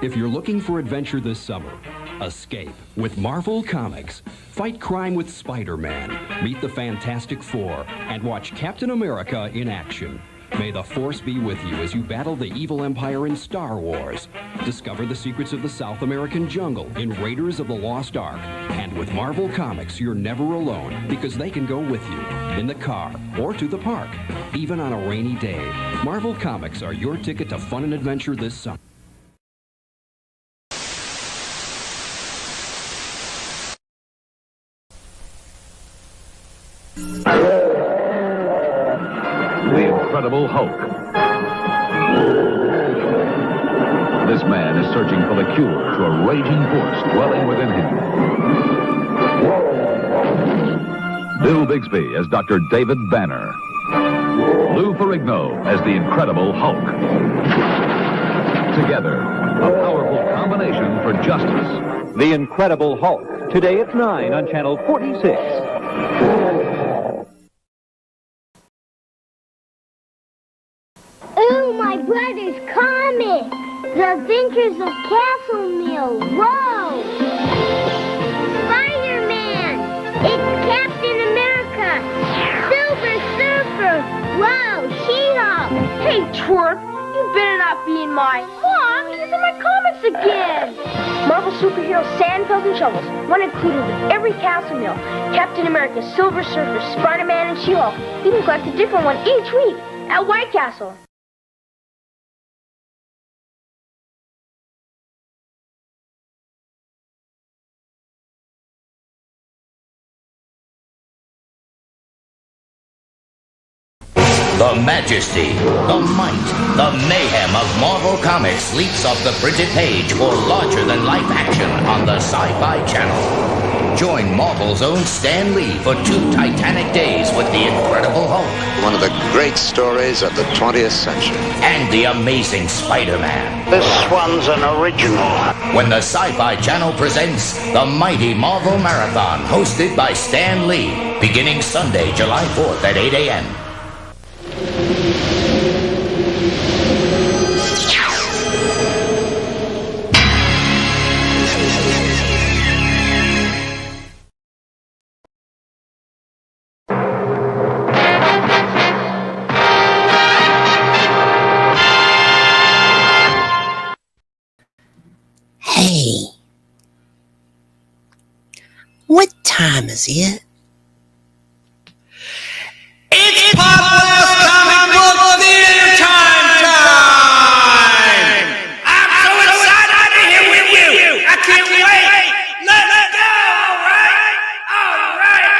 If you're looking for adventure this summer, escape with Marvel Comics. Fight crime with Spider-Man, meet the Fantastic Four, and watch Captain America in action. May the Force be with you as you battle the evil empire in Star Wars. Discover the secrets of the South American jungle in Raiders of the Lost Ark. And with Marvel Comics, you're never alone because they can go with you in the car or to the park, even on a rainy day. Marvel Comics are your ticket to fun and adventure this summer. The Incredible Hulk. This man is searching for the cure to a raging force dwelling within him. Bill Bixby as Dr. David Banner. Lou Ferrigno as the Incredible Hulk. Together, a powerful combination for justice. The Incredible Hulk, today at 9 on Channel 46. Ooh, my brother's comic! The Adventures of Castle Mill. Whoa! Spider-Man! It's Captain America! Silver Surfer! Whoa, She-Hulk! Hey, twerp! You better not be in my... Mom, he's in my comics again! Marvel superhero sand, pills, and shovels. One included with every Castle Mill. Captain America, Silver Surfer, Spider-Man, and She-Hulk. You can collect a different one each week at White Castle. The majesty, the might, the mayhem of Marvel Comics leaps off the printed page for larger-than-life action on the Sci-Fi Channel. Join Marvel's own Stan Lee for 2 titanic days with the Incredible Hulk. One of the great stories of the 20th century. And the Amazing Spider-Man. This one's an original. When the Sci-Fi Channel presents the mighty Marvel Marathon, hosted by Stan Lee, beginning Sunday, July 4th at 8 a.m. Hey, what time is it? It's Podblast Comic Book Theater time! I'm so excited to be here with you! I can't wait! Let's go! All right!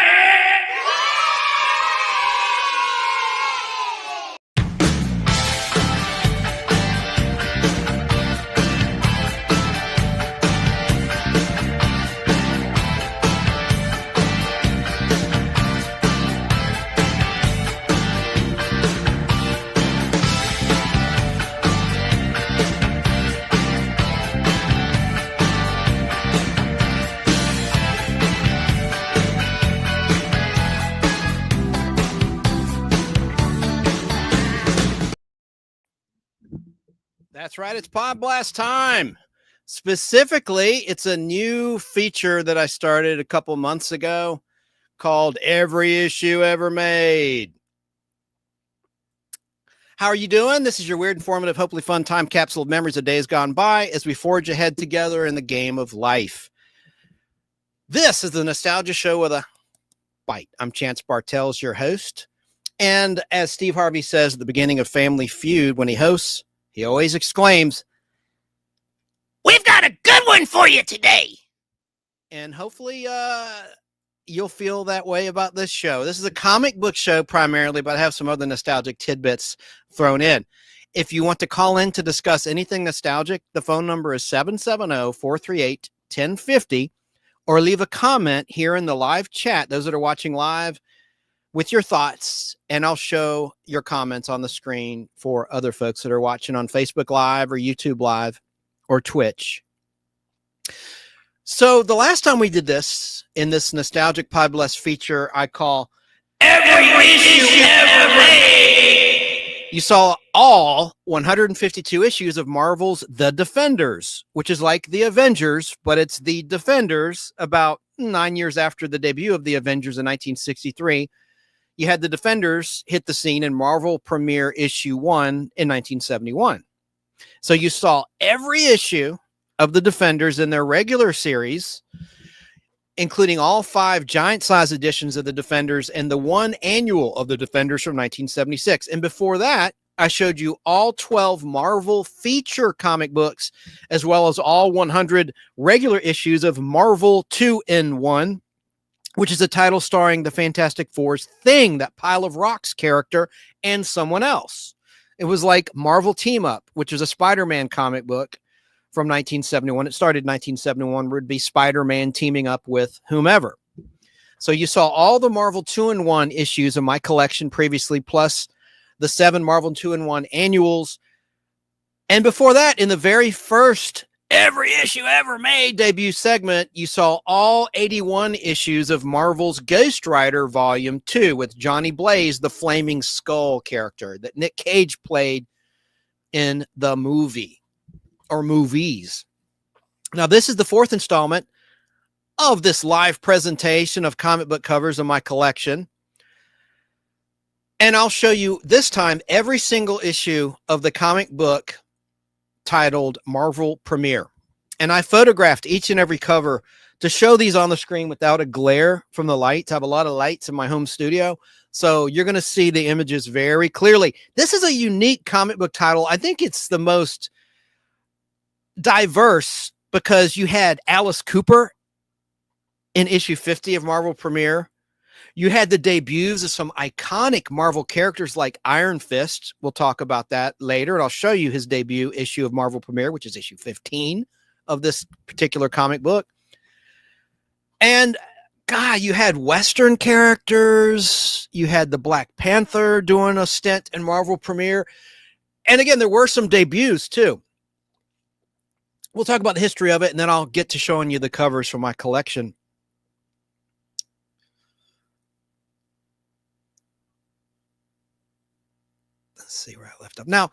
That's right. It's Podblast time. Specifically, it's a new feature that I started a couple months ago called Every Issue Ever Made. How are you doing? This is your weird, informative, hopefully fun time capsule of memories of days gone by as we forge ahead together in the game of life. This is the Nostalgia Show with a bite. I'm Chance Bartels, your host. And as Steve Harvey says at the beginning of Family Feud when he hosts, he always exclaims, "We've got a good one for you today." And hopefully you'll feel that way about this show. This is a comic book show primarily, but I have some other nostalgic tidbits thrown in. If you want to call in to discuss anything nostalgic, the phone number is 770-438-1050, or leave a comment here in the live chat, those that are watching live, with your thoughts, and I'll show your comments on the screen for other folks that are watching on Facebook Live or YouTube Live or Twitch. So the last time we did this in this nostalgic Podblast feature, I call Every issue ever made. You saw all 152 issues of Marvel's The Defenders, which is like the Avengers, but it's the Defenders. About 9 years after the debut of the Avengers in 1963, you had the Defenders hit the scene in Marvel Premiere issue 1 in 1971. So you saw every issue of the Defenders in their regular series, including all 5 giant-size editions of the Defenders and the 1 annual of the Defenders from 1976. And before that, I showed you all 12 Marvel feature comic books, as well as all 100 regular issues of Marvel 2-in-1, which is a title starring the Fantastic Four's Thing, that pile of rocks character, and someone else. It was like Marvel Team Up, which is a Spider-Man comic book from 1971. It started in 1971, where it'd be Spider-Man teaming up with whomever. So you saw all the Marvel 2-in-1 issues of my collection previously, plus the 7 Marvel 2-in-1 annuals. And before that, in the very first Every Issue Ever Made debut segment, you saw all 81 issues of Marvel's Ghost Rider Volume 2 with Johnny Blaze, the Flaming Skull character that Nick Cage played in the movie or movies. Now, this is the 4th installment of this live presentation of comic book covers of my collection. And I'll show you this time every single issue of the comic book titled Marvel Premiere. And I photographed each and every cover to show these on the screen without a glare from the lights. I have a lot of lights in my home studio, so you're going to see the images very clearly. This is a unique comic book title. I think it's the most diverse because you had Alice Cooper in issue 50 of Marvel Premiere. You had the debuts of some iconic Marvel characters like Iron Fist. We'll talk about that later, and I'll show you his debut issue of Marvel Premiere, which is issue 15 of this particular comic book. And, God, you had Western characters. You had the Black Panther doing a stint in Marvel Premiere. And, again, there were some debuts, too. We'll talk about the history of it, and then I'll get to showing you the covers from my collection. Let's see where I left off. Now,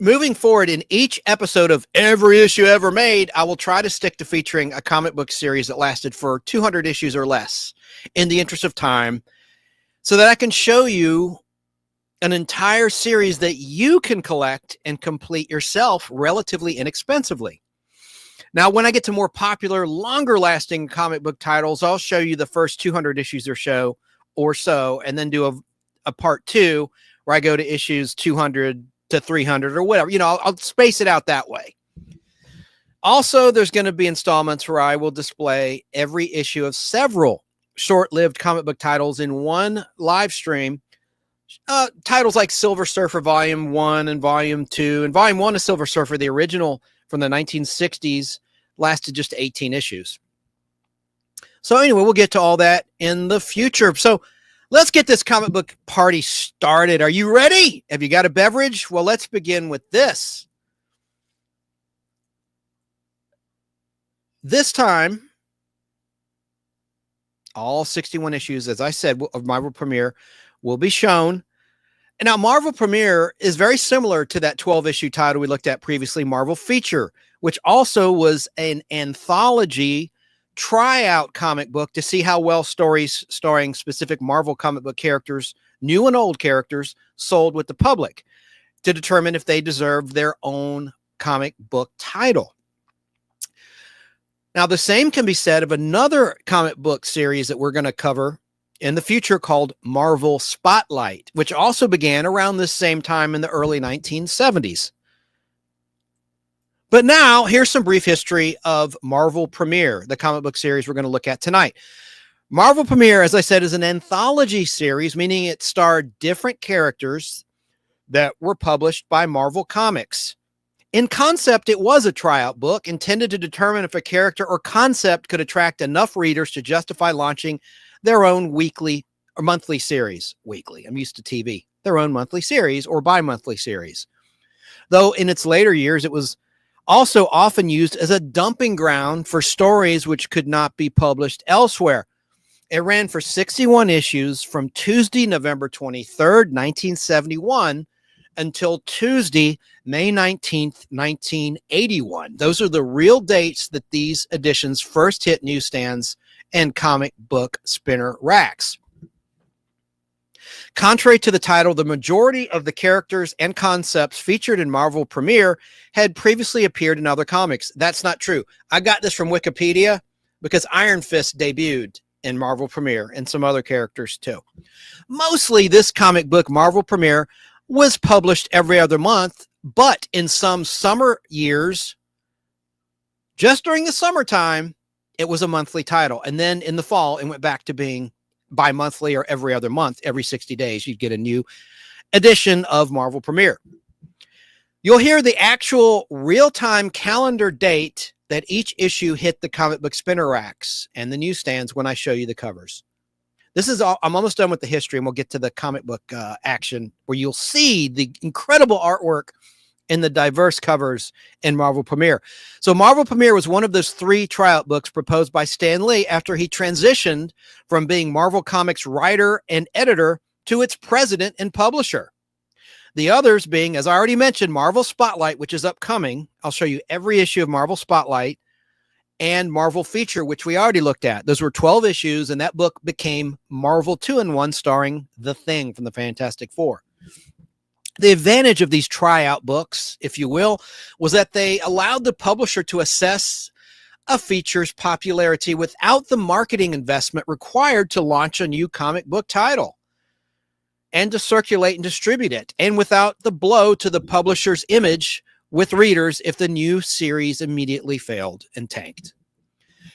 moving forward in each episode of Every Issue Ever Made, I will try to stick to featuring a comic book series that lasted for 200 issues or less in the interest of time, so that I can show you an entire series that you can collect and complete yourself relatively inexpensively. Now, when I get to more popular, longer-lasting comic book titles, I'll show you the first 200 issues or so, and then do a part 2 where I go to issues 200 to 300 or whatever. You know, I'll space it out that way. Also, there's going to be installments where I will display every issue of several short-lived comic book titles in one live stream. Titles like Silver Surfer Volume 1 and Volume 2. And Volume 1 of Silver Surfer, the original from the 1960s, lasted just 18 issues. So anyway, we'll get to all that in the future. So let's get this comic book party started. Are you ready? Have you got a beverage? Well, let's begin with this. This time, all 61 issues, as I said, of Marvel Premiere will be shown. And now, Marvel Premiere is very similar to that 12-issue title we looked at previously, Marvel Feature, which also was an anthology tryout comic book to see how well stories starring specific Marvel comic book characters, new and old characters, sold with the public to determine if they deserved their own comic book title. Now, the same can be said of another comic book series that we're going to cover in the future called Marvel Spotlight, which also began around this same time in the early 1970s. But now, here's some brief history of Marvel Premiere, the comic book series we're going to look at tonight. Marvel Premiere, as I said, is an anthology series, meaning it starred different characters that were published by Marvel Comics. In concept, it was a tryout book intended to determine if a character or concept could attract enough readers to justify launching their own weekly or monthly series. Weekly, I'm used to TV. Their own monthly series or bi-monthly series. Though in its later years, it was also often used as a dumping ground for stories which could not be published elsewhere. It ran for 61 issues from Tuesday, November 23rd, 1971, until Tuesday, May 19th, 1981. Those are the real dates that these editions first hit newsstands and comic book spinner racks. Contrary to the title, the majority of the characters and concepts featured in Marvel Premiere had previously appeared in other comics. That's not true. I got this from Wikipedia because Iron Fist debuted in Marvel Premiere and some other characters too. Mostly this comic book, Marvel Premiere, was published every other month, but in some summer years, just during the summertime, it was a monthly title. And then in the fall, it went back to being bi-monthly or every other month. Every 60 days, you'd get a new edition of Marvel Premiere. You'll hear the actual real-time calendar date that each issue hit the comic book spinner racks and the newsstands when I show you the covers. This is all. I'm almost done with the history, and we'll get to the comic book action where you'll see the incredible artwork in the diverse covers in Marvel Premiere. So Marvel Premiere was one of those 3 tryout books proposed by Stan Lee after he transitioned from being Marvel Comics writer and editor to its president and publisher. The others being, as I already mentioned, Marvel Spotlight, which is upcoming. I'll show you every issue of Marvel Spotlight, and Marvel Feature, which we already looked at. Those were 12 issues, and that book became Marvel 2-in-1, starring The Thing from the Fantastic Four. The advantage of these tryout books, if you will, was that they allowed the publisher to assess a feature's popularity without the marketing investment required to launch a new comic book title and to circulate and distribute it, and without the blow to the publisher's image with readers if the new series immediately failed and tanked.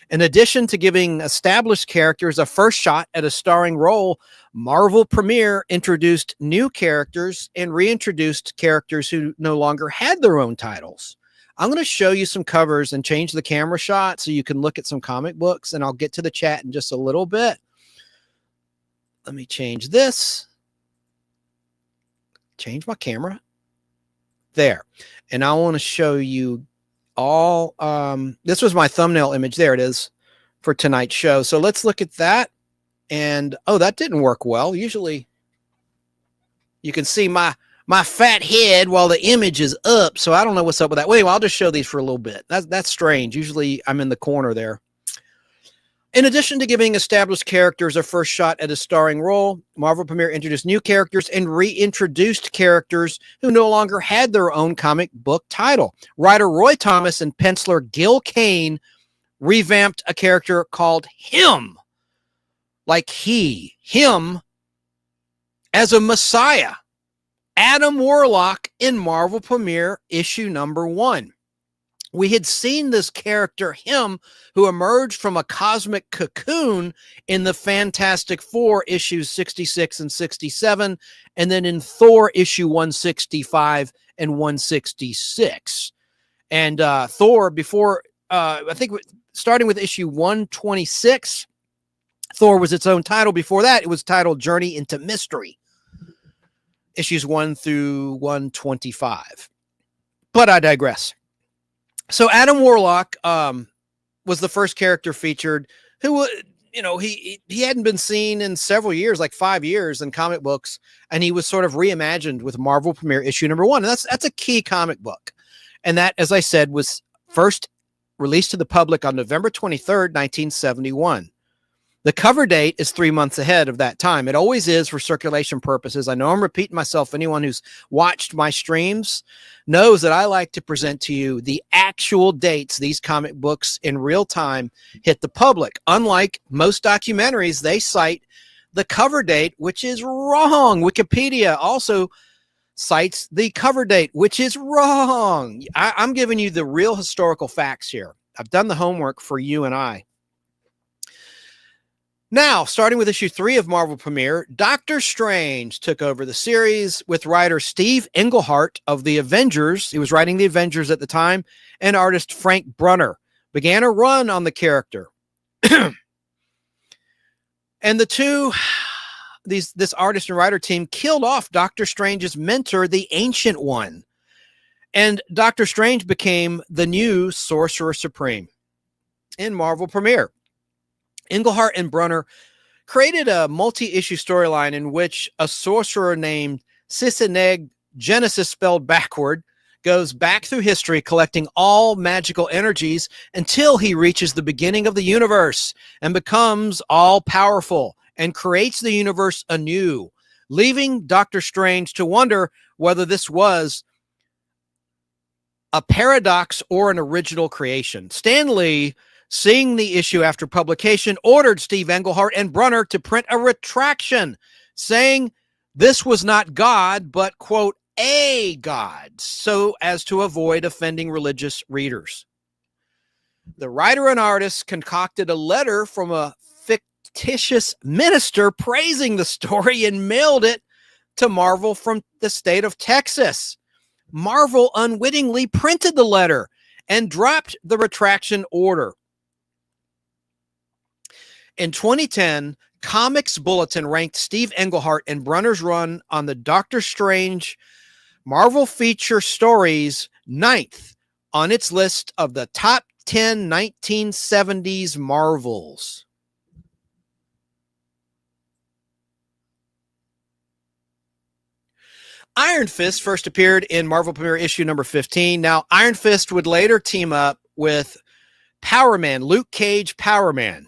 In addition to giving established characters a first shot at a starring role, Marvel Premiere introduced new characters and reintroduced characters who no longer had their own titles. I'm going to show you some covers and change the camera shot so you can look at some comic books, and I'll get to the chat in just a little bit. Let me change this. Change my camera. There. And I want to show you all, this was my thumbnail image. There it is for tonight's show. So let's look at that. And, oh, that didn't work well. Usually you can see my fat head while the image is up. So I don't know what's up with that. Well, anyway, I'll just show these for a little bit. That's strange. Usually I'm in the corner there. In addition to giving established characters a first shot at a starring role, Marvel Premiere introduced new characters and reintroduced characters who no longer had their own comic book title. Writer Roy Thomas and penciler Gil Kane revamped a character called Him, like him, as a messiah, Adam Warlock, in Marvel Premiere issue number 1. We had seen this character, Him, who emerged from a cosmic cocoon in the Fantastic Four issues 66 and 67, and then in Thor issue 165 and 166. And Thor, before, I think starting with issue 126, Thor was its own title. Before that, it was titled Journey into Mystery, issues 1 through 125. But I digress. So Adam Warlock was the first character featured who, you know, he hadn't been seen in several years, like 5 years in comic books, and he was sort of reimagined with Marvel Premiere issue number 1. And that's a key comic book. And that, as I said, was first released to the public on November 23rd, 1971. The cover date is 3 months ahead of that time. It always is for circulation purposes. I know I'm repeating myself. Anyone who's watched my streams knows that I like to present to you the actual dates these comic books in real time hit the public. Unlike most documentaries, they cite the cover date, which is wrong. Wikipedia also cites the cover date, which is wrong. I'm giving you the real historical facts here. I've done the homework for you and I. Now, starting with issue 3 of Marvel Premiere, Doctor Strange took over the series with writer Steve Englehart of The Avengers. He was writing The Avengers at the time, and artist Frank Brunner began a run on the character. And this artist and writer team killed off Doctor Strange's mentor, the Ancient One. And Doctor Strange became the new Sorcerer Supreme in Marvel Premiere. Englehart and Brunner created a multi-issue storyline in which a sorcerer named Siseneg Genesis spelled backward, goes back through history collecting all magical energies until he reaches the beginning of the universe and becomes all-powerful and creates the universe anew, leaving Doctor Strange to wonder whether this was a paradox or an original creation. Stan Lee, seeing the issue after publication, ordered Steve Englehart and Brunner to print a retraction saying this was not God, but, quote, a God, so as to avoid offending religious readers. The writer and artist concocted a letter from a fictitious minister praising the story and mailed it to Marvel from the state of Texas. Marvel unwittingly printed the letter and dropped the retraction order. In 2010, Comics Bulletin ranked Steve Englehart and Brunner's run on the Doctor Strange Marvel feature stories 9th on its list of the top 10 1970s Marvels. Iron Fist first appeared in Marvel Premiere issue number 15. Now, Iron Fist would later team up with Power Man, Luke Cage Power Man.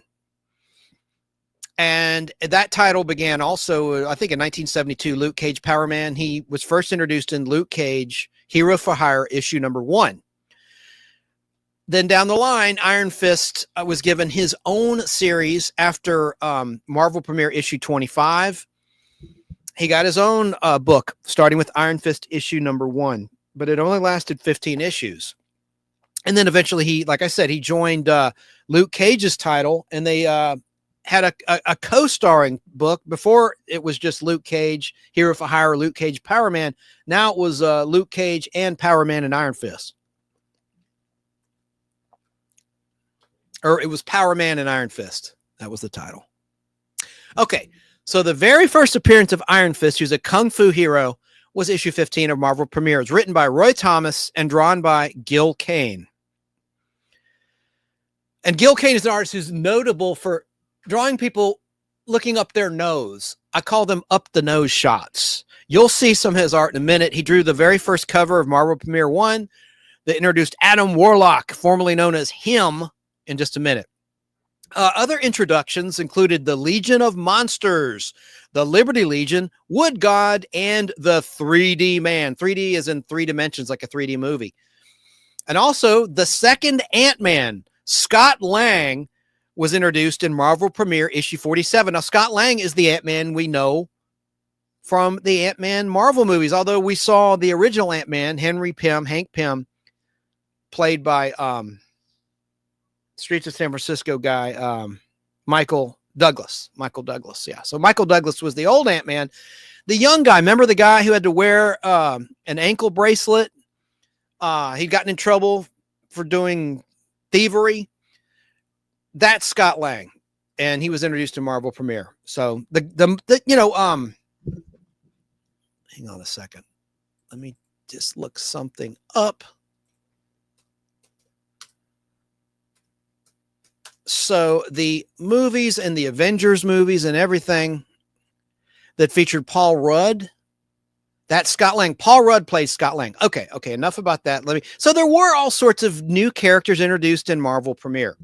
And that title began also, I think, in 1972, Luke Cage Power Man. He was first introduced in Luke Cage, Hero for Hire, issue number 1. Then down the line, Iron Fist was given his own series after Marvel Premiere issue 25. He got his own book, starting with Iron Fist issue number 1, but it only lasted 15 issues. And then eventually he, like I said, he joined Luke Cage's title, and they had a co-starring book. Before it was just Luke Cage, Hero for Hire, Luke Cage, Power Man. Now it was Luke Cage and Power Man and Iron Fist. Or it was Power Man and Iron Fist. That was the title. Okay, so the very first appearance of Iron Fist, who's a kung fu hero, was issue 15 of Marvel Premiere. It was written by Roy Thomas and drawn by Gil Kane. And Gil Kane is an artist who's notable for drawing people looking up their nose. I call them up the nose shots. You'll see some of his art in a minute. He drew the very first cover of Marvel Premiere 1 that introduced Adam Warlock, formerly known as Him, in just a minute. Other introductions included the Legion of Monsters, the Liberty Legion, Wood God, and the 3D Man. 3D is in 3 dimensions, like a 3D movie. And also the second Ant-Man, Scott Lang, was introduced in Marvel Premiere issue 47. Now, Scott Lang is the Ant-Man we know from the Ant-Man Marvel movies, although we saw the original Ant-Man, Hank Pym, played by Streets of San Francisco guy, Michael Douglas, yeah. So Michael Douglas was the old Ant-Man. The young guy, remember the guy who had to wear an ankle bracelet? He'd gotten in trouble for doing thievery. That's Scott Lang, and he was introduced in Marvel Premiere. So hang on a second. Let me just look something up. So the movies and the Avengers movies and everything that featured Paul Rudd, that's Scott Lang. Paul Rudd plays Scott Lang. Okay, enough about that. So there were all sorts of new characters introduced in Marvel Premiere,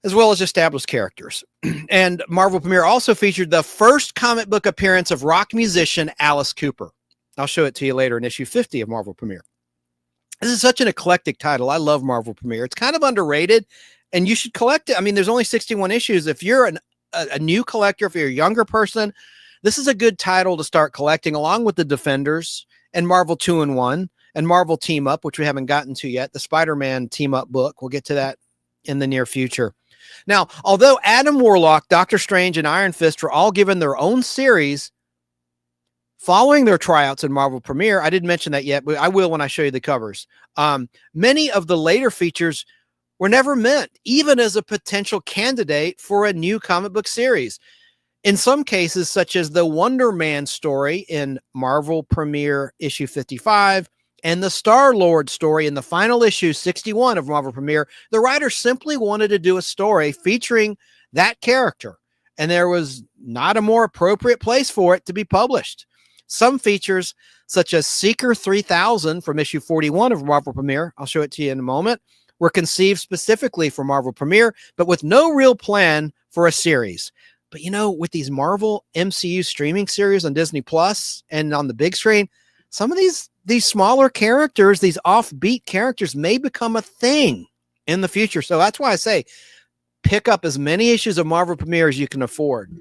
as well as established characters. And Marvel Premiere also featured the first comic book appearance of rock musician Alice Cooper. I'll show it to you later in issue 50 of Marvel Premiere. This is such an eclectic title. I love Marvel Premiere. It's kind of underrated, and you should collect it. I mean, there's only 61 issues. If you're a new collector, if you're a younger person, this is a good title to start collecting, along with the Defenders and Marvel 2-in-1 and Marvel Team Up, which we haven't gotten to yet, the Spider-Man Team Up book. We'll get to that in the near future. Now, although Adam Warlock, Doctor Strange, and Iron Fist were all given their own series following their tryouts in Marvel Premiere, I didn't mention that yet, but I will when I show you the covers. Many of the later features were never meant even as a potential candidate for a new comic book series. In some cases, such as the Wonder Man story in Marvel Premiere issue 55, and the Star-Lord story in the final issue 61 of Marvel Premiere, the writer simply wanted to do a story featuring that character, and there was not a more appropriate place for it to be published. Some features, such as Seeker 3000 from issue 41 of Marvel Premiere, I'll show it to you in a moment, were conceived specifically for Marvel Premiere, but with no real plan for a series. But with these Marvel MCU streaming series on Disney Plus and on the big screen, some of these smaller characters, these offbeat characters, may become a thing in the future. So that's why I say pick up as many issues of Marvel Premiere as you can afford.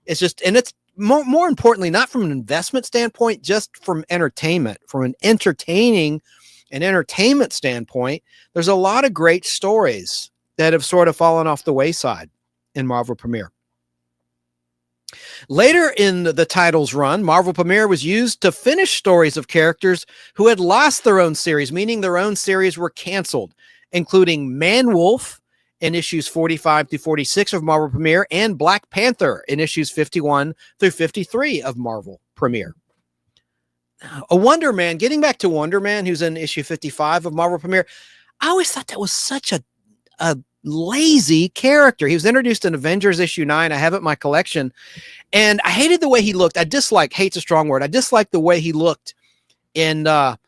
It's just, and it's more importantly, not from an investment standpoint, just from entertainment, from an entertaining and entertainment standpoint. There's a lot of great stories that have sort of fallen off the wayside in Marvel Premiere. Later in the title's run, Marvel Premiere was used to finish stories of characters who had lost their own series, meaning their own series were canceled, including Man-Wolf in issues 45 through 46 of Marvel Premiere and Black Panther in issues 51 through 53 of Marvel Premiere. A Wonder Man, getting back to Wonder Man, who's in issue 55 of Marvel Premiere, I always thought that was such a lazy character. He was introduced in Avengers issue 9. I have it in my collection, and I hated the way he looked. Hate's a strong word. I disliked the way he looked in the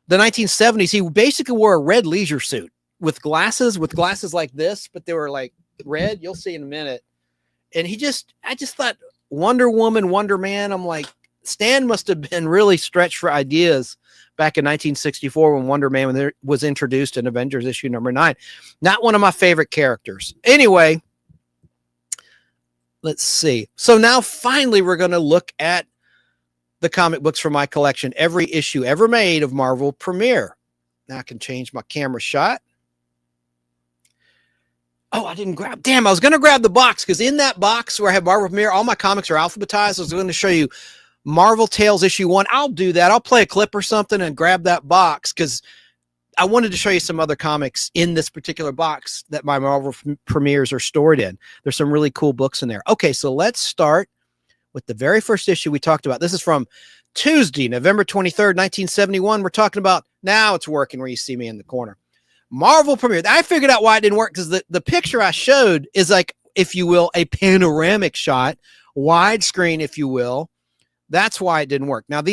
1970s. He basically wore a red leisure suit with glasses like this, but they were like red. You'll see in a minute. And I just thought Wonder Woman, Wonder Man. I'm like, Stan must have been really stretched for ideas back in 1964 when Wonder Man was introduced in Avengers issue number 9. Not one of my favorite characters. Anyway, let's see. So now finally we're going to look at the comic books from my collection, every issue ever made of Marvel Premiere. Now I can change my camera shot. Oh, I was going to grab the box, because in that box where I have Marvel Premiere, all my comics are alphabetized. I was going to show you Marvel Tales issue 1. I'll do that. I'll play a clip or something and grab that box, because I wanted to show you some other comics in this particular box that my Marvel Premieres are stored in. There's some really cool books in there. Okay, so let's start with the very first issue we talked about. This is from Tuesday, November 23rd, 1971. We're talking about, now it's working where you see me in the corner, Marvel Premiere. I figured out why it didn't work, because the picture I showed is like, if you will, a panoramic shot, widescreen, if you will. That's why it didn't work. Now,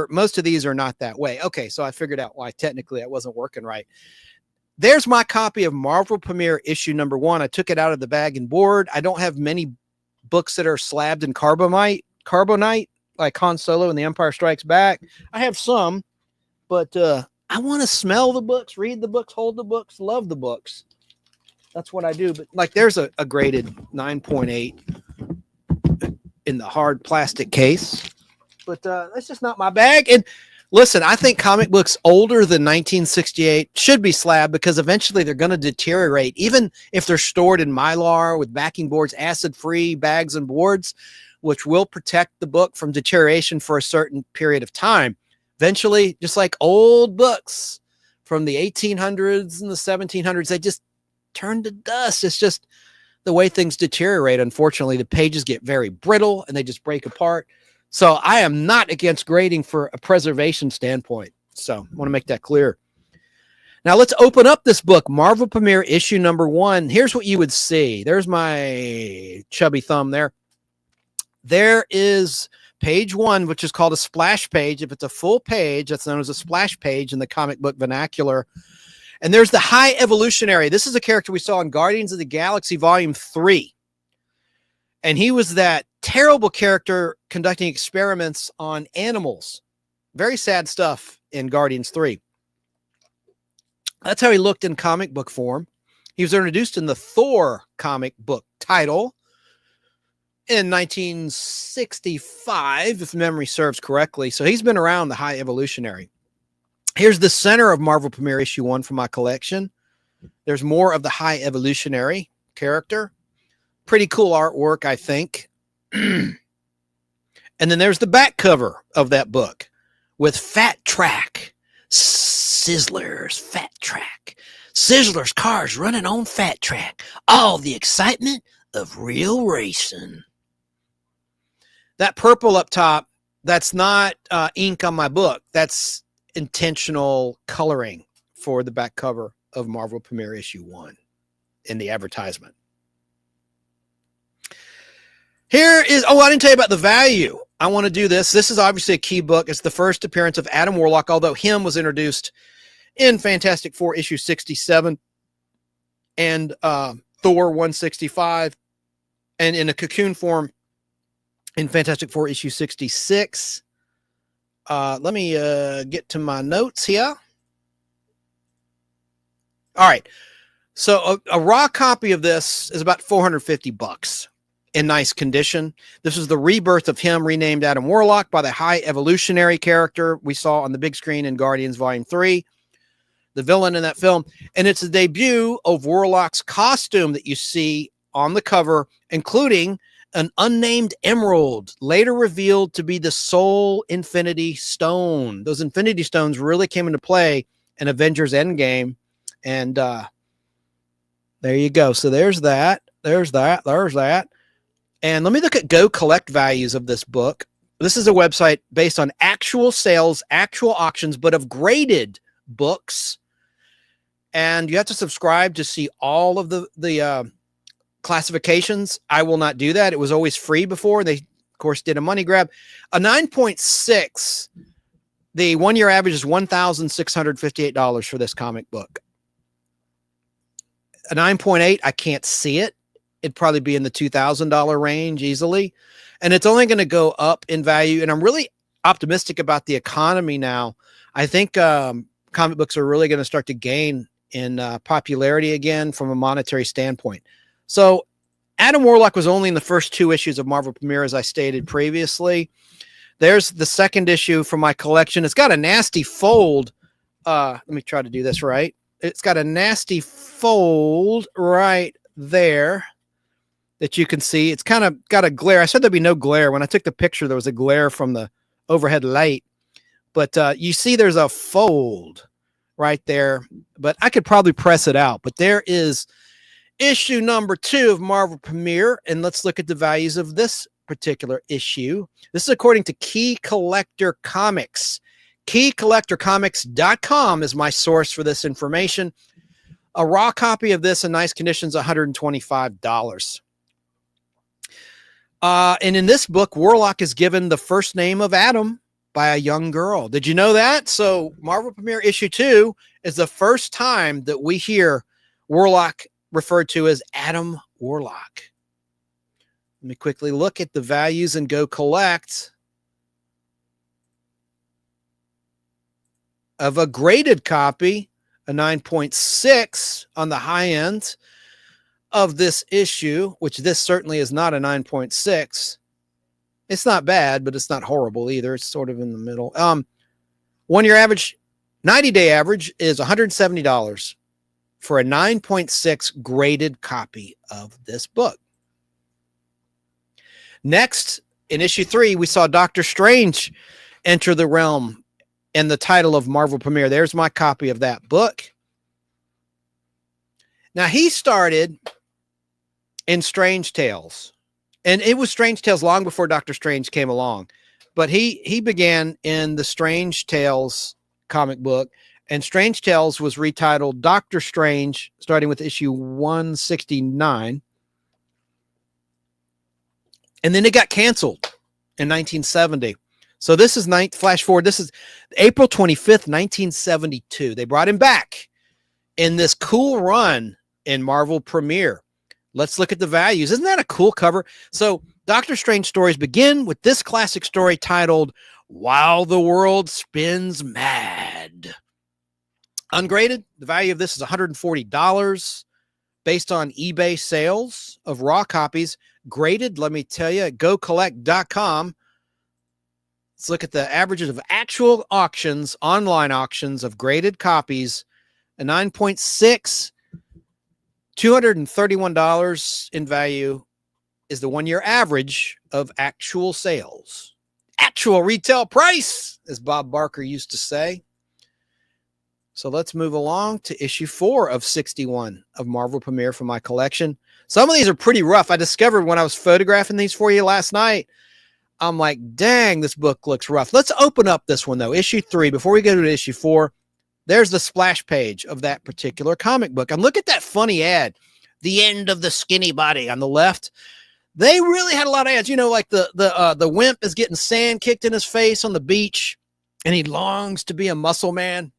most of these are not that way. Okay, so I figured out why technically it wasn't working right. There's my copy of Marvel Premiere issue number 1. I took it out of the bag and board. I don't have many books that are slabbed in carbonite, like Han Solo and The Empire Strikes Back. I have some, but I want to smell the books, read the books, hold the books, love the books. That's what I do. But like, there's a graded 9.8 in the hard plastic case. But that's just not my bag. And listen, I think comic books older than 1968 should be slabbed, because eventually they're going to deteriorate, even if they're stored in Mylar with backing boards, acid-free bags and boards, which will protect the book from deterioration for a certain period of time. Eventually, just like old books from the 1800s and the 1700s, they just turn to dust. It's just the way things deteriorate. Unfortunately, the pages get very brittle and they just break apart. So I am not against grading for a preservation standpoint. So I want to make that clear. Now let's open up this book, Marvel Premiere issue number 1. Here's what you would see. There's my chubby thumb there. There is page 1, which is called a splash page. If it's a full page, that's known as a splash page in the comic book vernacular. And there's the High Evolutionary. This is a character we saw in Guardians of the Galaxy Volume 3. And he was that terrible character conducting experiments on animals. Very sad stuff in Guardians 3. That's how he looked in comic book form. He was introduced in the Thor comic book title in 1965, if memory serves correctly. So he's been around, the High Evolutionary. Here's the center of Marvel Premiere issue 1 from my collection. There's more of the High Evolutionary character. Pretty cool artwork, I think. And then there's the back cover of that book with Fat Track. Sizzler's Fat Track. Sizzler's cars running on Fat Track. All the excitement of real racing. That purple up top, that's not ink on my book. That's intentional coloring for the back cover of Marvel Premiere issue 1 in the advertisement. Here is, I didn't tell you about the value I want to do this. This is obviously a key book. It's the first appearance of Adam Warlock, although him was introduced in Fantastic Four issue 67 and Thor 165, and in a cocoon form in Fantastic Four issue 66. Let me get to my notes here. All right. So a raw copy of this is about $450 in nice condition. This is the rebirth of him, renamed Adam Warlock by the high evolutionary character we saw on the big screen in Guardians Volume 3, the villain in that film. And it's the debut of Warlock's costume that you see on the cover, including an unnamed emerald, later revealed to be the Soul Infinity Stone. Those Infinity Stones really came into play in Avengers Endgame. And there you go. So there's that. There's that. There's that. And let me look at Go Collect values of this book. This is a website based on actual sales, actual auctions, but of graded books. And you have to subscribe to see all of the classifications. I will not do that. It was always free before. They, of course, did a money grab. A 9.6, the 1 year average is $1,658 for this comic book. A 9.8, I can't see it. It'd probably be in the $2,000 range easily. And it's only going to go up in value. And I'm really optimistic about the economy now. I think comic books are really going to start to gain in popularity again from a monetary standpoint. So Adam Warlock was only in the first 2 issues of Marvel Premiere, as I stated previously. There's the second issue from my collection. It's got a nasty fold. Let me try to do this right. It's got a nasty fold right there that you can see. It's kind of got a glare. I said there'd be no glare. When I took the picture, there was a glare from the overhead light. But you see there's a fold right there. But I could probably press it out. But there is issue number 2 of Marvel Premiere. And let's look at the values of this particular issue. This is according to Key Collector Comics. KeyCollectorComics.com is my source for this information. A raw copy of this in nice condition is $125. And in this book, Warlock is given the first name of Adam by a young girl. Did you know that? So Marvel Premiere issue 2 is the first time that we hear Warlock referred to as Adam Warlock. Let me quickly look at the values and Go Collect of a graded copy, a 9.6 on the high end of this issue, which this certainly is not a 9.6. It's not bad, but it's not horrible either. It's sort of in the middle. 1 year average, 90-day average is $170 for a 9.6 graded copy of this book. Next, in issue 3, we saw Doctor Strange enter the realm and the title of Marvel Premiere. There's my copy of that book. Now, he started in Strange Tales, and it was Strange Tales long before Doctor Strange came along, but he began in the Strange Tales comic book, and Strange Tales was retitled Doctor Strange, starting with issue 169, and then it got canceled in 1970. So this is flash forward. This is April 25th, 1972. They brought him back in this cool run in Marvel Premiere. Let's look at the values. Isn't that a cool cover? So Doctor Strange stories begin with this classic story titled While the World Spins Mad. Ungraded, the value of this is $140 based on eBay sales of raw copies. Graded, let me tell you, at GoCollect.com. Let's look at the averages of actual auctions, online auctions of graded copies. A 9.6, $231 in value is the 1 year average of actual sales. Actual retail price, as Bob Barker used to say. So let's move along to issue 4 of 61 of Marvel Premiere from my collection. Some of these are pretty rough. I discovered when I was photographing these for you last night, I'm like, dang, this book looks rough. Let's open up this one, though. Issue 3, before we go to issue 4, there's the splash page of that particular comic book. And look at that funny ad, the end of the skinny body on the left. They really had a lot of ads. You know, like the wimp is getting sand kicked in his face on the beach, and he longs to be a muscle man.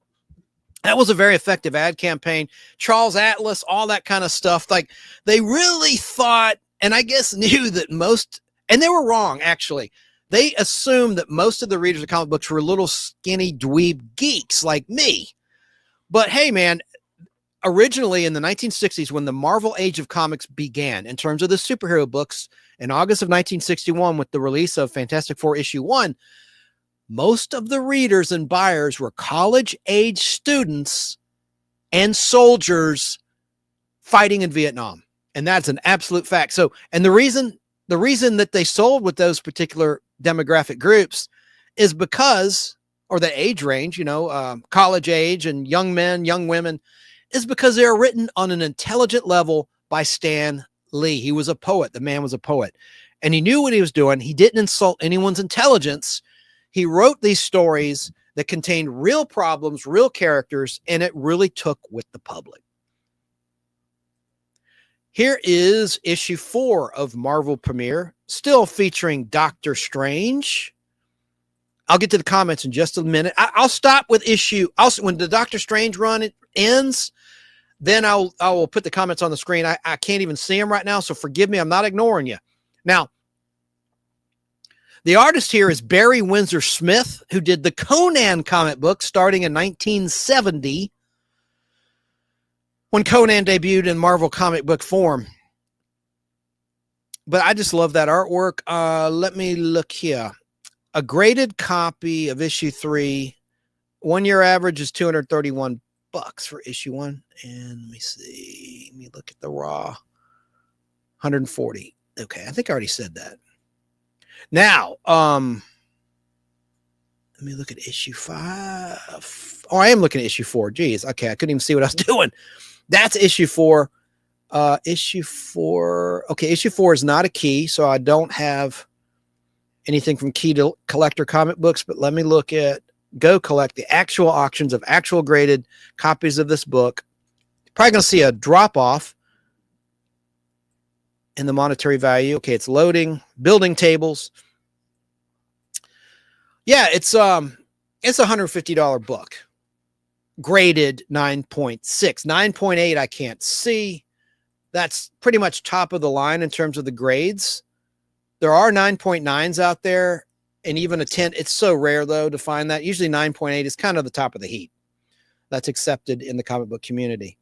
That was a very effective ad campaign. Charles Atlas, all that kind of stuff. Like, they really thought, and I guess knew that most, and they were wrong, actually. They assumed that most of the readers of comic books were little skinny dweeb geeks like me. But hey, man, originally in the 1960s, when the Marvel Age of Comics began, in terms of the superhero books, in August of 1961, with the release of Fantastic Four issue 1, most of the readers and buyers were college-age students and soldiers fighting in Vietnam. And that's an absolute fact. So, and the reason that they sold with those particular demographic groups is because, or the age range, you know, college age and young men, young women, is because they are written on an intelligent level by Stan Lee. He was a poet. The man was a poet. And he knew what he was doing. He didn't insult anyone's intelligence. He wrote these stories that contained real problems, real characters, and it really took with the public. Here is issue 4 of Marvel Premiere, still featuring Doctor Strange. I'll get to the comments in just a minute. I'll stop with when the Doctor Strange run ends, then I will put the comments on the screen. I can't even see them right now, so forgive me. I'm not ignoring you. Now, the artist here is Barry Windsor Smith, who did the Conan comic book starting in 1970, when Conan debuted in Marvel comic book form. But I just love that artwork. Let me look here. A graded copy of issue 3, 1 year average is $231 for issue 1. And let me see. Let me look at the raw. 140. Okay, I think I already said that. Now, let me look at issue 5. Oh, I am looking at issue 4. Geez. Okay, I couldn't even see what I was doing. That's issue 4. Issue 4. Okay, issue 4 is not a key, so I don't have anything from Key to Collector comic books, but let me look at Go Collect, the actual auctions of actual graded copies of this book. You're probably going to see a drop-off in the monetary value. Okay, it's loading. Building tables. Yeah, it's a $150 book. Graded 9.6. 9.8 I can't see. That's pretty much top of the line in terms of the grades. There are 9.9s out there, and even a 10. It's so rare, though, to find that. Usually 9.8 is kind of the top of the heap. That's accepted in the comic book community.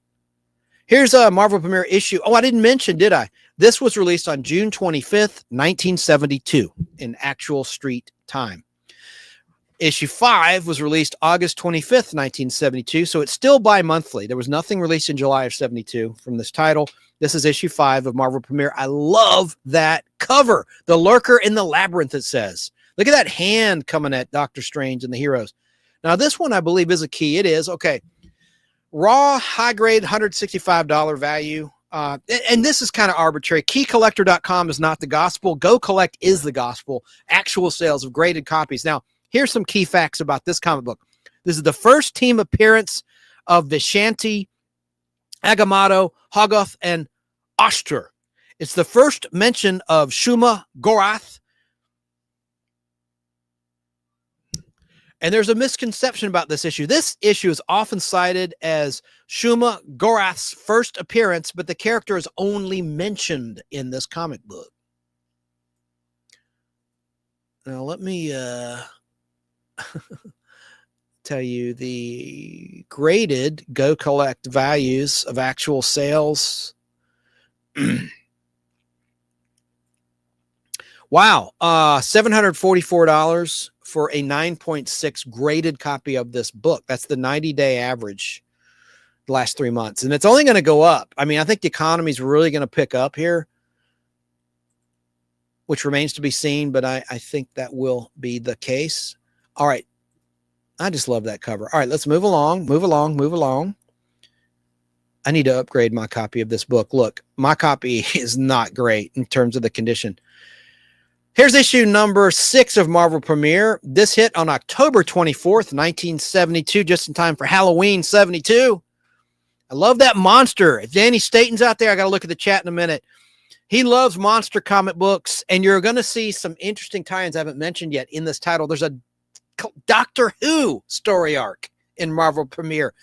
Here's a Marvel Premiere issue. Oh, I didn't mention, did I? This was released on June 25th, 1972, in actual street time. Issue 5 was released August 25th, 1972, so it's still bi-monthly. There was nothing released in July of 72 from this title. This is issue 5 of Marvel Premiere. I love that cover. The Lurker in the Labyrinth, it says. Look at that hand coming at Doctor Strange and the heroes. Now, this one, I believe, is a key. It is. Okay. Raw, high-grade, $165 value. And this is kind of arbitrary. KeyCollector.com is not the gospel. Go Collect is the gospel. Actual sales of graded copies. Now, here's some key facts about this comic book. This is the first team appearance of Vishanti, Agamotto, Hogarth, and Oster. It's the first mention of Shuma Gorath. And there's a misconception about this issue. This issue is often cited as Shuma Gorath's first appearance, but the character is only mentioned in this comic book. Now, let me tell you the graded Go Collect values of actual sales. Wow. $744 for a 9.6 graded copy of this book. That's the 90-day average the last 3 months. And it's only going to go up. I mean, I think the economy is really going to pick up here, which remains to be seen, but I think that will be the case. All right. I just love that cover. All right, let's move along, move along, move along. I need to upgrade my copy of this book. Look, my copy is not great in terms of the condition. Here's issue number 6 of Marvel Premiere. This hit on October 24th, 1972, just in time for Halloween 72. I love that monster. If Danny Staten's out there, I got to look at the chat in a minute. He loves monster comic books, and you're going to see some interesting tie-ins I haven't mentioned yet in this title. There's a Doctor Who story arc in Marvel Premiere.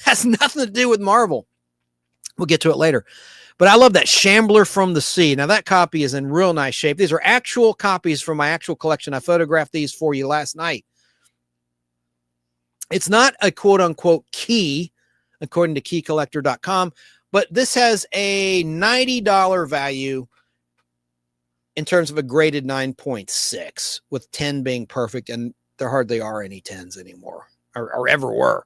Has nothing to do with Marvel. We'll get to it later. But I love that Shambler from the Sea. Now, that copy is in real nice shape. These are actual copies from my actual collection. I photographed these for you last night. It's not a quote-unquote key, according to keycollector.com, but this has a $90 value in terms of a graded 9.6, with 10 being perfect, and there hardly are any 10s anymore, or ever were.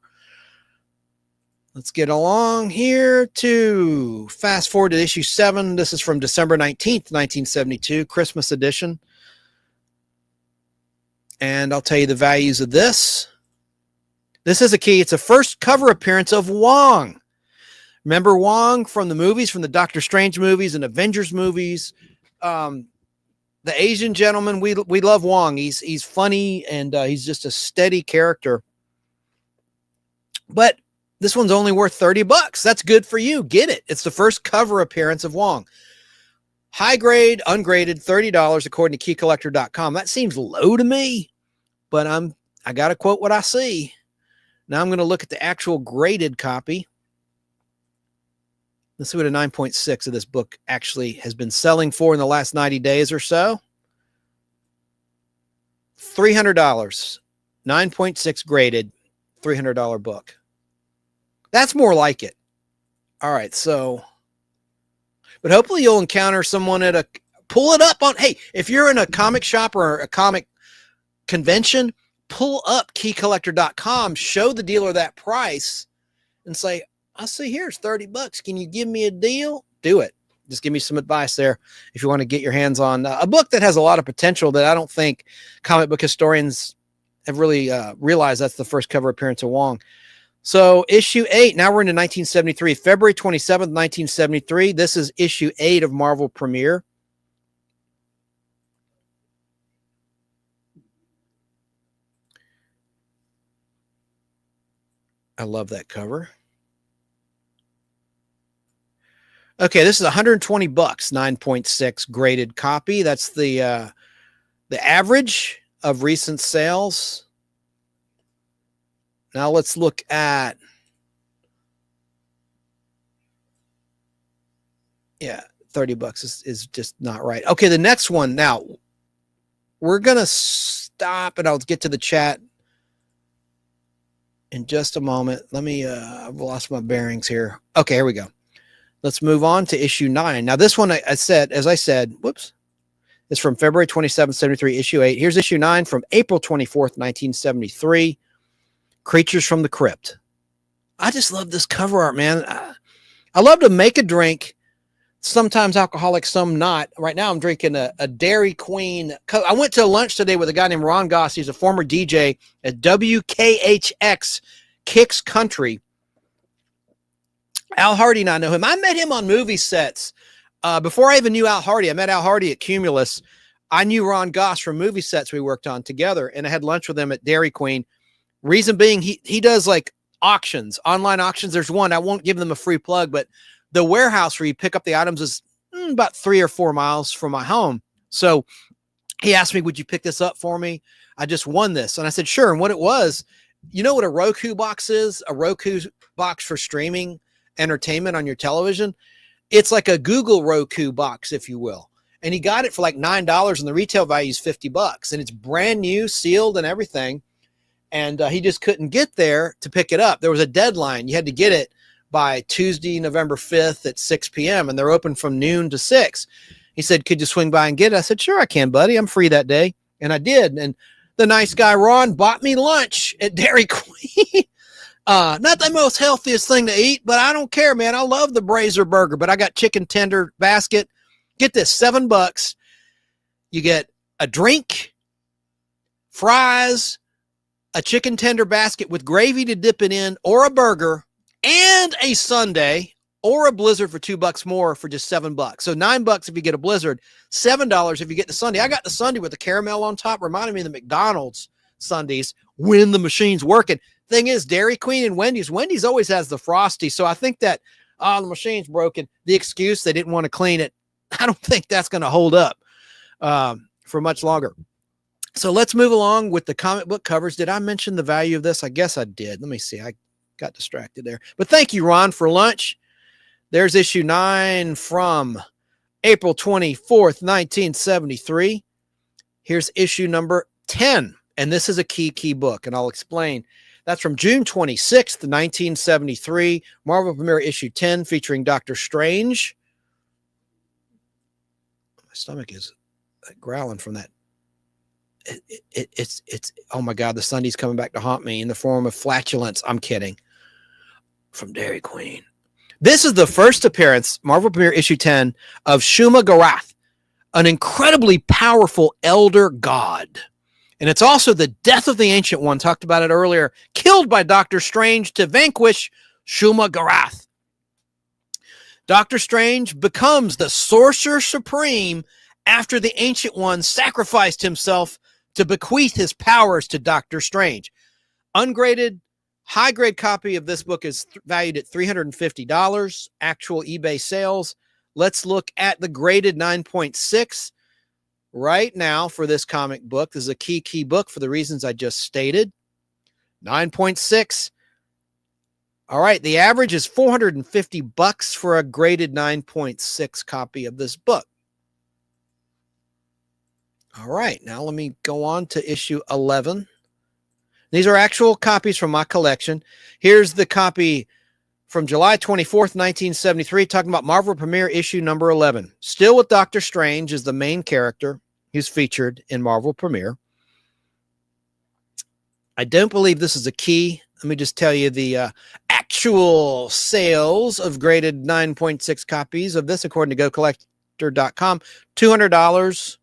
Let's get along here to fast forward to issue 7. This is from December 19th, 1972, Christmas edition. And I'll tell you the values of this. This is a key. It's a first cover appearance of Wong. Remember Wong from the movies, from the Doctor Strange movies and Avengers movies? The Asian gentleman, we love Wong. He's funny, and he's just a steady character. But this one's only worth $30. That's good for you. Get it. It's the first cover appearance of Wong. High grade, ungraded, $30 according to keycollector.com. That seems low to me, but I got to quote what I see. Now I'm going to look at the actual graded copy. Let's see what a 9.6 of this book actually has been selling for in the last 90 days or so. $300. 9.6 graded, $300 book. That's more like it. All right, so, but hopefully you'll encounter someone at pull it up on, hey, if you're in a comic shop or a comic convention, pull up keycollector.com, show the dealer that price, and say, I see here's $30. Can you give me a deal? Do it. Just give me some advice there if you want to get your hands on a book that has a lot of potential that I don't think comic book historians have really realized that's the first cover appearance of Wong. So issue 8, now we're into 1973, February 27th, 1973. This is issue 8 of Marvel Premiere. I love that cover. Okay, this is $120, 9.6 graded copy. That's the average of recent sales. Now let's look at, yeah, $30 is just not right. Okay, the next one. Now we're gonna stop, and I'll get to the chat in just a moment. Let me, I've lost my bearings here. Okay, here we go. Let's move on to issue 9. Now, this one, as I said, whoops, is from February 27th, 73, issue 8. Here's issue 9 from April 24th, 1973, Creatures from the Crypt. I just love this cover art, man. I love to make a drink, sometimes alcoholic, some not. Right now, I'm drinking a Dairy Queen. I went to lunch today with a guy named Ron Goss. He's a former DJ at WKHX Kicks Country. Al Hardy and I know him. I met him on movie sets. Before I even knew Al Hardy, I met Al Hardy at Cumulus. I knew Ron Goss from movie sets we worked on together, and I had lunch with him at Dairy Queen. Reason being, he does like auctions, online auctions. There's one, I won't give them a free plug, but the warehouse where you pick up the items is about 3 or 4 miles from my home. So he asked me, would you pick this up for me? I just won this. And I said, sure. And what it was, you know what a Roku box is? A Roku box for streaming entertainment on your television. It's like a Google Roku box, if you will. And he got it for like $9, and the retail value is $50, and it's brand new, sealed and everything. And he just couldn't get there to pick it up. There was a deadline. You had to get it by Tuesday, November 5th at 6 p.m. and they're open from noon to 6. He said, could you swing by and get it? I said, sure, I can, buddy. I'm free that day. And I did. And the nice guy, Ron, bought me lunch at Dairy Queen. Not the most healthiest thing to eat, but I don't care, man. I love the Brazier burger, but I got chicken tender basket. Get this, $7. You get a drink, fries, a chicken tender basket with gravy to dip it in, or a burger, and a sundae, or a blizzard for $2 more for just $7. So $9 if you get a blizzard, $7 if you get the sundae. I got the sundae with the caramel on top, reminded me of the McDonald's sundaes when the machine's working. Thing is, Dairy Queen and Wendy's always has the Frosty. So I think that, the machine's broken. The excuse, they didn't want to clean it. I don't think that's going to hold up for much longer. So let's move along with the comic book covers. Did I mention the value of this? I guess I did. Let me see. I got distracted there. But thank you, Ron, for lunch. There's issue 9 from April 24th, 1973. Here's issue number 10. And this is a key book, and I'll explain. That's from June 26th, 1973. Marvel Premiere issue 10 featuring Doctor Strange. My stomach is growling from that. It's oh my God, the Sunday's coming back to haunt me in the form of flatulence. I'm kidding. From Dairy Queen. This is the first appearance, Marvel Premiere issue 10, of Shuma Gorath, an incredibly powerful elder god. And it's also the death of the Ancient One, talked about it earlier, killed by Doctor Strange to vanquish Shuma Gorath. Doctor Strange becomes the Sorcerer Supreme after the Ancient One sacrificed himself to bequeath his powers to Doctor Strange. Ungraded, high-grade copy of this book is valued at $350, actual eBay sales. Let's look at the graded 9.6 right now for this comic book. This is a key book for the reasons I just stated. 9.6. All right, the average is $450 for a graded 9.6 copy of this book. All right, now let me go on to issue 11. These are actual copies from my collection. Here's the copy from July 24th, 1973, talking about Marvel Premiere issue number 11. Still with Doctor Strange as the main character who's featured in Marvel Premiere. I don't believe this is a key. Let me just tell you the actual sales of graded 9.6 copies of this, according to GoCollector.com, $200.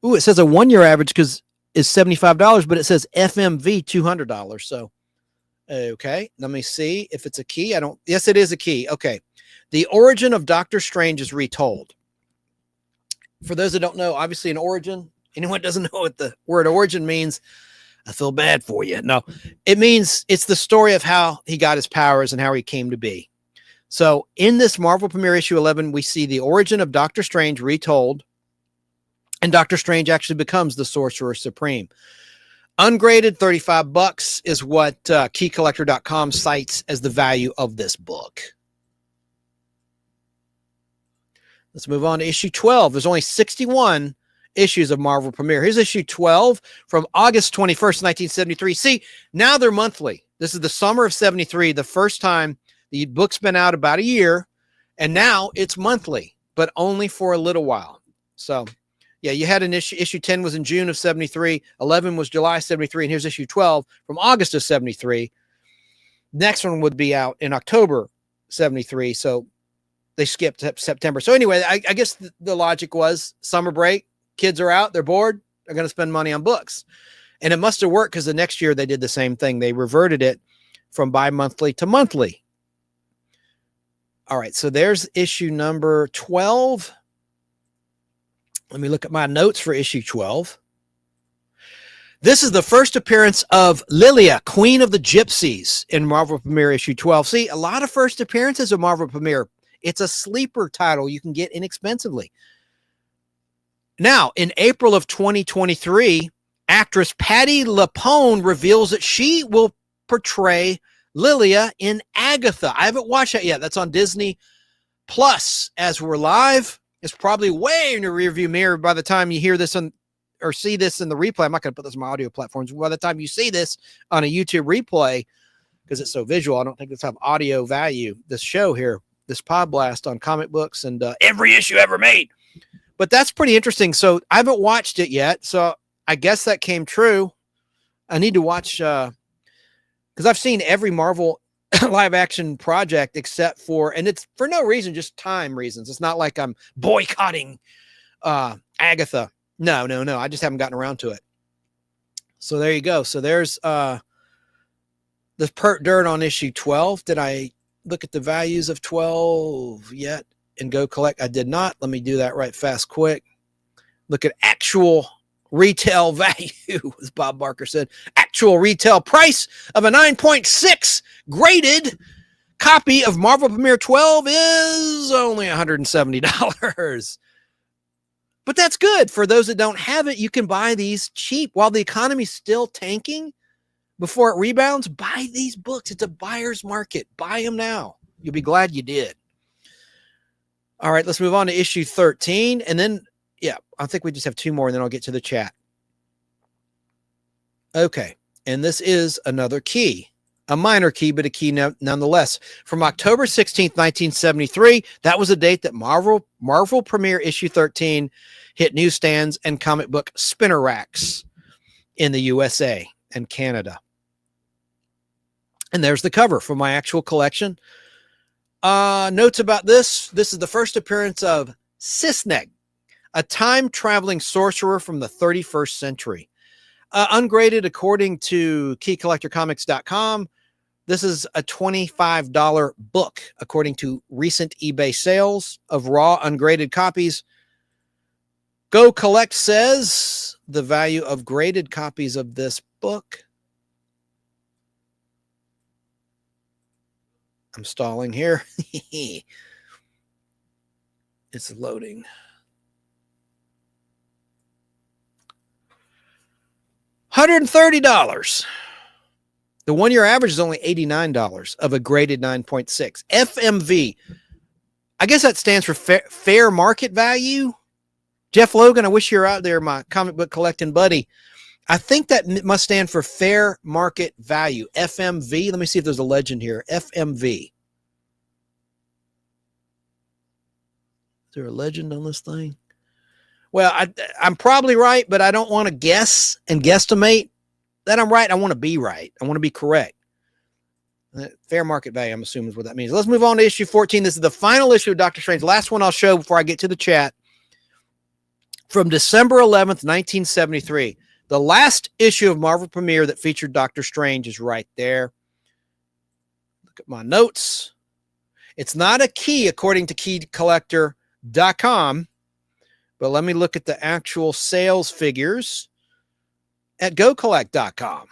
Ooh, it says a one-year average is $75, but it says FMV $200. So, okay, let me see if it's a key. Yes, it is a key. Okay. The origin of Doctor Strange is retold. For those that don't know, obviously an origin, anyone doesn't know what the word origin means, I feel bad for you. No, it means it's the story of how he got his powers and how he came to be. So in this Marvel Premiere issue 11, we see the origin of Doctor Strange retold, and Doctor Strange actually becomes the Sorcerer Supreme. Ungraded, $35 is what keycollector.com cites as the value of this book. Let's move on to issue 12. There's only 61 issues of Marvel Premiere. Here's issue 12 from August 21st, 1973. See, now they're monthly. This is the summer of 73, the first time the book's been out about a year, and now it's monthly, but only for a little while. So, yeah, you had an issue 10 was in June of 73, 11 was July 73, and here's issue 12 from August of 73. Next one would be out in October 73, so they skipped September. So anyway, I guess the logic was summer break, kids are out, they're bored, they're going to spend money on books. And it must have worked because the next year they did the same thing. They reverted it from bi-monthly to monthly. All right, so there's issue number 12. Let me look at my notes for issue 12. This is the first appearance of Lilia, Queen of the Gypsies, in Marvel Premiere issue 12. See, a lot of first appearances of Marvel Premiere. It's a sleeper title you can get inexpensively. Now, in April of 2023, actress Patti LuPone reveals that she will portray Lilia in Agatha. I haven't watched that yet. That's on Disney Plus. As we're live, it's probably way in your rearview mirror by the time you hear this or see this in the replay. I'm not going to put this on my audio platforms. By the time you see this on a YouTube replay, because it's so visual, I don't think this have audio value. This show here, this Podblast on comic books and every issue ever made. But that's pretty interesting. So I haven't watched it yet. So I guess that came true. I need to watch because I've seen every Marvel live action project except for, and it's for no reason, just time reasons. It's not like I'm boycotting Agatha. No. I just haven't gotten around to it. So there you go. So there's the pert dirt on issue 12. Did I look at the values of 12 yet and go collect? I did not. Let me do that right fast, quick. Look at actual retail value, as Bob Barker said. Actual retail price of a 9.6 graded copy of Marvel Premiere 12 is only $170. But that's good. For those that don't have it, you can buy these cheap. While the economy's still tanking, before it rebounds, buy these books. It's a buyer's market. Buy them now. You'll be glad you did. All right, let's move on to issue 13. And then, yeah, I think we just have 2 more, and then I'll get to the chat. Okay, and this is another key. A minor key, but a key nonetheless. From October 16th, 1973, that was a date that Marvel Premiere issue 13 hit newsstands and comic book spinner racks in the USA and Canada. And there's the cover for my actual collection. Notes about this. This is the first appearance of Sisneg, a time-traveling sorcerer from the 31st century. Ungraded according to keycollectorcomics.com. This is a $25 book, according to recent eBay sales of raw ungraded copies. Go Collect says the value of graded copies of this book. I'm stalling here. It's loading. $130. The 1-year average is only $89 of a graded 9.6. FMV. I guess that stands for fair market value. Jeff Logan, I wish you were out there, my comic book collecting buddy. I think that must stand for fair market value. FMV. Let me see if there's a legend here. FMV. Is there a legend on this thing? Well, I'm probably right, but I don't want to guess and guesstimate that I'm right. I want to be right. I want to be correct. Fair market value, I'm assuming, is what that means. Let's move on to issue 14. This is the final issue of Doctor Strange. Last one I'll show before I get to the chat. From December 11th, 1973. The last issue of Marvel Premiere that featured Doctor Strange is right there. Look at my notes. It's not a key according to keycollector.com, but let me look at the actual sales figures at gocollect.com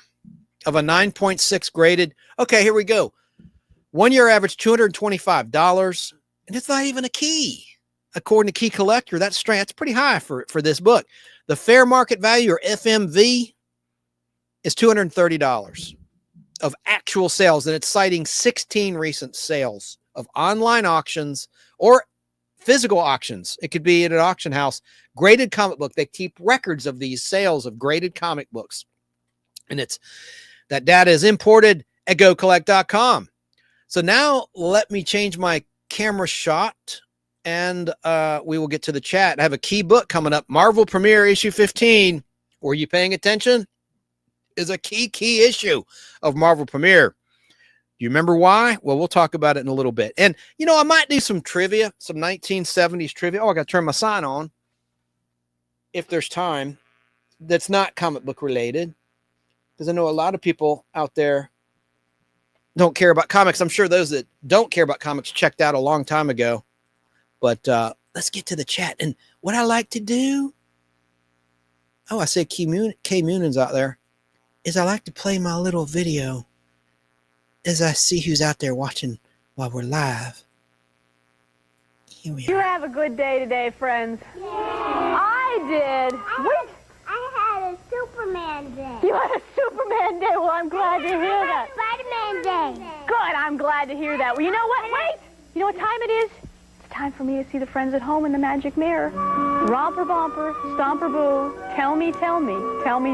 of a 9.6 graded. Okay, here we go. 1-year average $225, and it's not even a key. According to Key Collector, that's pretty high for this book. The fair market value, or FMV, is $230 of actual sales, and it's citing 16 recent sales of online auctions or physical auctions. It could be at an auction house. Graded comic book. They keep records of these sales of graded comic books, and that data is imported at gocollect.com. So now let me change my camera shot, and we will get to the chat. I have a key book coming up. Marvel Premiere issue 15. Were you paying attention? Is a key issue of Marvel Premiere. Do you remember why? Well, we'll talk about it in a little bit. And, you know, I might do some trivia, some 1970s trivia. Oh, I got to turn my sign on if there's time. That's not comic book related, because I know a lot of people out there don't care about comics. I'm sure those that don't care about comics checked out a long time ago. But let's get to the chat. And what I like to do, oh, I said K Moonan's out there, is I like to play my little video as I see who's out there watching while we're live. Here we are. You have a good day today, friends. Yay. I did. I had a Superman day. You had a Superman day. Well, I'm glad to hear that. Spider-Man day. Good. I'm glad to hear that. Well, you know what? Wait. You know what time it is? Time for me to see the friends at home in the magic mirror. Romper bumper, stomper boo, tell me,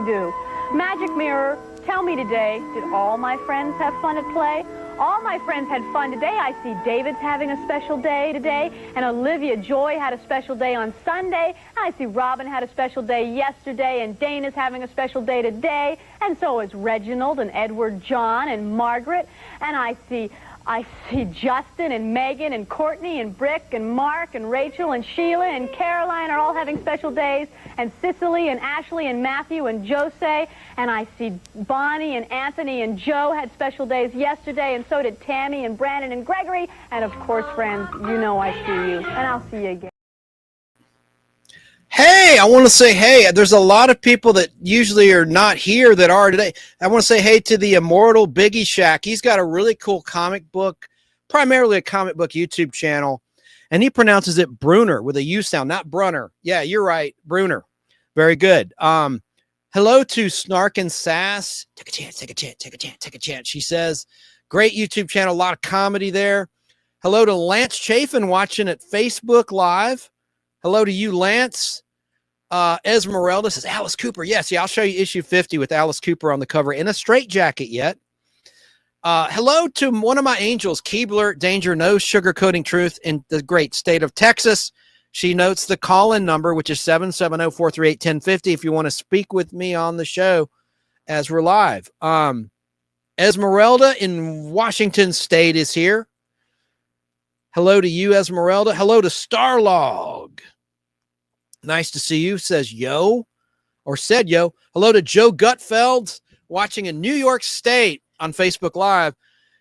do. Magic mirror, tell me today, did all my friends have fun at play? All my friends had fun today. I see David's having a special day today, and Olivia Joy had a special day on Sunday. I see Robin had a special day yesterday, and Dana's having a special day today, and so is Reginald and Edward John and Margaret, and I see Justin and Megan and Courtney and Brick and Mark and Rachel and Sheila and Caroline are all having special days, and Cicely and Ashley and Matthew and Jose, and I see Bonnie and Anthony and Joe had special days yesterday, and so did Tammy and Brandon and Gregory, and of course, friends, you know I see you, and I'll see you again. Hey, I want to say hey. There's a lot of people that usually are not here that are today. I want to say hey to the immortal Biggie Shack. He's got a really cool comic book primarily a comic book YouTube channel, and he pronounces it Bruner with a U sound, not Brunner. Yeah, you're right, Bruner. Very good. Hello to Snark and Sass. Take a chance, take a chance, take a chance, take a chance. She says, great YouTube channel, a lot of comedy there. Hello to Lance Chafin watching at Facebook Live. Hello to you, Lance. Esmeralda says, Alice Cooper. Yes, yeah, I'll show you issue 50 with Alice Cooper on the cover in a straitjacket yet. Hello to one of my angels, Keebler, Danger, No Sugarcoating Truth in the great state of Texas. She notes the call-in number, which is 770-438-1050 if you want to speak with me on the show as we're live. Esmeralda in Washington State is here. Hello to you, Esmeralda. Hello to Starlog. Nice to see you, says yo, or said yo. Hello to Joe Gutfeld watching in New York State on Facebook Live.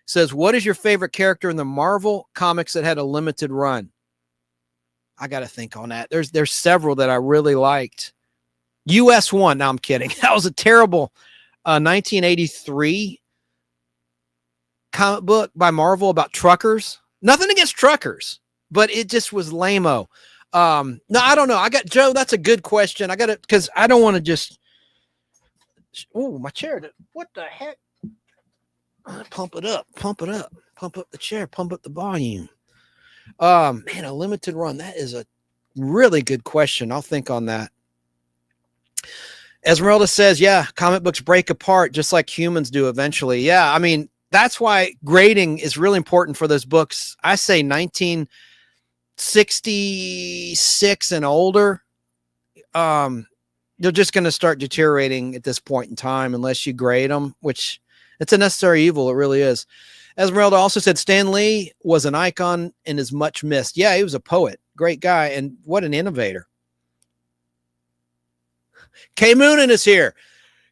Says, what is your favorite character in the Marvel comics that had a limited run? I got to think on that. There's several that I really liked. US 1. No, I'm kidding. That was a terrible 1983 comic book by Marvel about truckers. Nothing against truckers, but it just was lame-o. No, I don't know. I got Joe. That's a good question. I got it because I don't want to just. Oh, my chair. What the heck? Pump it up. Pump it up. Pump up the chair. Pump up the volume. Man, a limited run. That is a really good question. I'll think on that. Esmeralda says, yeah, comic books break apart just like humans do eventually. Yeah, I mean, that's why grading is really important for those books. I say 1966 and older. They're just going to start deteriorating at this point in time unless you grade them, which it's a necessary evil. It really is. Esmeralda also said Stan Lee was an icon and is much missed. Yeah, he was a poet. Great guy. And what an innovator. Kay Moonen is here.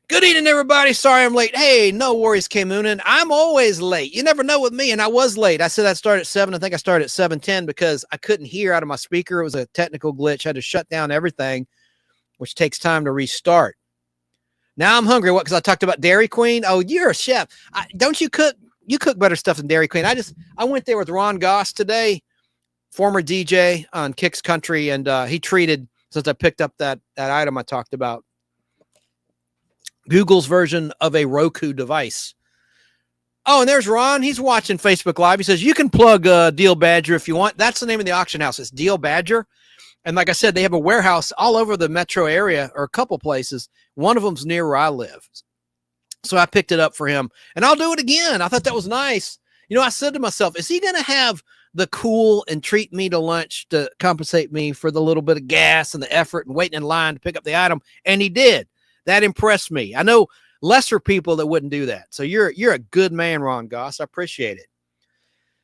Good evening, everybody. Sorry I'm late. Hey, no worries, Kay Moonen. I'm always late. You never know with me, and I was late. I said I'd start at 7. I think I started at 7:10 because I couldn't hear out of my speaker. It was a technical glitch. I had to shut down everything, which takes time to restart. Now I'm hungry. What? Because I talked about Dairy Queen? Oh, you're a chef. Don't you cook? You cook better stuff than Dairy Queen. I went there with Ron Goss today, former DJ on Kicks Country, and he treated, since I picked up that item I talked about, Google's version of a Roku device. Oh, and there's Ron. He's watching Facebook Live. He says, you can plug Deal Badger if you want. That's the name of the auction house. It's Deal Badger. And like I said, they have a warehouse all over the metro area, or a couple places. One of them's near where I live. So I picked it up for him, and I'll do it again. I thought that was nice. You know, I said to myself, is he going to have the cool and treat me to lunch to compensate me for the little bit of gas and the effort and waiting in line to pick up the item? And he did. That impressed me. I know lesser people that wouldn't do that. So you're a good man, Ron Goss. I appreciate it.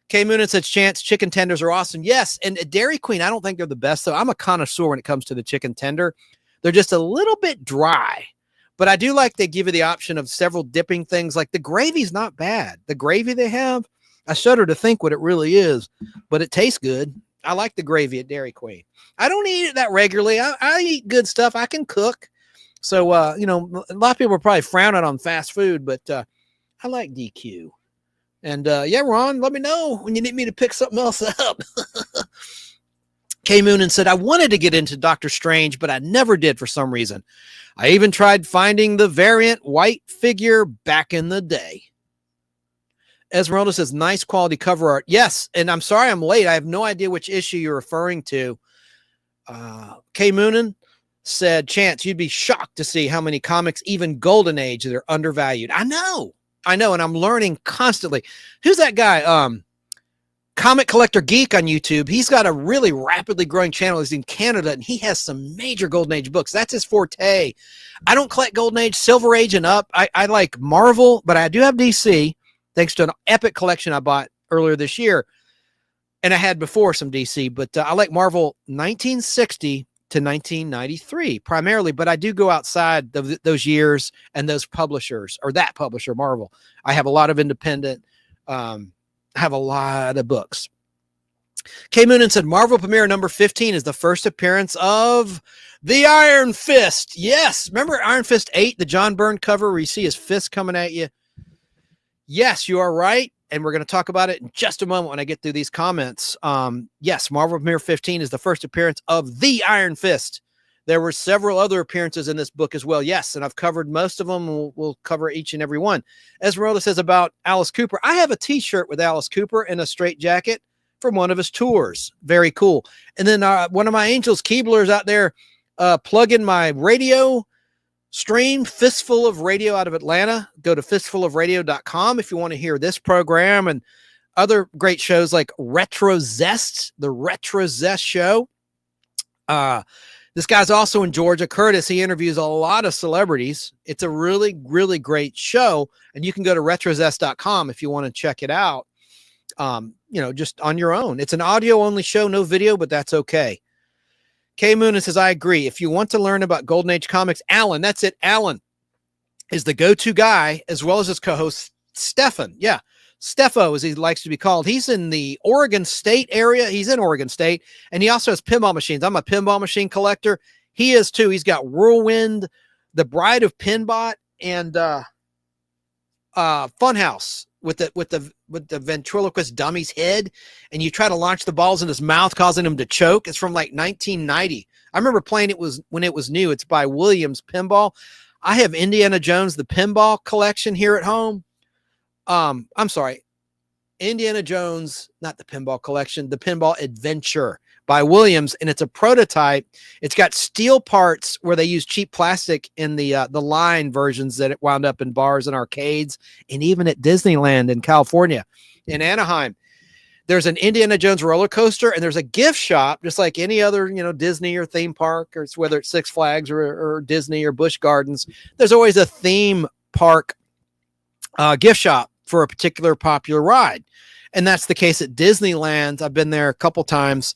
Kay Moonen says, Chance, chicken tenders are awesome. Yes, and at Dairy Queen, I don't think they're the best, though. I'm a connoisseur when it comes to the chicken tender. They're just a little bit dry. But I do like they give you the option of several dipping things. Like the gravy's not bad. The gravy they have, I shudder to think what it really is, but it tastes good. I like the gravy at Dairy Queen. I don't eat it that regularly. I eat good stuff. I can cook. So, you know, a lot of people are probably frowning on fast food, but I like DQ. And yeah, Ron, let me know when you need me to pick something else up. Kay Moonen said, I wanted to get into Doctor Strange, but I never did for some reason. I even tried finding the variant white figure back in the day. Esmeralda says, nice quality cover art. Yes, and I'm sorry I'm late. I have no idea which issue you're referring to. Kay Moonen said, Chance, you'd be shocked to see how many comics, even Golden Age, that are undervalued. I know, and I'm learning constantly. Who's that guy? Comic Collector Geek on YouTube. He's got a really rapidly growing channel. He's in Canada, and he has some major Golden Age books. That's his forte. I don't collect Golden Age, Silver Age, and up. I like Marvel, but I do have DC, thanks to an epic collection I bought earlier this year. And I had before some DC, but I like Marvel 1960 to 1993 primarily, but I do go outside those years and those publishers, or that publisher, Marvel. I have a lot of independent, have a lot of books. Kay Moonen said, Marvel Premiere number 15 is the first appearance of the Iron Fist. Yes. Remember Iron Fist 8, the John Byrne cover where you see his fist coming at you? Yes, you are right. and we're going to talk about it in just a moment when I get through these comments. Yes, Marvel Premiere 15 is the first appearance of the Iron Fist. There were several other appearances in this book as well. Yes, and I've covered most of them. We'll cover each and every one. Esmeralda says about Alice Cooper. I have a T-shirt with Alice Cooper in a straight jacket from one of his tours. Very cool. And then one of my angels, Keebler's out there plugging my radio stream, Fistful of Radio out of Atlanta. Go to fistfulofradio.com if you want to hear this program and other great shows like Retro Zest, the Retro Zest show. This guy's also in Georgia. Curtis, he interviews a lot of celebrities. It's a really, really great show. And you can go to retrozest.com if you want to check it out. Just on your own. It's an audio only show, no video, but that's okay. K Moon says, I agree. If you want to learn about Golden Age comics, Alan, that's it. Alan is the go-to guy, as well as his co-host, Stefan. Yeah. Steffo, as he likes to be called. He's in the Oregon State area. He's in Oregon State, and he also has pinball machines. I'm a pinball machine collector. He is too. He's got Whirlwind, The Bride of Pinbot, and Funhouse with the ventriloquist dummy's head, and you try to launch the balls in his mouth, causing him to choke. It's from like 1990. I remember playing it when it was new. It's by Williams Pinball. I have Indiana Jones, the pinball collection here at home. I'm sorry, Indiana Jones, not the pinball collection, the Pinball Adventure by Williams, and it's a prototype. It's got steel parts where they use cheap plastic in the line versions that it wound up in bars and arcades, and even at Disneyland in California, in Anaheim. There's an Indiana Jones roller coaster, and there's a gift shop, just like any other, Disney or theme park, or whether it's Six Flags or Disney or Busch Gardens. There's always a theme park gift shop for a particular popular ride. And that's the case at Disneyland. I've been there a couple times,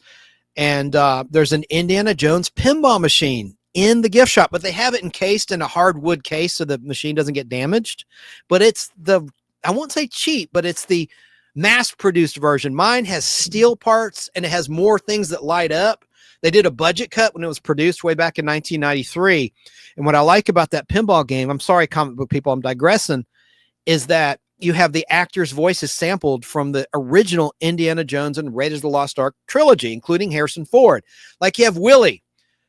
and there's an Indiana Jones pinball machine in the gift shop, but they have it encased in a hardwood case so the machine doesn't get damaged. But it's I won't say cheap, but it's the mass-produced version. Mine has steel parts, and it has more things that light up. They did a budget cut when it was produced way back in 1993. And what I like about that pinball game, I'm sorry, comic book people, I'm digressing, is that you have the actors' voices sampled from the original Indiana Jones and Raiders of the Lost Ark trilogy, including Harrison Ford. Like you have Willie,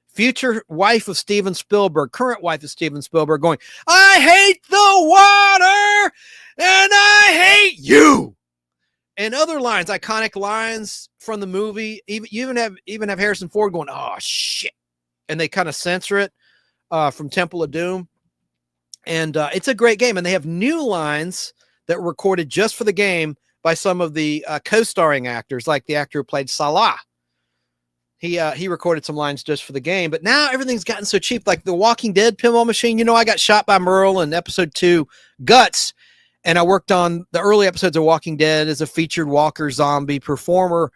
future wife of Steven Spielberg, current wife of Steven Spielberg, going, I hate the water and I hate you. And other lines, iconic lines from the movie. You even have Harrison Ford going, oh shit. And they kind of censor it from Temple of Doom. And it's a great game. And they have new lines that were recorded just for the game by some of the co-starring actors, like the actor who played Salah. He recorded some lines just for the game. But now everything's gotten so cheap, like the Walking Dead pinball machine. I got shot by Merle in episode 2, Guts, and I worked on the early episodes of Walking Dead as a featured walker zombie performer.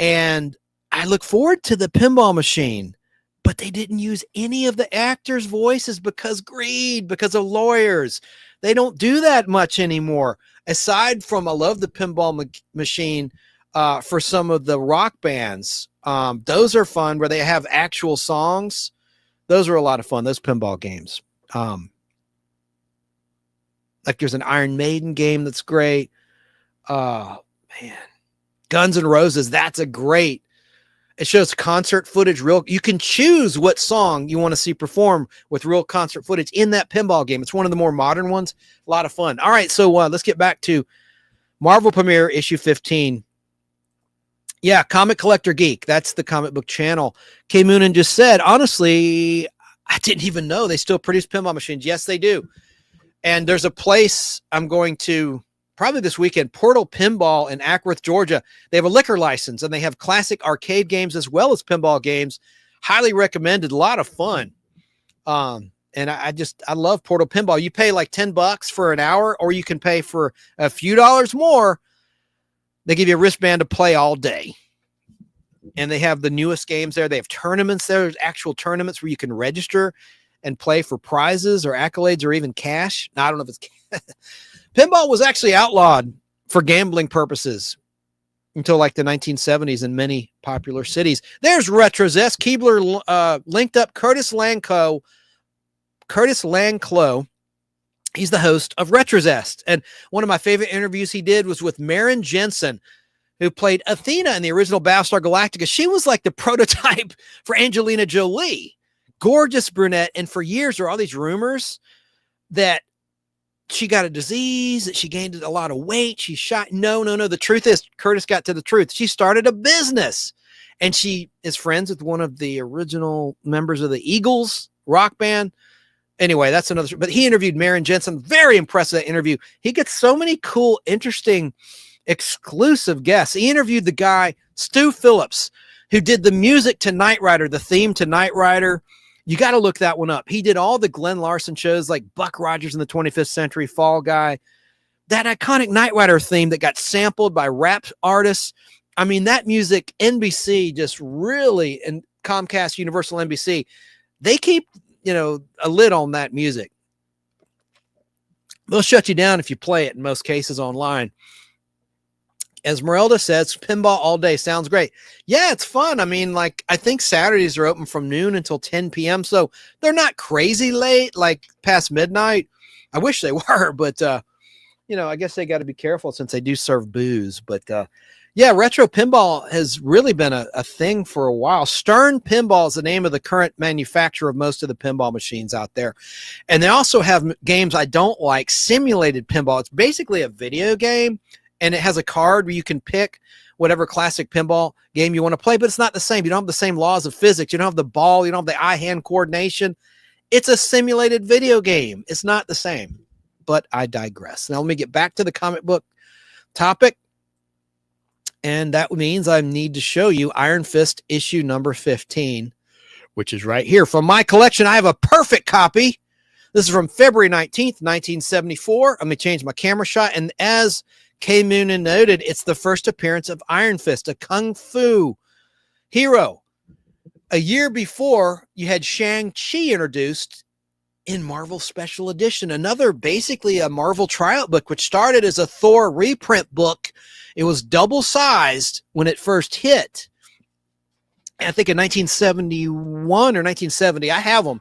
And I look forward to the pinball machine, but they didn't use any of the actors' voices because greed, because of lawyers. They don't do that much anymore. Aside from, I love the pinball machine for some of the rock bands. Those are fun where they have actual songs. Those are a lot of fun, those pinball games. Like there's an Iron Maiden game that's great. Man. Guns N' Roses, that's a great. It shows concert footage. You can choose what song you want to see perform with real concert footage in that pinball game. It's one of the more modern ones. A lot of fun. All right, so let's get back to Marvel Premiere issue 15. Yeah, Comic Collector Geek. That's the comic book channel. K Moonen just said, honestly, I didn't even know they still produce pinball machines. Yes, they do. And there's a place I'm going to probably this weekend, Portal Pinball in Ackworth, Georgia. They have a liquor license, and they have classic arcade games as well as pinball games. Highly recommended. A lot of fun. And I love Portal Pinball. You pay like $10 for an hour, or you can pay for a few dollars more. They give you a wristband to play all day. And they have the newest games there. They have tournaments there. There's actual tournaments where you can register and play for prizes or accolades or even cash. Now, I don't know if it's pinball was actually outlawed for gambling purposes until like the 1970s in many popular cities. There's Retrozest. Keebler linked up Curtis Langclow He's the host of Retrozest. And one of my favorite interviews he did was with Maren Jensen, who played Athena in the original Battlestar Galactica. She was like the prototype for Angelina Jolie. Gorgeous brunette. And for years, there were all these rumors that she got a disease, that she gained a lot of weight. She shot. No. The truth is, Curtis got to the truth. She started a business, and she is friends with one of the original members of the Eagles rock band. Anyway, that's another, but he interviewed Maren Jensen. Very impressive, that interview. He gets so many cool, interesting, exclusive guests. He interviewed the guy, Stu Phillips, who did the music to Knight Rider, the theme to Knight Rider. You got to look that one up. He did all the Glenn Larson shows like Buck Rogers in the 25th Century, Fall Guy, that iconic Knight Rider theme that got sampled by rap artists. I mean, that music, NBC just really, and Comcast, Universal, NBC, they keep, a lid on that music. They'll shut you down if you play it in most cases online. Esmeralda says, pinball all day. Sounds great. Yeah, it's fun. I mean, I think Saturdays are open from noon until 10 p.m. So they're not crazy late, like past midnight. I wish they were, but, I guess they got to be careful since they do serve booze. But, yeah, retro pinball has really been a thing for a while. Stern Pinball is the name of the current manufacturer of most of the pinball machines out there. And they also have games I don't like, simulated pinball. It's basically a video game, and it has a card where you can pick whatever classic pinball game you want to play, but it's not the same. You don't have the same laws of physics. You don't have the ball. You don't have the eye-hand coordination. It's a simulated video game. It's not the same, but I digress. Now let me get back to the comic book topic. And that means I need to show you Iron Fist issue number 15, which is right here. From my collection, I have a perfect copy. This is from February 19th, 1974. I'm going to change my camera shot. And as Kay Moonen noted, it's the first appearance of Iron Fist, a kung fu hero. A year before, you had Shang-Chi introduced in Marvel Special Edition, another basically a Marvel tryout book, which started as a Thor reprint book. It was double-sized when it first hit. I think in 1971 or 1970, I have them.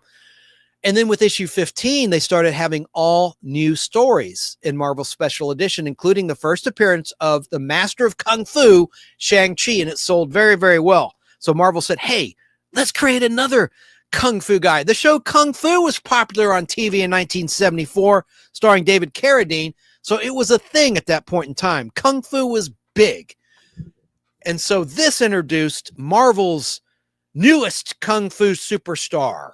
And then with issue 15, they started having all new stories in Marvel Special Edition, including the first appearance of the Master of Kung Fu, Shang-Chi, and it sold very, very well. So Marvel said, hey, let's create another Kung Fu guy. The show Kung Fu was popular on TV in 1974, starring David Carradine. So it was a thing at that point in time. Kung Fu was big. And so this introduced Marvel's newest Kung Fu superstar,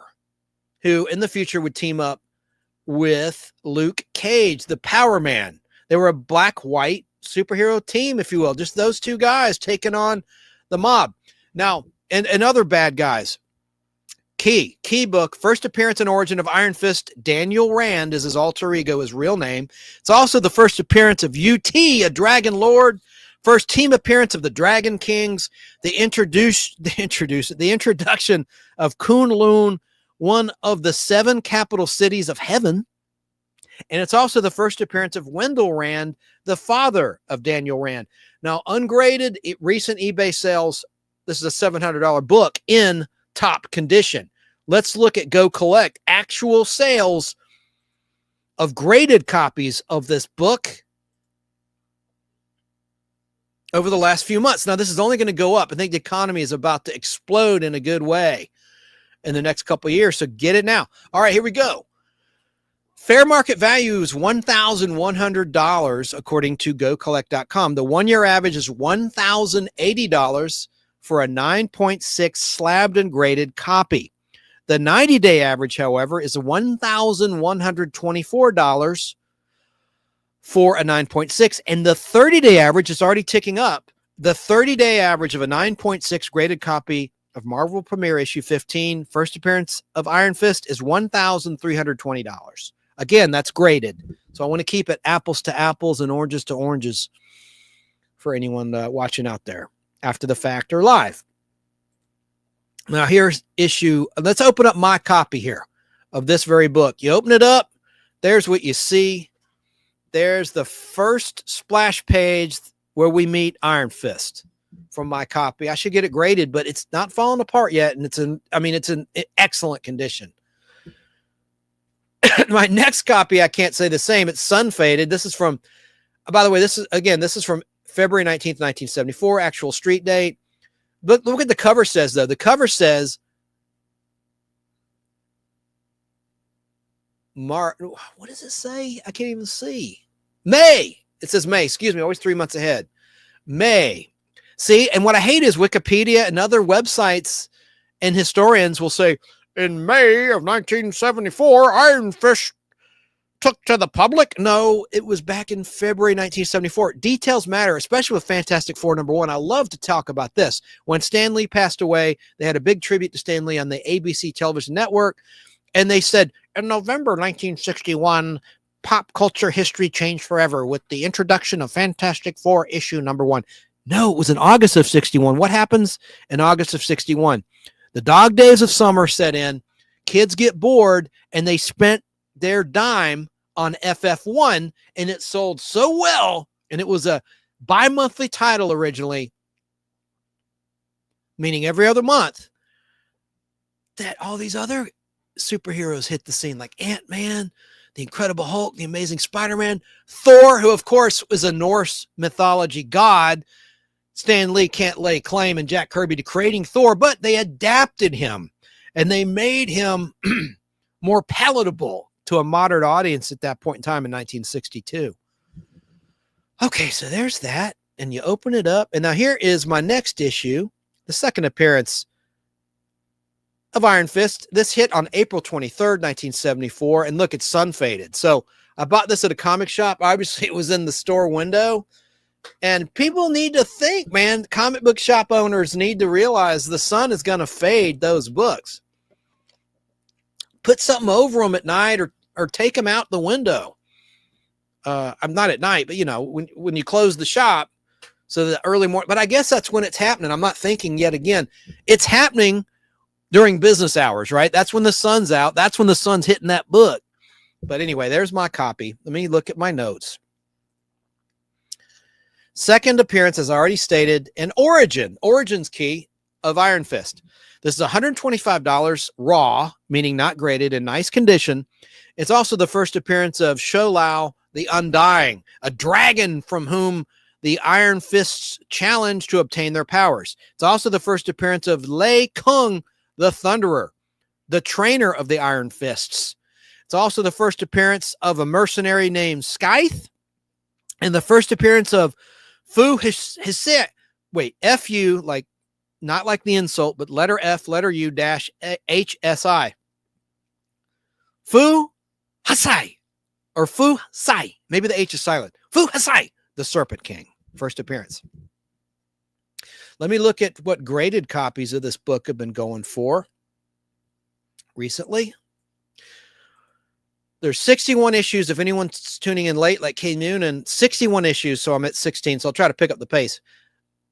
who in the future would team up with Luke Cage, the Power Man. They were a black-white superhero team, if you will. Just those two guys taking on the mob. Now, and other bad guys. Key book, first appearance and origin of Iron Fist. Daniel Rand is his alter ego, his real name. It's also the first appearance of UT, a Dragon Lord. First team appearance of the Dragon Kings. The introduction of Kunlun, one of the 7 capital cities of heaven. And it's also the first appearance of Wendell Rand, the father of Daniel Rand. Now, ungraded, recent eBay sales, this is a $700 book in top condition. Let's look at Go Collect. Actual sales of graded copies of this book over the last few months. Now, this is only going to go up. I think the economy is about to explode in a good way in the next couple of years, so get it now. All right, here we go. Fair market value is $1,100 according to GoCollect.com. The 1-year average is $1,080 for a 9.6 slabbed and graded copy. The 90-day average, however, is $1,124 for a 9.6, and the 30-day average is already ticking up. The 30-day average of a 9.6 graded copy of Marvel Premiere issue 15, first appearance of Iron Fist, is $1,320. Again, that's graded. So I want to keep it apples to apples and oranges to oranges for anyone watching out there after the fact or live. Now here's issue. Let's open up my copy here of this very book. You open it up. There's what you see. There's the first splash page where we meet Iron Fist from my copy. I should get it graded, but it's not falling apart yet. And it's in excellent condition. My next copy, I can't say the same. It's sun faded. This is from, by the way, this is from February 19th, 1974, actual street date. Look what the cover says, though. The cover says, what does it say? I can't even see. May. It says May. Excuse me. Always 3 months ahead. May. See, and what I hate is Wikipedia and other websites and historians will say, in May of 1974, Iron Fist took to the public. No, it was back in February 1974. Details matter, especially with Fantastic Four #1. I love to talk about this. When Stan Lee passed away, they had a big tribute to Stan Lee on the ABC television network. And they said, in November 1961, pop culture history changed forever with the introduction of Fantastic Four issue #1. No, it was in August of 61. What happens in August of 61? The dog days of summer set in, kids get bored, and they spent their dime on FF1, and it sold so well, and it was a bi-monthly title originally, meaning every other month, that all these other superheroes hit the scene, like Ant-Man, the Incredible Hulk, the Amazing Spider-Man, Thor, who of course was a Norse mythology god. Stan Lee can't lay claim and Jack Kirby to creating Thor, but they adapted him and they made him more palatable to a modern audience at that point in time in 1962. Okay, so there's that. And you open it up. And now here is my next issue, the second appearance of Iron Fist. This hit on April 23rd, 1974. And look, it's sun faded. So I bought this at a comic shop. Obviously, it was in the store window. And people need to think, man, comic book shop owners need to realize the sun is going to fade those books. Put something over them at night or take them out the window. I'm not at night, but, you know, when you close the shop, so the early morning. But I guess that's when it's happening. I'm not thinking yet again. It's happening during business hours, right? That's when the sun's out. That's when the sun's hitting that book. But anyway, there's my copy. Let me look at my notes. Second appearance, as I already stated, an Origins key of Iron Fist. This is $125 raw, meaning not graded, in nice condition. It's also the first appearance of Shou-Lao, the Undying, a dragon from whom the Iron Fists challenge to obtain their powers. It's also the first appearance of Lei Kung, the Thunderer, the trainer of the Iron Fists. It's also the first appearance of a mercenary named Scythe, and the first appearance of Fu Hsi. Wait, F-U, like, not like the insult, but letter F, letter U, dash H-S-I. Fu Hsi, or Fu Sai. Maybe the H is silent. Fu Hsi, the Serpent King. First appearance. Let me look at what graded copies of this book have been going for recently. There's 61 issues. If anyone's tuning in late, like Kay Noonan, 61 issues. So I'm at 16. So I'll try to pick up the pace.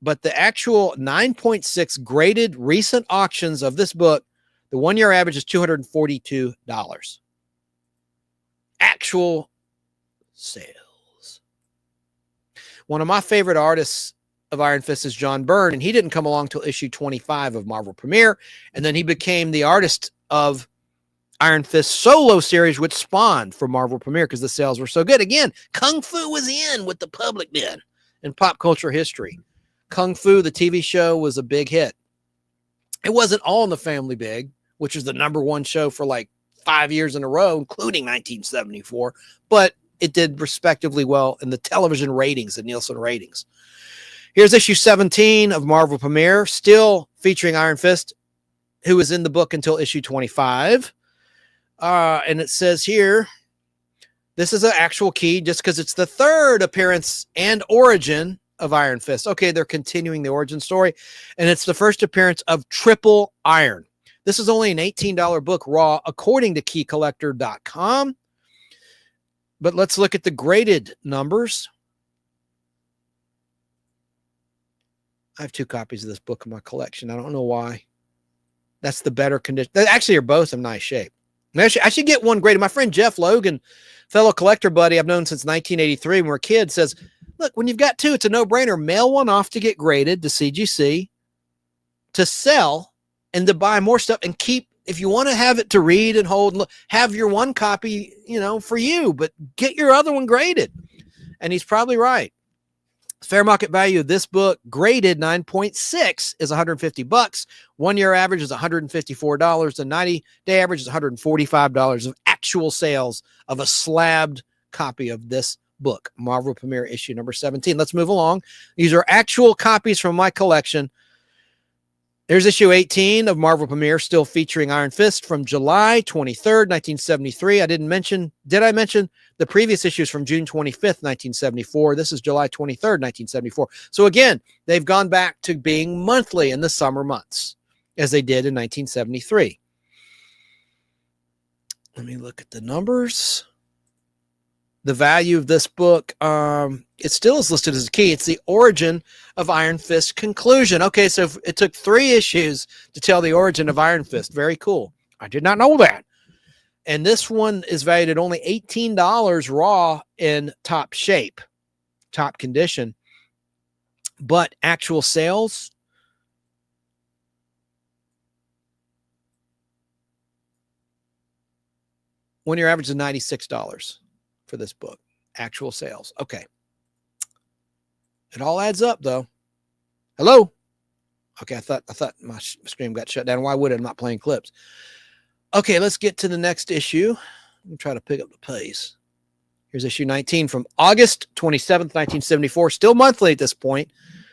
But the actual 9.6 graded recent auctions of this book, the 1 year average is $242. Actual sales. One of my favorite artists of Iron Fist is John Byrne, and he didn't come along till issue 25 of Marvel Premiere, and then he became the artist of Iron Fist solo series, which spawned for Marvel Premiere because the sales were so good. Again, Kung Fu was in what the public did in pop culture history. Kung Fu, the TV show, was a big hit. It wasn't All in the Family big, which is the #1 show for like 5 years in a row, including 1974, but it did respectively well in the television ratings, the Nielsen ratings. Here's issue 17 of Marvel Premiere, still featuring Iron Fist, who was in the book until issue 25. And it says here, this is an actual key just because it's the third appearance and origin of Iron Fist. Okay, they're continuing the origin story, and it's the first appearance of Triple Iron. This is only an $18 book raw, according to keycollector.com. But let's look at the graded numbers. I have 2 copies of this book in my collection. I don't know why. That's the better condition. They actually are both in nice shape. I should get one graded. My friend Jeff Logan, fellow collector buddy I've known since 1983 when we were kids, says, look, when you've got 2, it's a no-brainer. Mail one off to get graded to CGC, to sell, and to buy more stuff and keep if you want to have it to read and hold, and look, have your one copy, for you, but get your other one graded. And he's probably right. Fair market value of this book, graded 9.6, is $150. 1 year average is $154. The 90-day average is $145 of actual sales of a slabbed copy of this book, Marvel Premiere issue number 17. Let's move along. These are actual copies from my collection. There's issue 18 of Marvel Premiere, still featuring Iron Fist, from July 23rd, 1973. Did I mention the previous issues from June 25th, 1974? This is July 23rd, 1974. So again, they've gone back to being monthly in the summer months, as they did in 1973. Let me look at the numbers. The value of this book, it still is listed as a key. It's the origin of Iron Fist conclusion. Okay, so it took 3 issues to tell the origin of Iron Fist. Very cool. I did not know that. And this one is valued at only $18 raw in top shape, top condition. But actual sales, one-year average is $96 for this book. Actual sales. Okay. It all adds up, though. Hello? Okay, I thought my screen got shut down. Why would it? I'm not playing clips. Okay, let's get to the next issue. Let me try to pick up the pace. Here's issue 19 from August 27th, 1974. Still monthly at this point.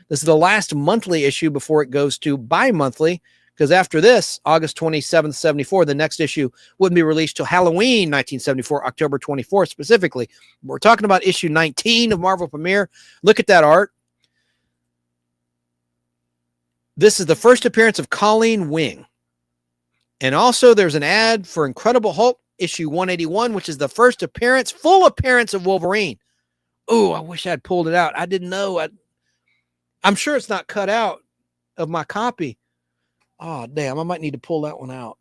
This is the last monthly issue before it goes to bi-monthly, because after this, August 27th, 74, the next issue wouldn't be released till Halloween 1974, October 24th specifically. We're talking about issue 19 of Marvel Premiere. Look at that art. This is the first appearance of Colleen Wing. And also there's an ad for Incredible Hulk, issue 181, which is the first appearance, full appearance of Wolverine. Oh, I wish I'd pulled it out. I didn't know. I'm sure it's not cut out of my copy. Oh, damn. I might need to pull that one out.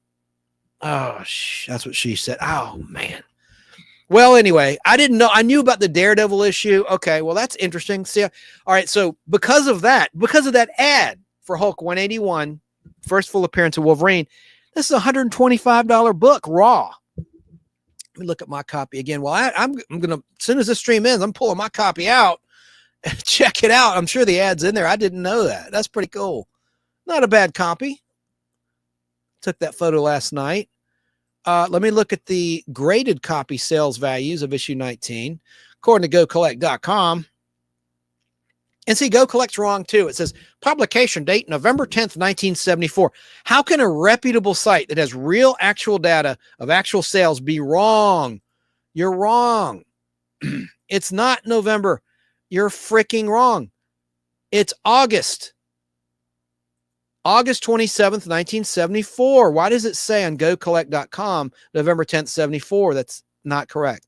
Oh, that's what she said. Oh, man. Well, anyway, I didn't know. I knew about the Daredevil issue. Okay, well, that's interesting. See, all right, so because of that ad for Hulk 181, first full appearance of Wolverine, this is a $125 book raw. Let me look at my copy again. Well, I'm going to, as soon as this stream ends, I'm pulling my copy out and check it out. I'm sure the ad's in there. I didn't know that. That's pretty cool. Not a bad copy. Took that photo last night. Let me look at the graded copy sales values of issue 19, according to GoCollect.com. And see, Go Collect's wrong too. It says publication date November 10th, 1974. How can a reputable site that has real actual data of actual sales be wrong? You're wrong. It's not November. You're freaking wrong. It's August 27th, 1974. Why does it say on GoCollect.com November 10th, 74? That's not correct.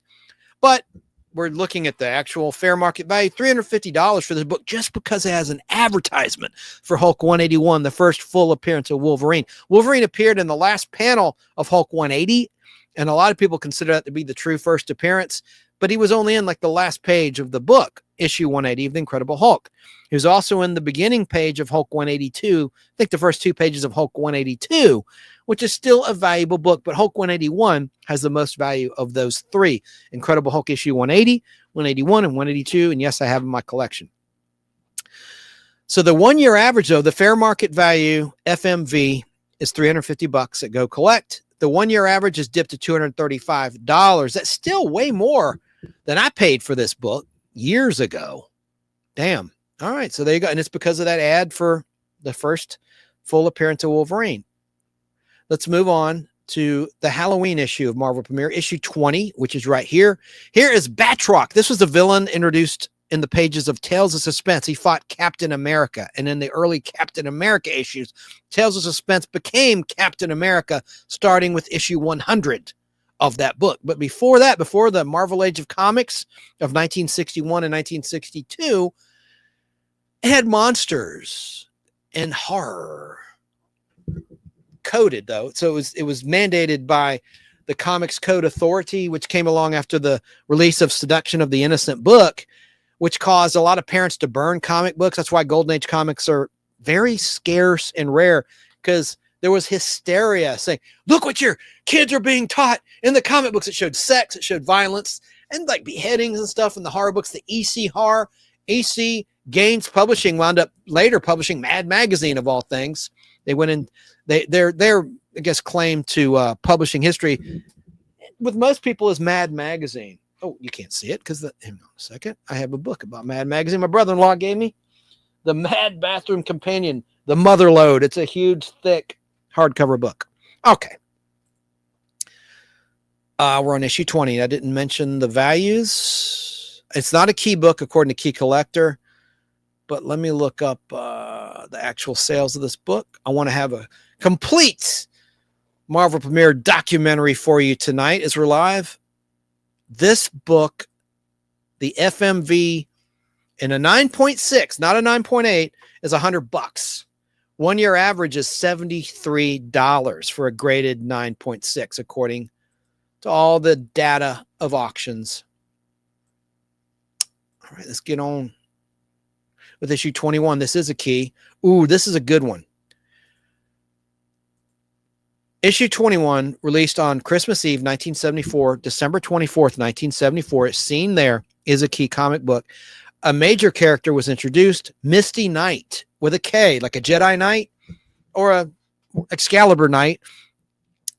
But we're looking at the actual fair market value, $350 for this book, just because it has an advertisement for Hulk 181, the first full appearance of Wolverine. Wolverine appeared in the last panel of Hulk 180, and a lot of people consider that to be the true first appearance, but he was only in like the last page of the book, issue 180 of The Incredible Hulk. He was also in the beginning page of Hulk 182, I think the first 2 pages of Hulk 182, which is still a valuable book, but Hulk 181 has the most value of those 3. Incredible Hulk issue 180, 181, and 182, and yes, I have in my collection. So the 1 year average, though, the fair market value, FMV, is $350 at Go Collect. The 1 year average is dipped to $235. That's still way more than I paid for this book years ago. Damn. All right, so there you go. And it's because of that ad for the first full appearance of Wolverine. Let's move on to the Halloween issue of Marvel Premiere, issue 20, which is right here. Here is Batroc. This was the villain introduced in the pages of Tales of Suspense. He fought Captain America. And in the early Captain America issues, Tales of Suspense became Captain America, starting with issue 100 of that book. But before that, before the Marvel Age of Comics of 1961 and 1962, it had monsters and horror coded, though. So it was mandated by the Comics Code Authority, which came along after the release of Seduction of the Innocent book, which caused a lot of parents to burn comic books. That's why Golden Age comics are very scarce and rare, because There was hysteria saying, look what your kids are being taught in the comic books. It showed sex, it showed violence, and like beheadings and stuff in the horror books. The EC Horror, EC Gaines Publishing wound up later publishing Mad Magazine of all things. They went in, their I guess claim to publishing history with most people is Mad Magazine. Oh, you can't see it because hang on a second. I have a book about Mad Magazine. My brother-in-law gave me the Mad Bathroom Companion, the Mother Lode. It's a huge, thick hardcover book. Okay. We're on issue 20. I didn't mention the values. It's not a key book according to Key Collector, but let me look up the actual sales of this book. I want to have a complete Marvel Premiere documentary for you tonight as we're live. This book, the FMV in a 9.6, not a 9.8, is $100. 1 year average is $73 for a graded 9.6, according to all the data of auctions. All right, let's get on with issue 21. This is a key. Ooh, this is a good one. Issue 21, released on Christmas Eve, 1974, December 24th, 1974. It's seen there, is a key comic book. A major character was introduced, Misty Knight, with a K, like a Jedi Knight or a Excalibur Knight.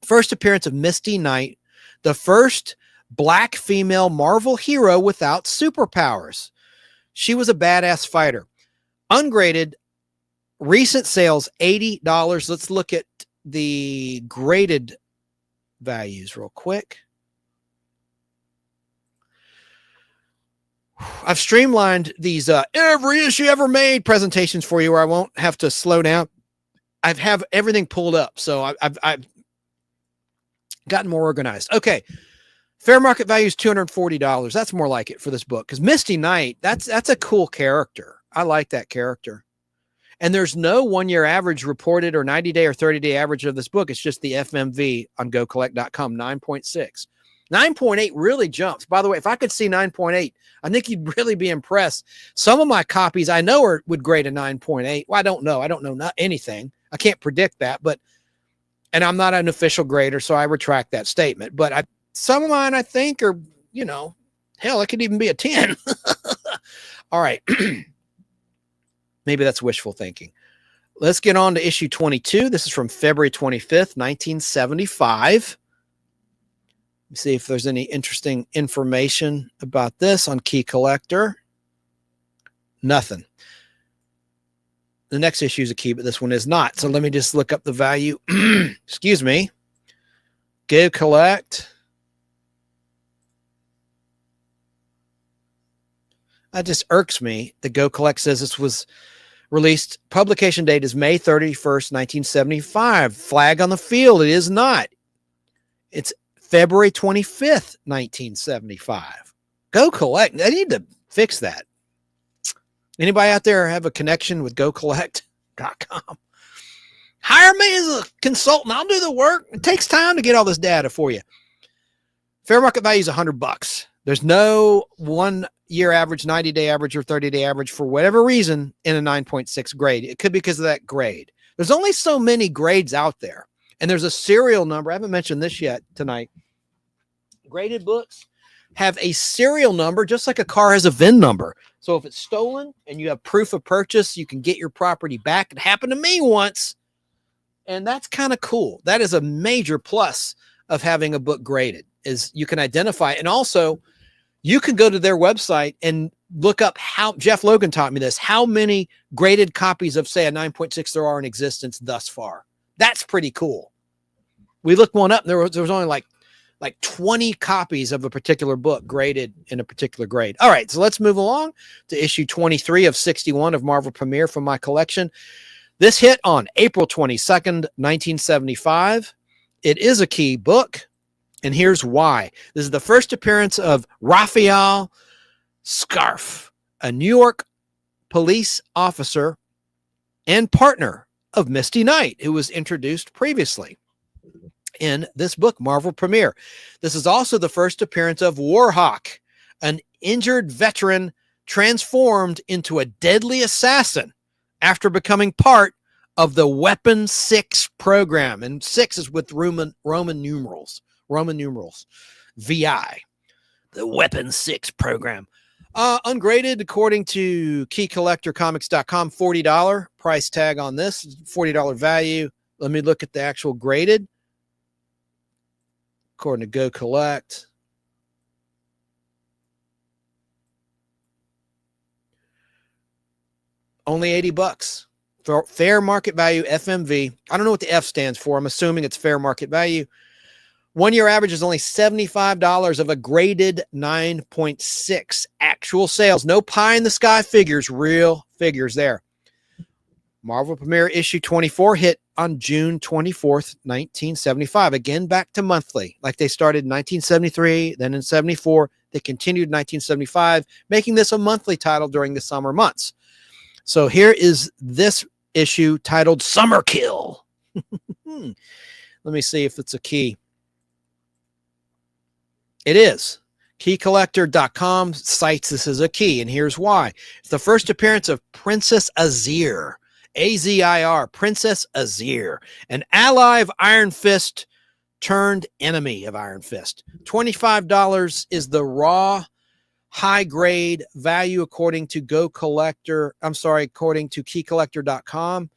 First appearance of Misty Knight, the first black female Marvel hero without superpowers. She was a badass fighter. Ungraded, recent sales, $80. Let's look at the graded values real quick. I've streamlined these every issue ever made presentations for you where I won't have to slow down. I have everything pulled up, so I've gotten more organized. Okay, fair market value is $240. That's more like it for this book because Misty Knight, that's a cool character. I like that character. And there's no 1 year average reported or 90-day or 30-day average of this book. It's just the FMV on GoCollect.com, 9.6. 9.8 really jumps. By the way, if I could see 9.8, I think you'd really be impressed. Some of my copies I know would grade a 9.8. Well, I don't know. I don't know not anything. I can't predict that, and I'm not an official grader, so I retract that statement. But some of mine I think are, hell, it could even be a 10. All right. Maybe that's wishful thinking. Let's get on to issue 22. This is from February 25th, 1975. Let me see if there's any interesting information about this on Key Collector. Nothing. The next issue is a key, but this one is not. So let me just look up the value. Excuse me. Go Collect. That just irks me. The Go Collect says this was released. Publication date is May 31st, 1975. Flag on the field. It is not. It's February 25th, 1975. Go Collect. I need to fix that. Anybody out there have a connection with GoCollect.com? Hire me as a consultant. I'll do the work. It takes time to get all this data for you. Fair market value is $100. There's no 1 year average, 90-day average, or 30-day average for whatever reason in a 9.6 grade. It could be because of that grade. There's only so many grades out there. And there's a serial number. I haven't mentioned this yet tonight. Graded books have a serial number, just like a car has a VIN number. So if it's stolen and you have proof of purchase, you can get your property back. It happened to me once. And that's kind of cool. That is a major plus of having a book graded, is you can identify. And also, you can go to their website and look up how, Jeff Logan taught me this, how many graded copies of, say, a 9.6 there are in existence thus far. That's pretty cool. We looked one up. There was only like 20 copies of a particular book graded in a particular grade. All right, so let's move along to issue 23 of 61 of Marvel Premiere from my collection. This hit on April 22nd, 1975. It is a key book, and here's why. This is the first appearance of Raphael Scarf, a New York police officer and partner of Misty Knight, who was introduced previously in this book, Marvel Premiere. This is also the first appearance of Warlock, an injured veteran transformed into a deadly assassin after becoming part of the Weapon 6 program. And 6 is with Roman numerals. VI. The Weapon 6 program. Ungraded, according to keycollectorcomics.com, $40 price tag on this, $40 value. Let me look at the actual graded. According to Go Collect. Only $80. Fair market value, FMV. I don't know what the F stands for. I'm assuming it's fair market value. 1 year average is only $75 of a graded 9.6 actual sales. No pie in the sky figures, real figures there. Marvel Premiere issue 24 hit on June 24th, 1975. Again, back to monthly, like they started in 1973, then in 74. They continued in 1975, making this a monthly title during the summer months. So here is this issue titled Summer Kill. Let me see if it's a key. It is. Keycollector.com cites this as a key, and here's why. It's the first appearance of Princess Azir, A-Z-I-R, Princess Azir, an ally of Iron Fist turned enemy of Iron Fist. $25 is the raw high grade value according to according to keycollector.com.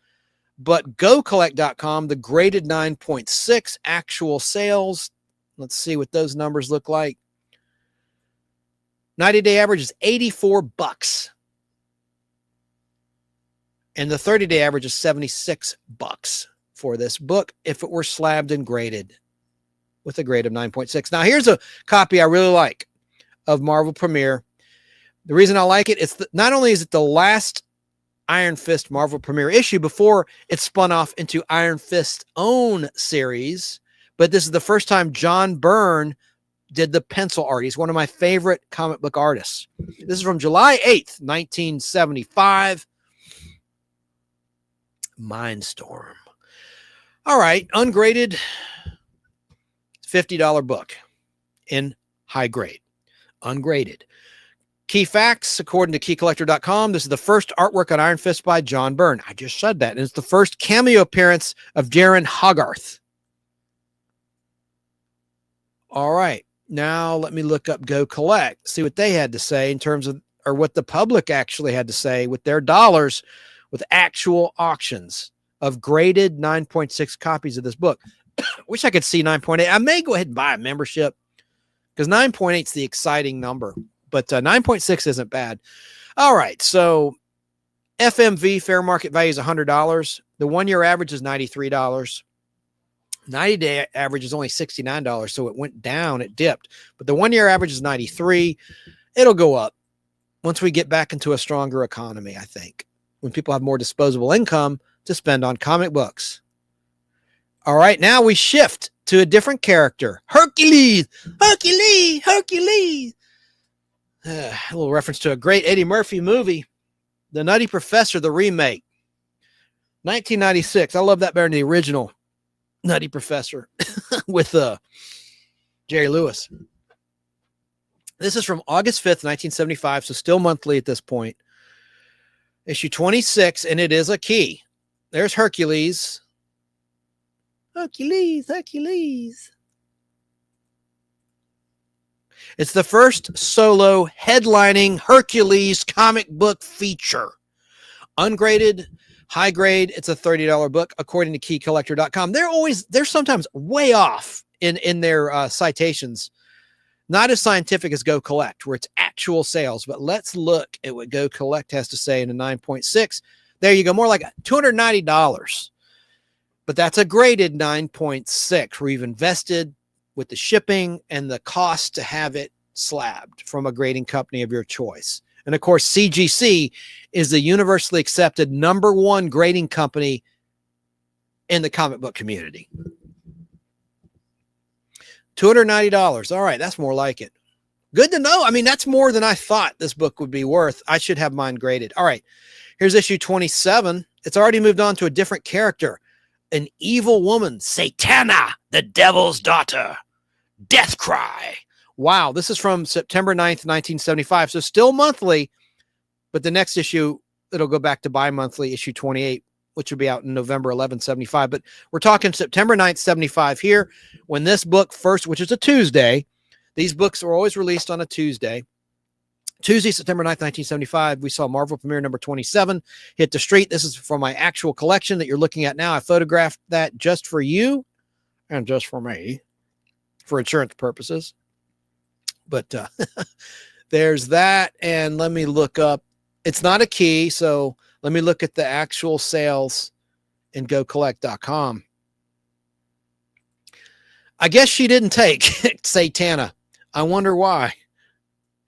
But GoCollect.com, the graded 9.6 actual sales. Let's see what those numbers look like. 90-day average is $84. And the 30-day average is $76 for this book if it were slabbed and graded with a grade of 9.6. Now, here's a copy I really like of Marvel Premiere. The reason I like it, not only is it the last Iron Fist Marvel Premiere issue before it spun off into Iron Fist's own series, but this is the first time John Byrne did the pencil art. He's one of my favorite comic book artists. This is from July 8th, 1975. Mindstorm. All right, ungraded, $50 book in high grade. Ungraded. Key facts, according to keycollector.com, this is the first artwork on Iron Fist by John Byrne. I just said that. And it's the first cameo appearance of Darren Hogarth. All right. Now let me look up Go Collect, see what they had to say in terms of, or what the public actually had to say with their dollars with actual auctions of graded 9.6 copies of this book. Wish I could see 9.8. I may go ahead and buy a membership because 9.8 is the exciting number, but 9.6 isn't bad. All right. So FMV fair market value is $100. The 1 year average is $93. 90-day average is only $69, so it went down, it dipped. But the 1 year average is $93. It'll go up once we get back into a stronger economy, I think, when people have more disposable income to spend on comic books. All right, now we shift to a different character, Hercules. Hercules. A little reference to a great Eddie Murphy movie, The Nutty Professor, the remake, 1996. I love that better than the original Nutty Professor with Jerry Lewis. This is from August 5th, 1975, so still monthly at this point. Issue 26, and it is a key. There's Hercules. Hercules. It's the first solo headlining Hercules comic book feature. Ungraded, high grade, it's a $30 book, according to keycollector.com. They're sometimes way off in their citations. Not as scientific as Go Collect, where it's actual sales, but let's look at what Go Collect has to say in a 9.6. There you go, more like $290. But that's a graded 9.6, where you've invested with the shipping and the cost to have it slabbed from a grading company of your choice. And of course, CGC is the universally accepted #1 grading company in the comic book community. $290. All right, that's more like it. Good to know. I mean, that's more than I thought this book would be worth. I should have mine graded. All right, here's issue 27. It's already moved on to a different character. An evil woman, Satana, the devil's daughter. Death Cry. Wow, this is from September 9th, 1975. So still monthly, but the next issue, it'll go back to bi-monthly, issue 28, which will be out in November 11th, 75. But we're talking September 9th, 75 here, when this book first, which is a Tuesday. These books are always released on a Tuesday. Tuesday, September 9th, 1975, we saw Marvel premiere number 27 hit the street. This is from my actual collection that you're looking at now. I photographed that just for you and just for me for insurance purposes. But there's that. And let me look up. It's not a key, so let me look at the actual sales in gocollect.com. I guess she didn't take Satana. I wonder why.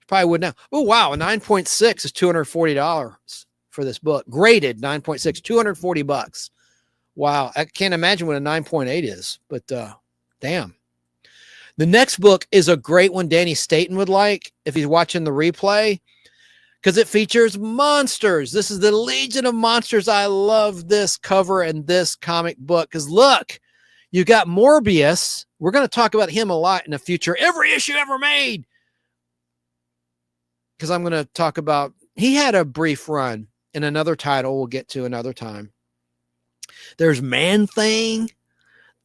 Probably would now. Oh, wow. A 9.6 is $240 for this book. Graded 9.6, $240. Wow. I can't imagine what a 9.8 is, but damn. The next book is a great one Danny Staten would like if he's watching the replay, because it features monsters. This is the Legion of Monsters. I love this cover and this comic book because look, you got Morbius. We're going to talk about him a lot in the future. Every issue ever made. Because I'm going to talk about, he had a brief run in another title we'll get to another time. There's Man-Thing.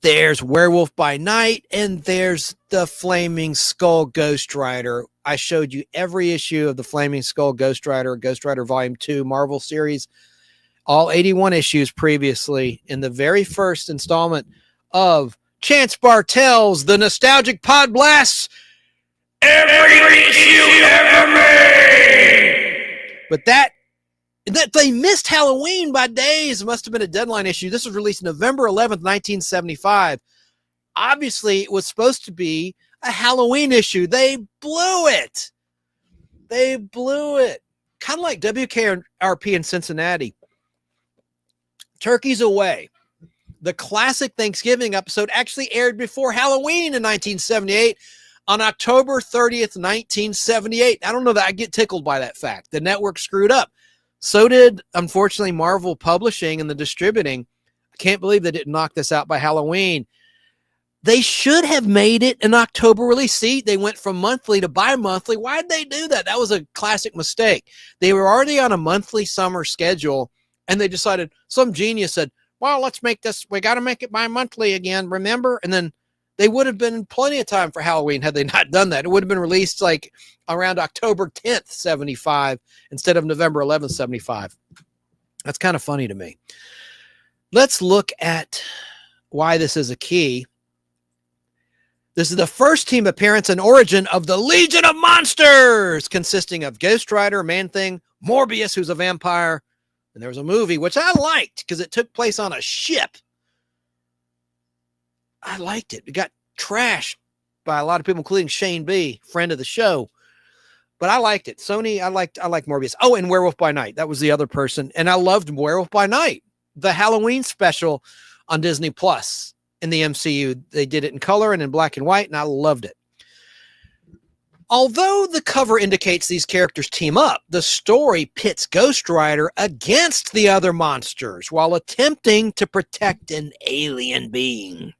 There's Werewolf by Night. And there's the Flaming Skull Ghost Rider. I showed you every issue of the Flaming Skull Ghost Rider Volume 2 Marvel series. All 81 issues previously in the very first installment of Chance Bartel's The Nostalgic Podblast. Every issue ever made. But that they missed Halloween by days. It must have been a deadline issue. This was released November 11th, 1975. Obviously, it was supposed to be a Halloween issue. They blew it. They blew it. Kind of like WKRP in Cincinnati. Turkeys Away. The classic Thanksgiving episode actually aired before Halloween in 1978. On October 30th, 1978. I don't know that I get tickled by that fact. The network screwed up. So did, unfortunately, Marvel Publishing and the distributing. I can't believe they didn't knock this out by Halloween. They should have made it an October release. See, they went from monthly to bi-monthly. Why did they do that? That was a classic mistake. They were already on a monthly summer schedule, and they decided, some genius said, well, let's make this, we got to make it bi-monthly again, remember? And then they would have been plenty of time for Halloween had they not done that. It would have been released like around October 10th, 75, instead of November 11th, 75. That's kind of funny to me. Let's look at why this is a key. This is the first team appearance and origin of the Legion of Monsters, consisting of Ghost Rider, Man-Thing, Morbius, who's a vampire, and there was a movie, which I liked because it took place on a ship. I liked it. It got trashed by a lot of people, including Shane B., friend of the show. But I liked it. Sony, I liked Morbius. Oh, and Werewolf by Night. That was the other person. And I loved Werewolf by Night, the Halloween special on Disney Plus in the MCU. They did it in color and in black and white, and I loved it. Although the cover indicates these characters team up, the story pits Ghost Rider against the other monsters while attempting to protect an alien being.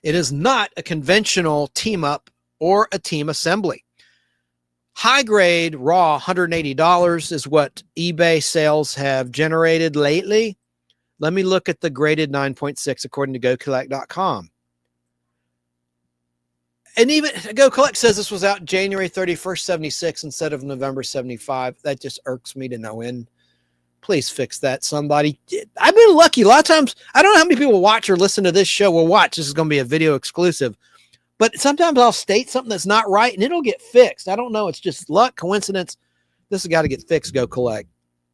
It is not a conventional team-up or a team assembly. High-grade, raw, $180 is what eBay sales have generated lately. Let me look at the graded 9.6 according to GoCollect.com. And even GoCollect says this was out January 31st, 76 instead of November 75. That just irks me to no end. Please fix that, somebody. I've been lucky. A lot of times, I don't know how many people watch or listen to this show. Will watch. This is going to be a video exclusive. But sometimes I'll state something that's not right, and it'll get fixed. I don't know. It's just luck, coincidence. This has got to get fixed, Go Collect.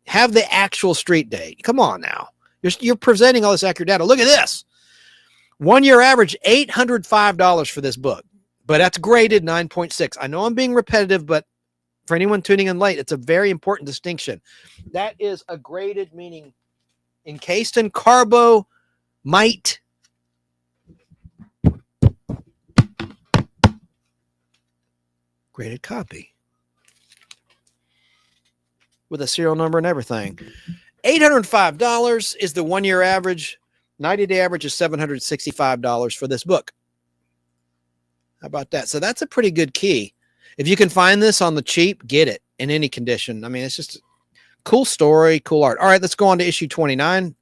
Have the actual street date. Come on now. You're presenting all this accurate data. Look at this. 1 year average, $805 for this book. But that's graded 9.6. I know I'm being repetitive, but for anyone tuning in late, it's a very important distinction. That is a graded, meaning encased in carbomite. Graded copy. With a serial number and everything. $805 is the 1 year average. 90-day average is $765 for this book. How about that? So that's a pretty good key. If you can find this on the cheap, get it in any condition. I mean, it's just Cool story, cool art. All right, let's go on to issue 29.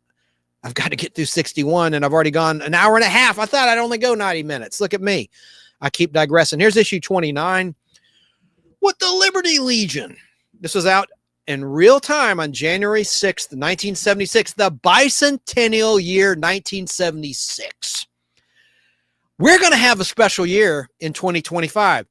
I've got to get through 61, and I've already gone an hour and a half. I thought I'd only go 90 minutes. Look at me. I keep digressing. Here's issue 29. What the Liberty Legion. This was out in real time on January 6th, 1976, the bicentennial year 1976. We're going to have a special year in 2025.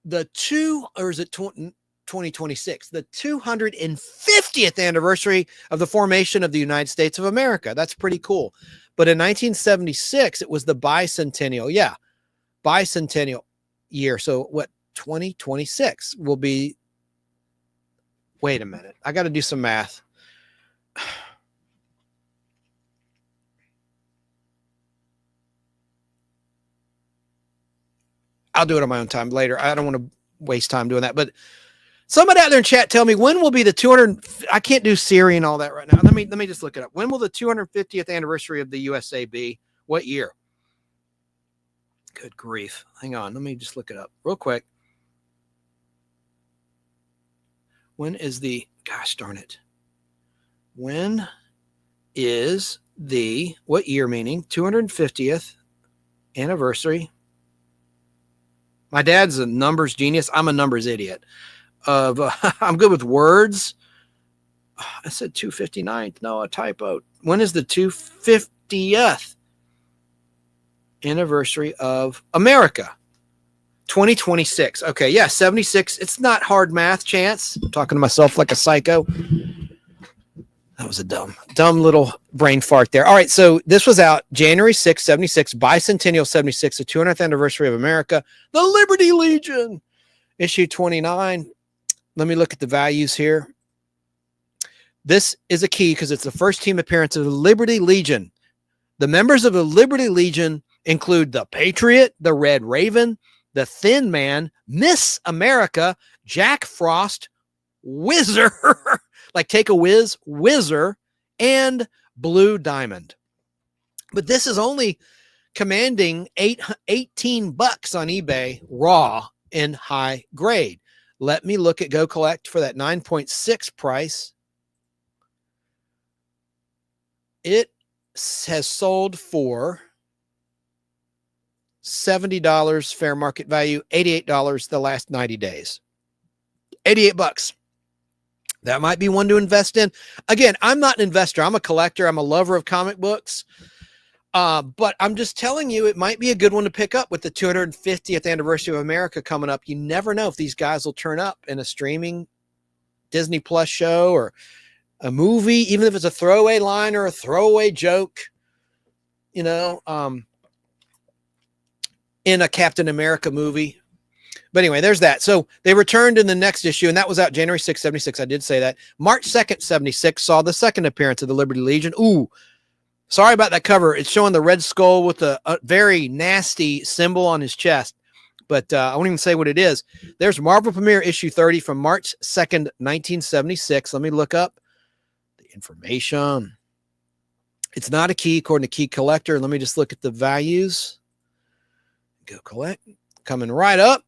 The 2026, the 250th anniversary of the formation of the United States of America. That's pretty cool. But in 1976, it was the bicentennial. Yeah, bicentennial year. So what, 2026 will be, wait a minute. I got to do some math. I'll do it on my own time later. I don't want to waste time doing that. But somebody out there in chat, tell me when will be the 200. I can't do Siri and all that right now. Let me just look it up. When will the 250th anniversary of the USA be? What year? Good grief. Hang on. Let me just look it up real quick. When is the, gosh darn it. When is the, what year meaning? 250th anniversary. My dad's a numbers genius. I'm a numbers idiot. I'm good with words. I said 259th. No, a typo. When is the 250th anniversary of America? 2026. Okay, yeah, 76. It's not hard math, Chance. I'm talking to myself like a psycho. That was a dumb little brain fart there. All right, so this was out January 6, 76, bicentennial 76, the 200th anniversary of America, the Liberty Legion, issue 29. Let me look at the values here. This is a key because it's the first team appearance of the Liberty Legion. The members of the Liberty Legion include the Patriot, the Red Raven, the Thin Man, Miss America, Jack Frost, Whizzer, like take a whiz, Whizzer, and Blue Diamond. But this is only commanding $18 on eBay raw in high grade. Let me look at Go Collect for that 9.6 price. It has sold for $70 fair market value, $88 the last 90 days. $88. That might be one to invest in. Again, I'm not an investor. I'm a collector. I'm a lover of comic books. But I'm just telling you, it might be a good one to pick up with the 250th anniversary of America coming up. You never know if these guys will turn up in a streaming Disney Plus show or a movie, even if it's a throwaway line or a throwaway joke, you know, in a Captain America movie. But anyway, there's that. So they returned in the next issue, and that was out January 6, 76. I did say that. March 2nd, 76 saw the second appearance of the Liberty Legion. Ooh, sorry about that cover. It's showing the red skull with a very nasty symbol on his chest. But I won't even say what it is. There's Marvel Premiere issue 30 from March 2nd, 1976. Let me look up the information. It's not a key according to Key Collector. Let me just look at the values. Go Collect. Coming right up.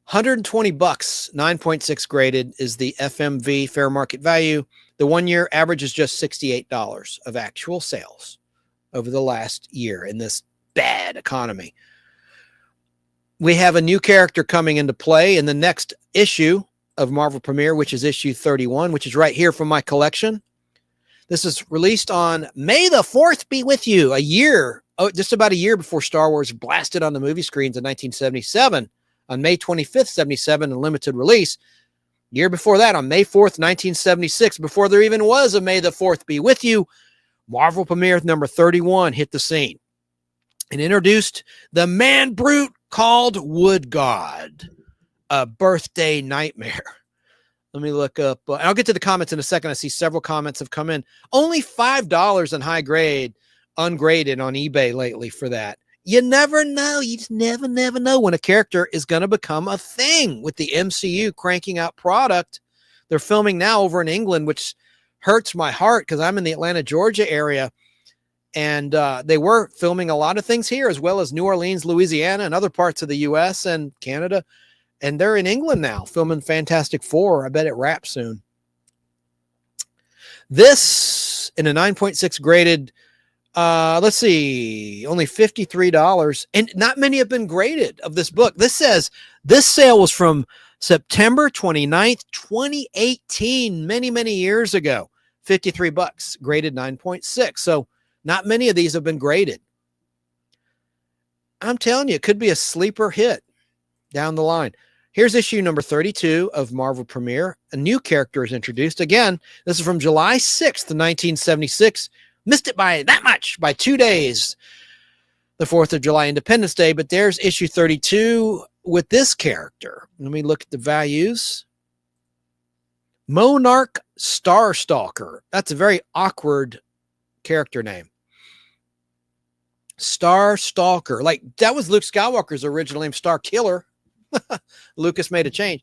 $120, 9.6 graded is the FMV fair market value. The 1 year average is just $68 of actual sales over the last year in this bad economy. We have a new character coming into play in the next issue of Marvel Premiere, which is issue 31, which is right here from my collection. This is released on May the 4th be with you, just about a year before Star Wars blasted on the movie screens in 1977. On May 25th, 77, a limited release. Year before that, on May 4th, 1976, before there even was a May the 4th be with you, Marvel Premiere number 31 hit the scene and introduced the man brute called Wood God, a birthday nightmare. Let me look up. I'll get to the comments in a second. I see several comments have come in. Only $5 in high grade, ungraded on eBay lately for that. You never know. You just never know when a character is going to become a thing with the MCU cranking out product. They're filming now over in England, which hurts my heart because I'm in the Atlanta, Georgia area. And they were filming a lot of things here, as well as New Orleans, Louisiana, and other parts of the U.S. and Canada. And they're in England now filming Fantastic Four. I bet it wraps soon. This in a 9.6 graded, let's see, only $53. And not many have been graded of this book. This says this sale was from September 29th, 2018, many, many years ago. $53, graded 9.6. So not many of these have been graded. I'm telling you, it could be a sleeper hit down the line. Here's issue number 32 of Marvel Premiere. A new character is introduced. Again, this is from July 6th, 1976. Missed it by that much, by 2 days. The 4th of July, Independence Day. But there's issue 32 with this character. Let me look at the values. Monarch Starstalker. That's a very awkward character name. Starstalker. Like, that was Luke Skywalker's original name, Starkiller. Lucas made a change.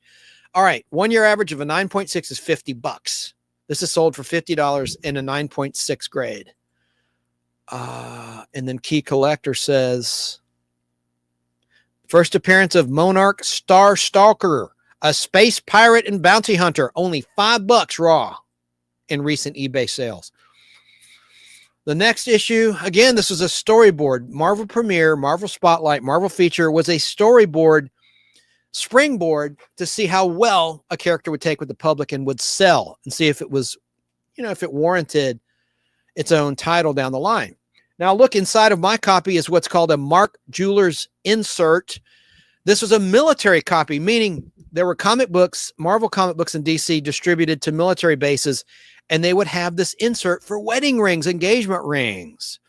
All right. 1 year average of a 9.6 is $50. This is sold for $50 in a 9.6 grade. And then Key Collector says, first appearance of Monarch Starstalker, a space pirate and bounty hunter, only $5 raw in recent eBay sales. The next issue, again, this was a storyboard. Marvel Premiere, Marvel Spotlight, Marvel Feature was a storyboard springboard to see how well a character would take with the public and would sell, and see if it was, if it warranted its own title down the line. Now look, inside of my copy is what's called a Mark Jewelers insert. This was a military copy, meaning there were comic books, Marvel comic books in DC distributed to military bases, and they would have this insert for wedding rings, engagement rings.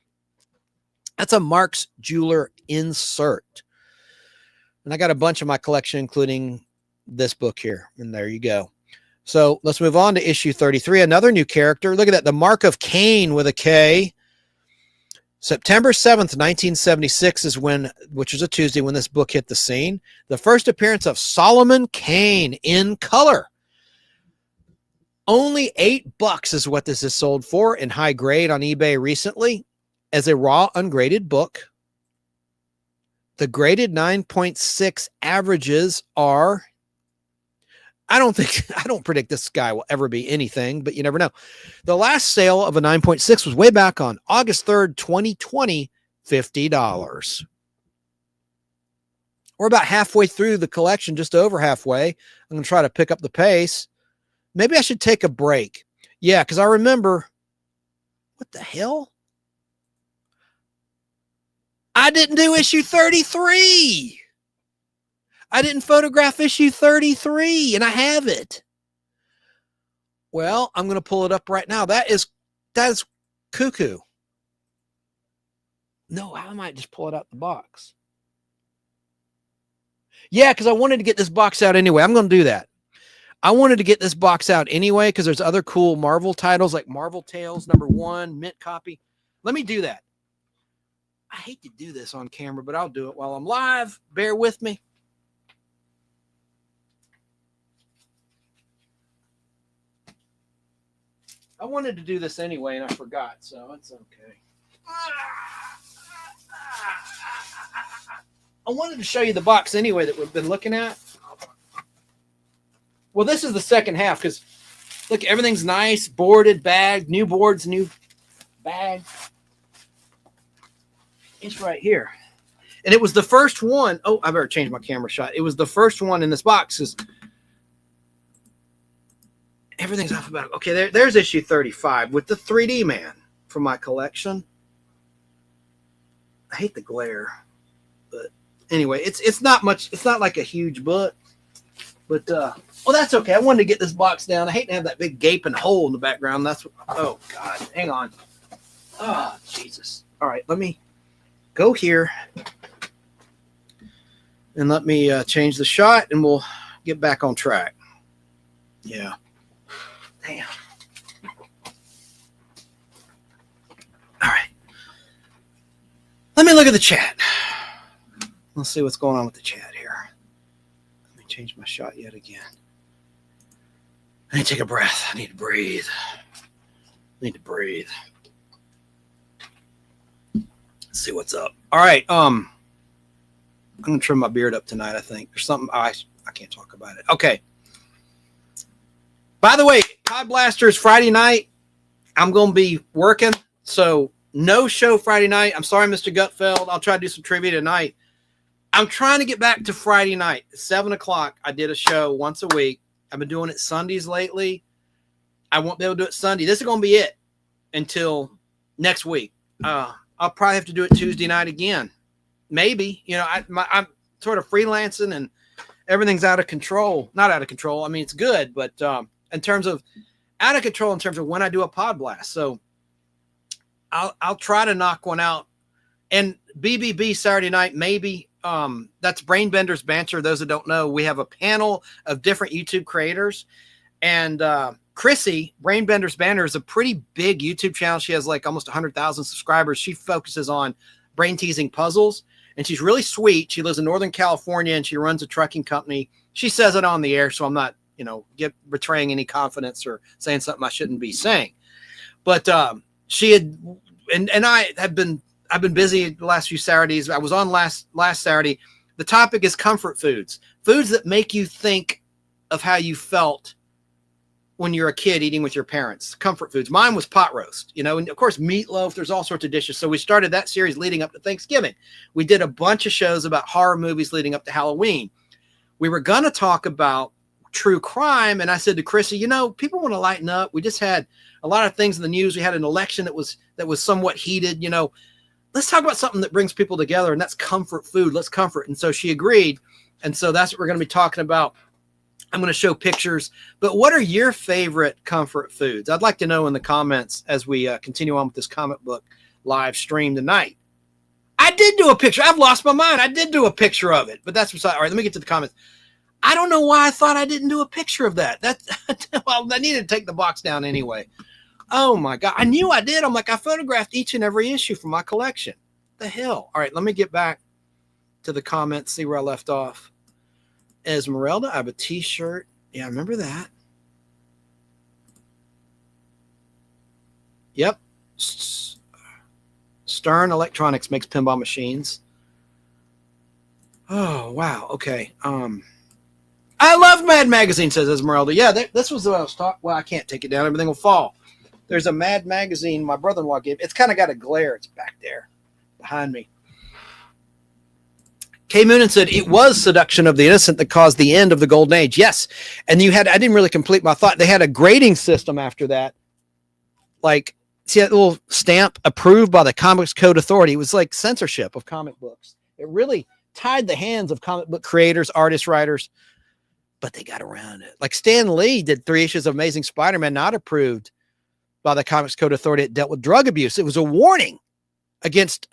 That's a Mark's Jeweler insert. And I got a bunch of my collection, including this book here. And there you go. So let's move on to issue 33. Another new character. Look at that. The Mark of Cain with a K. September 7th, 1976 is when, which is a Tuesday, when this book hit the scene. The first appearance of Solomon Kane in color. Only $8 is what this is sold for in high grade on eBay recently as a raw ungraded book. The graded 9.6 averages are, I don't predict this guy will ever be anything, but you never know. The last sale of a 9.6 was way back on August 3rd, 2020, $50. We're about halfway through the collection, just over halfway. I'm going to try to pick up the pace. Maybe I should take a break. Yeah, because I remember, what the hell? I didn't do issue 33. I didn't photograph issue 33, and I have it. Well, I'm going to pull it up right now. That is cuckoo. No, I might just pull it out the box. Yeah, because I wanted to get this box out anyway. I'm going to do that. I wanted to get this box out anyway because there's other cool Marvel titles like Marvel Tales #1, mint copy. Let me do that. I hate to do this on camera, but I'll do it while I'm live. Bear with me. I wanted to do this anyway, and I forgot, so it's okay. I wanted to show you the box anyway that we've been looking at. Well, this is the second half because, look, everything's nice, boarded, bagged, new boards, new bag. It's right here. And it was the first one. Oh, I better change my camera shot. It was the first one in this box. Everything's alphabetical. Okay, there's issue 35 with the 3D man from my collection. I hate the glare. But anyway, it's not much. It's not like a huge book. But, well, that's okay. I wanted to get this box down. I hate to have that big gaping hole in the background. That's what, oh, God. Hang on. Oh, Jesus. All right, let me go here and let me change the shot and we'll get back on track. Yeah. Damn. All right. Let me look at the chat. Let's see what's going on with the chat here. Let me change my shot yet again. I need to take a breath. I need to breathe. Let's see what's up. All right. I'm gonna trim my beard up tonight. I think there's something I can't talk about it. Okay. By the way, Podblasters Friday night. I'm gonna be working, so no show Friday night. I'm sorry, Mr. Gutfeld. I'll try to do some trivia tonight. I'm trying to get back to Friday night, 7 o'clock. I did a show once a week. I've been doing it Sundays lately. I won't be able to do it Sunday. This is gonna be it until next week. I'll probably have to do it Tuesday night again. Maybe, you know, I'm sort of freelancing and everything's out of control. Not out of control. I mean, it's good, but in terms of out of control, in terms of when I do a pod blast. So I'll try to knock one out. And BBB Saturday night, maybe. That's Brainbender's Banter. Those that don't know, we have a panel of different YouTube creators. And Chrissy, Brainbender's Banter, is a pretty big YouTube channel. She has like almost 100,000 subscribers. She focuses on brain teasing puzzles. And she's really sweet. She lives in Northern California and she runs a trucking company. She says it on the air, so I'm not, you know, betraying any confidence or saying something I shouldn't be saying. But she had, and I've been busy the last few Saturdays. I was on last Saturday. The topic is comfort foods, foods that make you think of how you felt when you're a kid eating with your parents. Comfort foods. Mine was pot roast, you know, and of course meatloaf. There's all sorts of dishes. So we started that series leading up to Thanksgiving. We did a bunch of shows about horror movies leading up to Halloween. We were going to talk about true crime. And I said to Chrissy, you know, people want to lighten up. We just had a lot of things in the news. We had an election that was somewhat heated, you know. Let's talk about something that brings people together, and that's comfort food. Let's comfort. And so she agreed. And so that's what we're going to be talking about. I'm going to show pictures. But what are your favorite comfort foods? I'd like to know in the comments as we continue on with this comic book live stream tonight. I did do a picture. I've lost my mind. I did do a picture of it. But that's beside. All right, let me get to the comments. I don't know why I thought I didn't do a picture of that. Well, I needed to take the box down anyway. Oh my God. I knew I did. I'm like, I photographed each and every issue from my collection. The hell? All right, let me get back to the comments, see where I left off. Esmeralda, I have a t-shirt. Yeah, I remember that. Yep. Stern Electronics makes pinball machines. Oh, wow. Okay. I love Mad Magazine, says Esmeralda. Yeah, this was what I was talking. Well, I can't take it down. Everything will fall. There's a Mad Magazine my brother-in-law gave. It's kind of got a glare. It's back there behind me. Kay Moonen said it was Seduction of the Innocent that caused the end of the Golden Age. Yes. And I didn't really complete my thought. They had a grading system after that. Like, see that little stamp approved by the Comics Code Authority? It was like censorship of comic books. It really tied the hands of comic book creators, artists, writers, but they got around it. Like Stan Lee did 3 issues of Amazing Spider-Man, not approved by the Comics Code Authority. It dealt with drug abuse. It was a warning against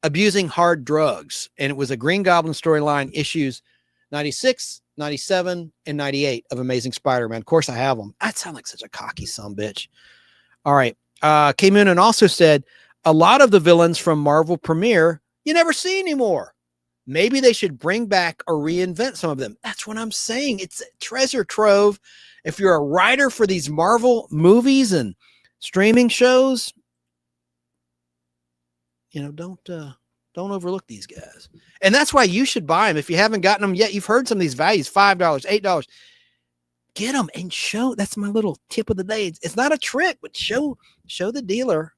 abusing hard drugs. And it was a Green Goblin storyline, issues 96, 97, and 98 of Amazing Spider-Man. Of course, I have them. I sound like such a cocky sumbitch. All right. Came in and also said, a lot of the villains from Marvel Premiere, you never see anymore. Maybe they should bring back or reinvent some of them. That's what I'm saying. It's a treasure trove. If you're a writer for these Marvel movies and streaming shows, you know, don't overlook these guys. And that's why you should buy them. If you haven't gotten them yet, you've heard some of these values, $5, $8. Get them and show. That's my little tip of the day. It's not a trick, but show the dealer,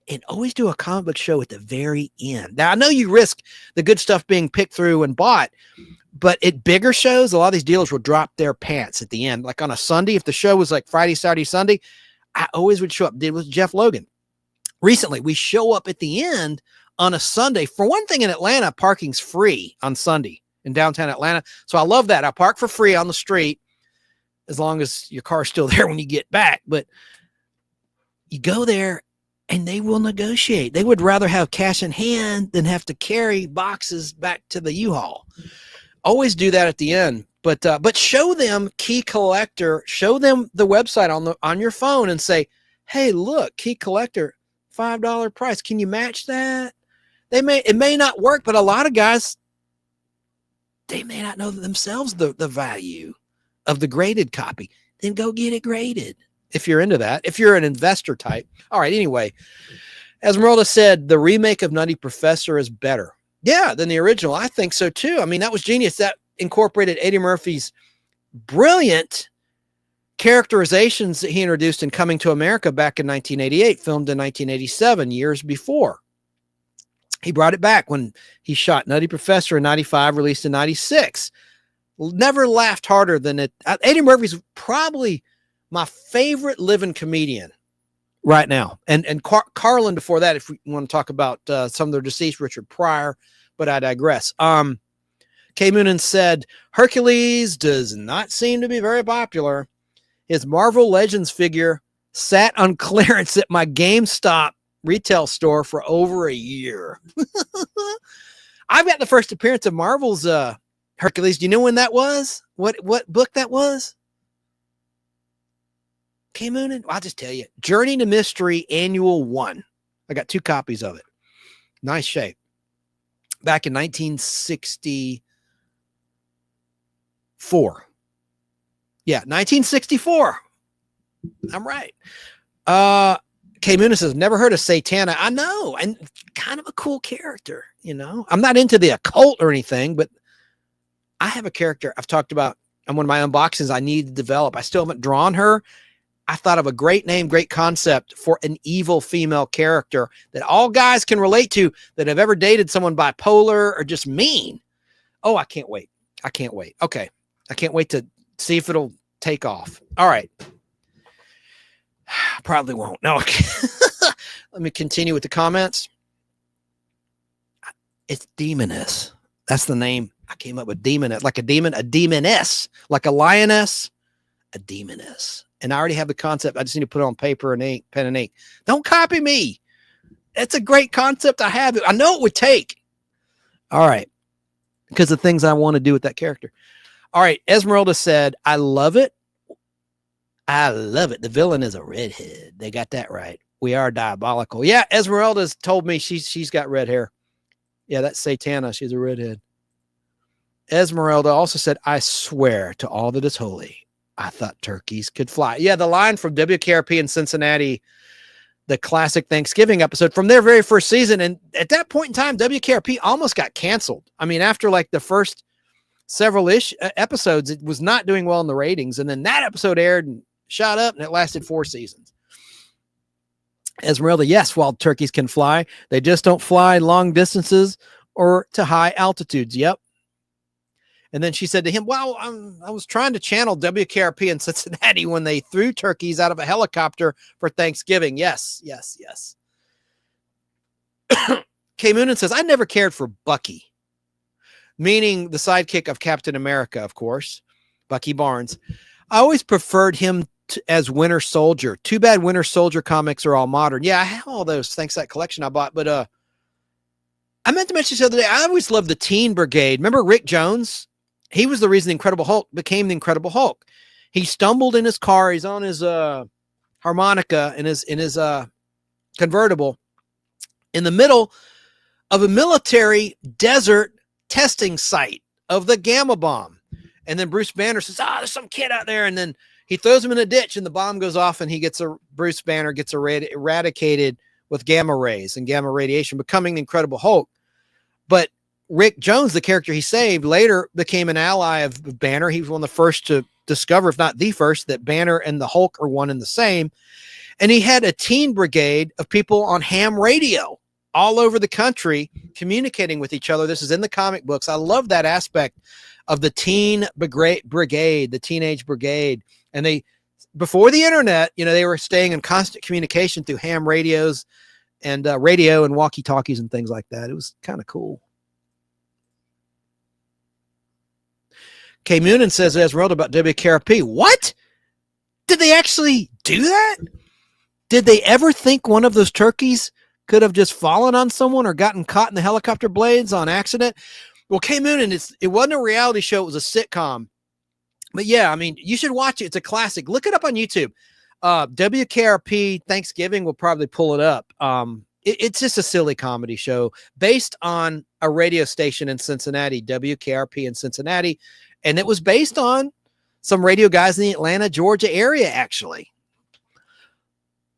and always do a comic book show at the very end. Now, I know you risk the good stuff being picked through and bought, but at bigger shows, a lot of these dealers will drop their pants at the end. Like on a Sunday, if the show was like Friday, Saturday, Sunday, I always would show up. Did with Jeff Logan. Recently, we show up at the end on a Sunday. For one thing, in Atlanta, parking's free on Sunday in downtown Atlanta. So I love that. I park for free on the street as long as your car's still there when you get back. But you go there and they will negotiate. They would rather have cash in hand than have to carry boxes back to the U-Haul. Always do that at the end. But show them Key Collector, show them the website on your phone and say, hey, look, Key Collector, $5 price. Can you match that? It may not work, but a lot of guys, they may not know themselves the value of the graded copy. Then go get it graded if you're into that. If you're an investor type. All right, anyway, Esmeralda said the remake of Nutty Professor is better. Yeah, than the original. I think so too. I mean, that was genius. That incorporated Eddie Murphy's brilliant characterizations that he introduced in Coming to America back in 1988, filmed in 1987, years before. He brought it back when he shot Nutty Professor in 95, released in 96. Never laughed harder than it. Eddie Murphy's probably my favorite living comedian right now. And Carlin before that, if we want to talk about some of their deceased, Richard Pryor, but I digress. Kay Moonen said, Hercules does not seem to be very popular. His Marvel Legends figure sat on clearance at my GameStop retail store for over a year. I've got the first appearance of Marvel's Hercules. Do you know when that was? What book that was? Kay Moonen? I'll just tell you. Journey to Mystery Annual 1. I got 2 copies of it. Nice shape. Back in 1964. Yeah, 1964. I'm right. Kay Moonen says, never heard of Satana. I know. And kind of a cool character, you know. I'm not into the occult or anything, but I have a character I've talked about on one of my unboxings I need to develop. I still haven't drawn her. I thought of a great name, great concept for an evil female character that all guys can relate to that have ever dated someone bipolar or just mean. Oh, I can't wait. I can't wait. Okay. I can't wait to see if it'll take off. All right. Probably won't. No. Okay. Let me continue with the comments. It's Demoness. That's the name I came up with. Demoness. Like a demon, a demoness. Like a lioness, a demoness. And I already have the concept. I just need to put it on paper and ink, pen and ink. Don't copy me. It's a great concept. I have it. I know it would take. All right. Because of things I want to do with that character. All right. Esmeralda said, I love it. I love it. The villain is a redhead. They got that right. We are diabolical. Yeah. Esmeralda's told me she's got red hair. Yeah. That's Satana. She's a redhead. Esmeralda also said, I swear to all that is holy, I thought turkeys could fly. Yeah, the line from WKRP in Cincinnati, the classic Thanksgiving episode from their very first season. And at that point in time, WKRP almost got canceled. I mean, after like the first several episodes, it was not doing well in the ratings. And then that episode aired and shot up, and it lasted 4 seasons. Esmeralda, yes, wild turkeys can fly. They just don't fly long distances or to high altitudes. Yep. And then she said to him, well, I was trying to channel WKRP in Cincinnati when they threw turkeys out of a helicopter for Thanksgiving. Yes, yes, yes. Kay Moonen says, I never cared for Bucky, meaning the sidekick of Captain America, of course, Bucky Barnes. I always preferred him as Winter Soldier. Too bad Winter Soldier comics are all modern. Yeah, I have all those thanks to that collection I bought. But I meant to mention this the other day, I always loved the Teen Brigade. Remember Rick Jones? He was the reason the Incredible Hulk became the Incredible Hulk. He stumbled in his car. He's on his harmonica in his convertible in the middle of a military desert testing site of the gamma bomb. And then Bruce Banner says, there's some kid out there. And then he throws him in a ditch and the bomb goes off and Bruce Banner gets eradicated with gamma rays and gamma radiation, becoming the Incredible Hulk. But Rick Jones, the character he saved, later became an ally of Banner. He was one of the first to discover, if not the first, that Banner and the Hulk are one and the same. And he had a teen brigade of people on ham radio all over the country communicating with each other. This is in the comic books. I love that aspect of the teen brigade, the teenage brigade. And they, before the internet, they were staying in constant communication through ham radios and radio and walkie-talkies and things like that. It was kind of cool. Kay Moonen says, Esmeralda about WKRP. What? Did they actually do that? Did they ever think one of those turkeys could have just fallen on someone or gotten caught in the helicopter blades on accident? Well, Kay Moonen, it wasn't a reality show. It was a sitcom. But yeah, I mean, you should watch it. It's a classic. Look it up on YouTube. WKRP Thanksgiving will probably pull it up. It's just a silly comedy show based on a radio station in Cincinnati, WKRP in Cincinnati. And it was based on some radio guys in the Atlanta, Georgia area, actually.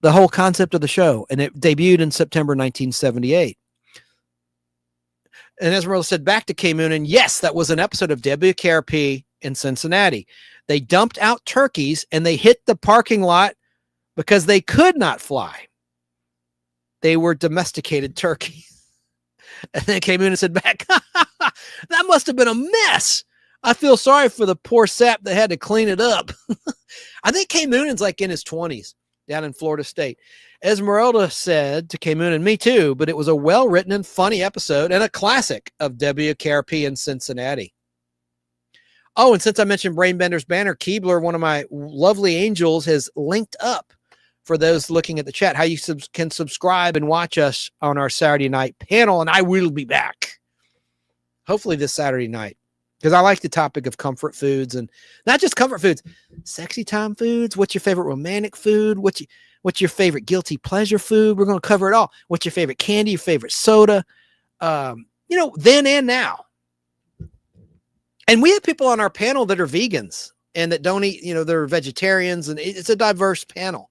the whole concept of the show, and it debuted in September 1978. And Esmeralda said, back to K. Moon, and yes, that was an episode of WKRP in Cincinnati. They dumped out turkeys and they hit the parking lot because they could not fly. They were domesticated turkeys. And then K. Moon said back, that must have been a mess. I feel sorry for the poor sap that had to clean it up. I think K. Moonan's like in his 20s down in Florida State. Esmeralda said to K. Moonan, me too, but it was a well-written and funny episode and a classic of WKRP in Cincinnati. Oh, and since I mentioned Brainbender's Banner, Keebler, one of my lovely angels, has linked up for those looking at the chat how you can subscribe and watch us on our Saturday night panel, and I will be back. Hopefully this Saturday night, because I like the topic of comfort foods, and not just comfort foods, sexy time foods. What's your favorite romantic food? What's your favorite guilty pleasure food? We're going to cover it all. What's your favorite candy, your favorite soda? Then and now. And we have people on our panel that are vegans and that don't eat, they're vegetarians, and it's a diverse panel.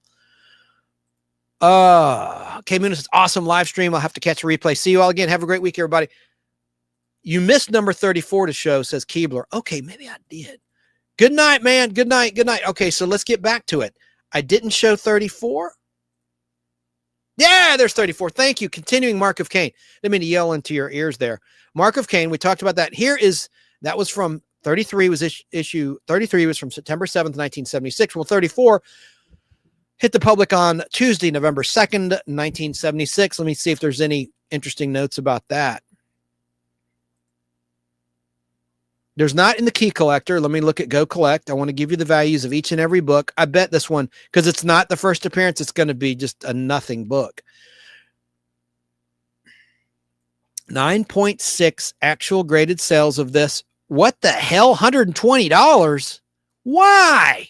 K. Moon says, awesome live stream. I'll have to catch a replay. See you all again. Have a great week, everybody. You missed number 34 to show, says Keebler. Okay, maybe I did. Good night, man. Good night. Good night. Okay, so let's get back to it. I didn't show 34. Yeah, there's 34. Thank you. Continuing Mark of Cain. Didn't mean to yell into your ears there. Mark of Cain, we talked about that. That was from 33, was issue 33 was from September 7th, 1976. Well, 34 hit the public on Tuesday, November 2nd, 1976. Let me see if there's any interesting notes about that. There's not in the key collector. Let me look at Go Collect. I want to give you the values of each and every book. I bet this one, because it's not the first appearance, it's going to be just a nothing book. 9.6 actual graded sales of this. What the hell? $120? Why?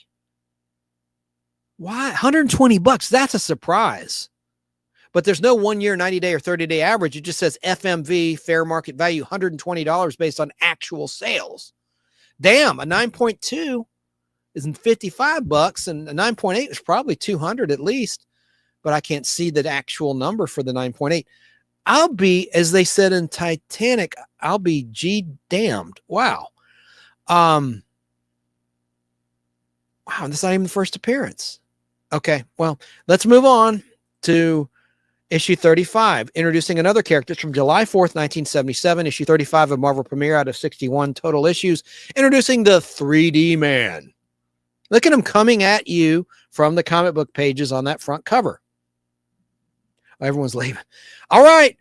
Why? $120? That's a surprise. But there's no 1 year, 90 day, or 30 day average. It just says FMV, fair market value, $120 based on actual sales. Damn, a 9.2 is $55, and a 9.8 is probably 200 at least. But I can't see the actual number for the 9.8. I'll be, as they said in Titanic, I'll be G damned. Wow. Wow, this is not even the first appearance. Okay, well, let's move on to issue 35, introducing another character from July 4th, 1977, issue 35 of Marvel Premiere out of 61 total issues, introducing the 3D Man. Look at him coming at you from the comic book pages on that front cover. Everyone's leaving. All right.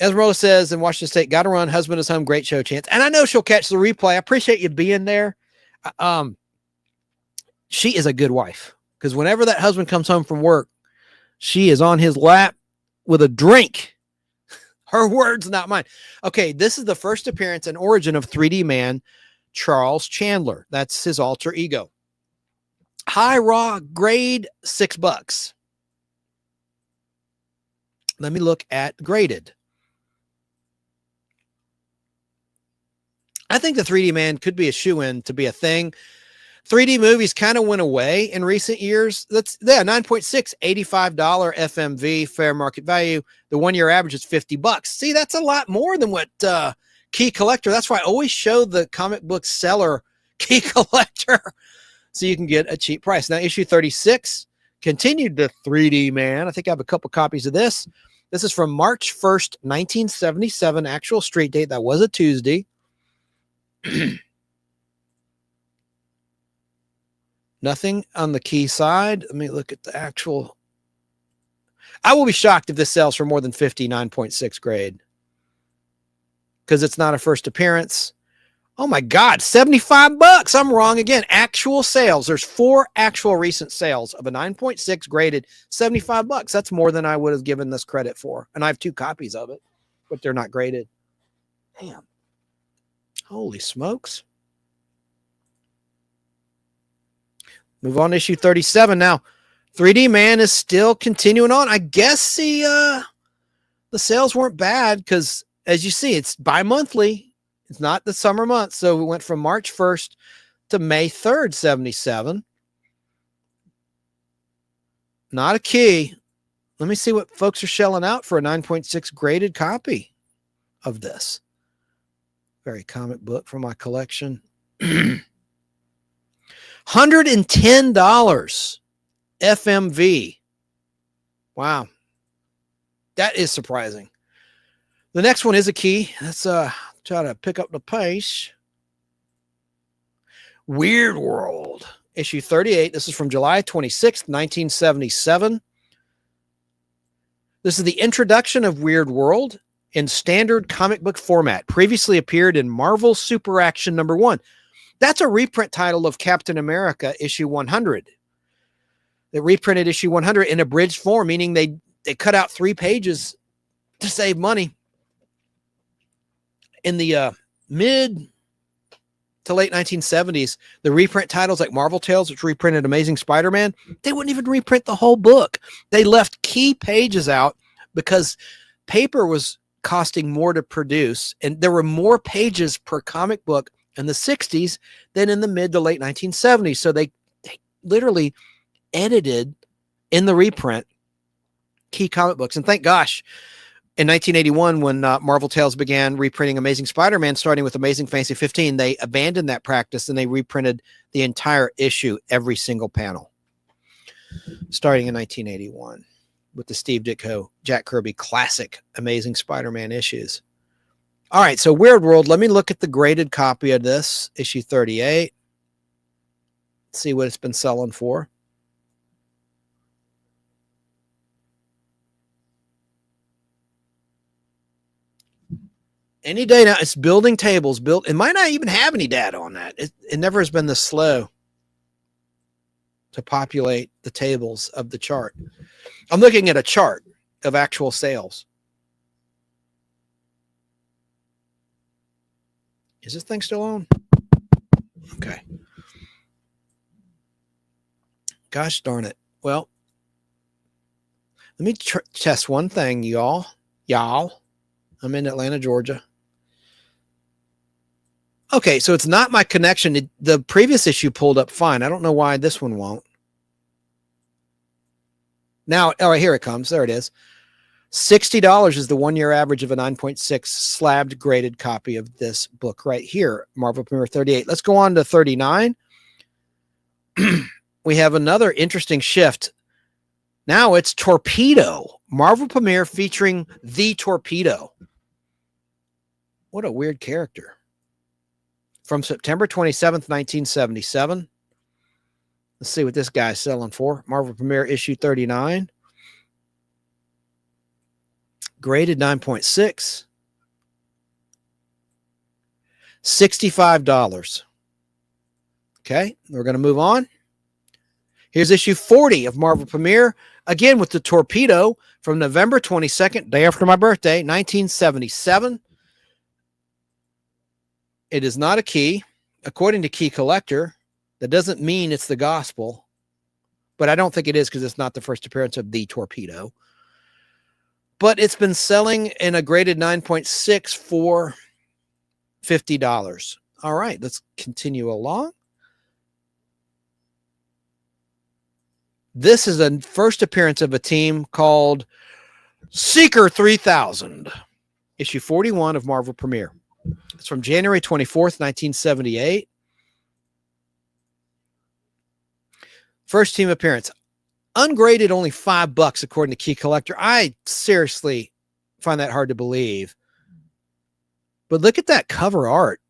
Esmeralda says in Washington State, got to run. Husband is home. Great show, Chance. And I know she'll catch the replay. I appreciate you being there. She is a good wife, because whenever that husband comes home from work, she is on his lap with a drink. Her words, not mine. Okay, this is the first appearance and origin of 3D Man, Charles Chandler. That's his alter ego. High raw grade, $6. Let me look at graded. I think the 3D Man could be a shoe-in to be a thing. 3D movies kind of went away in recent years. That's 9.6, $85 FMV, fair market value. The 1 year average is $50. See, that's a lot more than what key collector. That's why I always show the comic book seller key collector so you can get a cheap price. Now, issue 36 continued the 3D Man. I think I have a couple copies of this. This is from March 1st, 1977, actual street date. That was a Tuesday. Nothing on the key side. Let me look at the actual. I will be shocked if this sells for more than 59.6 grade, because it's not a first appearance. Oh my God, $75. I'm wrong again. Actual sales. There's 4 actual recent sales of a 9.6 graded, $75. That's more than I would have given this credit for. And I have 2 copies of it, but they're not graded. Damn. Holy smokes. Move on to issue 37 now. 3D Man is still continuing on. I guess the sales weren't bad, because as you see, it's bi-monthly. It's not the summer months. So we went from March 1st to May 3rd, 77. Not a key. Let me see what folks are shelling out for a 9.6 graded copy of this. Very comic book from my collection. $110 FMV. Wow. That is surprising. The next one is a key. Let's try to pick up the pace. Weird World, issue 38. This is from July 26th, 1977. This is the introduction of Weird World in standard comic book format. Previously appeared in Marvel Super Action #1. That's a reprint title of Captain America issue 100. They reprinted issue 100 in abridged form, meaning they cut out 3 pages to save money. In the mid to late 1970s, the reprint titles like Marvel Tales, which reprinted Amazing Spider-Man, they wouldn't even reprint the whole book. They left key pages out because paper was costing more to produce, and there were more pages per comic book in the 60s than in the mid to late 1970s. So they literally edited in the reprint key comic books. And thank gosh, in 1981, when Marvel Tales began reprinting Amazing Spider-Man, starting with Amazing Fantasy 15, they abandoned that practice and they reprinted the entire issue, every single panel, starting in 1981 with the Steve Ditko, Jack Kirby classic Amazing Spider-Man issues. All right, so Weird World, let me look at the graded copy of this, issue 38. See what it's been selling for. Any day now, it's building tables. It might not even have any data on that. It never has been this slow to populate the tables of the chart. I'm looking at a chart of actual sales. Is this thing still on? Okay. Gosh darn it. Well, let me test one thing, y'all. I'm in Atlanta, Georgia. Okay, so it's not my connection. The previous issue pulled up fine. I don't know why this one won't. Now, all right, here it comes. There it is. $60 is the 1-year average of a 9.6 slabbed graded copy of this book right here, Marvel Premiere 38. Let's go on to 39. We have another interesting shift. Now it's Torpedo, Marvel Premiere featuring the Torpedo. What a weird character. From September 27th, 1977. Let's see what this guy's selling for. Marvel Premiere issue 39. Graded 9.6. $65. Okay, we're going to move on. Here's issue 40 of Marvel Premiere, again with the Torpedo, from November 22nd, day after my birthday, 1977. It is not a key. According to Key Collector, that doesn't mean it's the gospel, but I don't think it is because it's not the first appearance of the Torpedo. But it's been selling in a graded 9.6 for $50. All right, let's continue along. This is a first appearance of a team called Seeker 3000, issue 41 of Marvel Premiere. It's from January 24th, 1978. First team appearance. Ungraded, only $5 according to Key Collector. I seriously find that hard to believe. But look at that cover art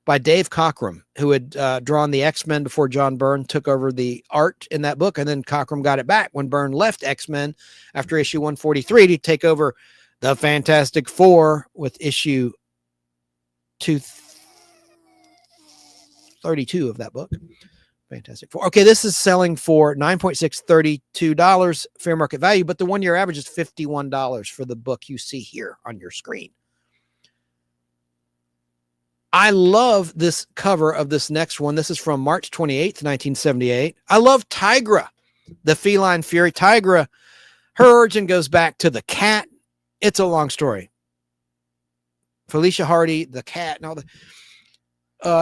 by Dave Cockrum, who had drawn the X-Men before John Byrne took over the art in that book. And then Cockrum got it back when Byrne left X-Men after issue 143 to take over the Fantastic Four with issue 232 of that book. Fantastic Four. Okay, this is selling for $9.6, $32 fair market value, but the 1-year average is $51 for the book you see here on your screen. I love this cover of this next one. This is from March 28th, 1978. I love Tigra, the feline fury. Tigra, her origin goes back to the cat. It's a long story. Felicia Hardy, the cat, and all the.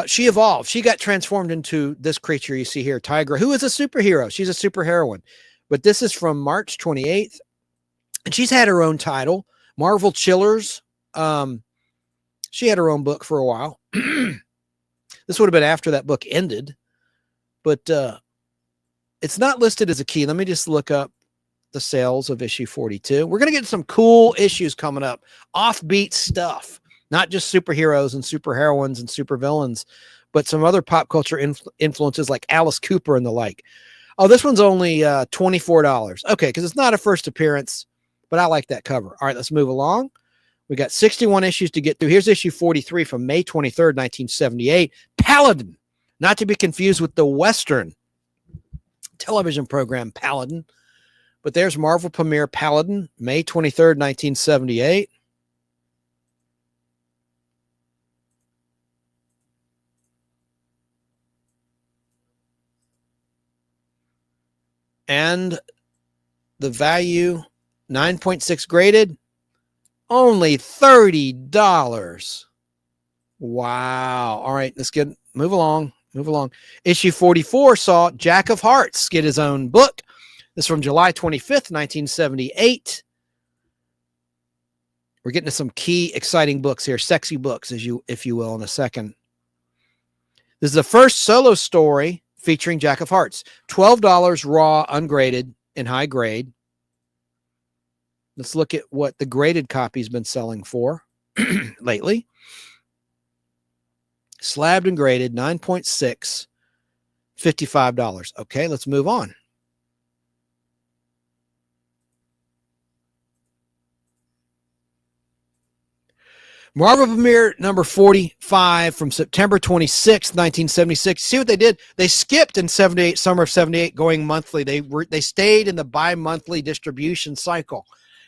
she evolved. She got transformed into this creature you see here, Tigra, who is a superhero. She's a superheroine. But this is from March 28th. And she's had her own title, Marvel Chillers. She had her own book for a while. This would have been after that book ended. But it's not listed as a key. Let me just look up the sales of issue 42. We're going to get some cool issues coming up. Offbeat stuff. Not just superheroes and superheroines and supervillains, but some other pop culture influences like Alice Cooper and the like. Oh, this one's only $24. Okay, because it's not a first appearance, but I like that cover. All right, let's move along. We got 61 issues to get through. Here's issue 43 from May 23rd, 1978. Paladin, not to be confused with the Western television program Paladin, but there's Marvel premiere Paladin, May 23rd, 1978. And the value, 9.6 graded, only $30. Wow. All right, let's move along. Issue 44 saw Jack of Hearts get his own book. This is from July 25th, 1978. We're getting to some key, exciting books here, sexy books, if you will, in a second. This is the first solo story featuring Jack of Hearts. $12 raw, ungraded, in high grade. Let's look at what the graded copy's been selling for lately. Slabbed and graded, 9.6, $55. Okay, let's move on. Marvel premiere number 45 from September 26, 1976. See what they did? They skipped in 78, summer of 78, going monthly. They stayed in the bi-monthly distribution cycle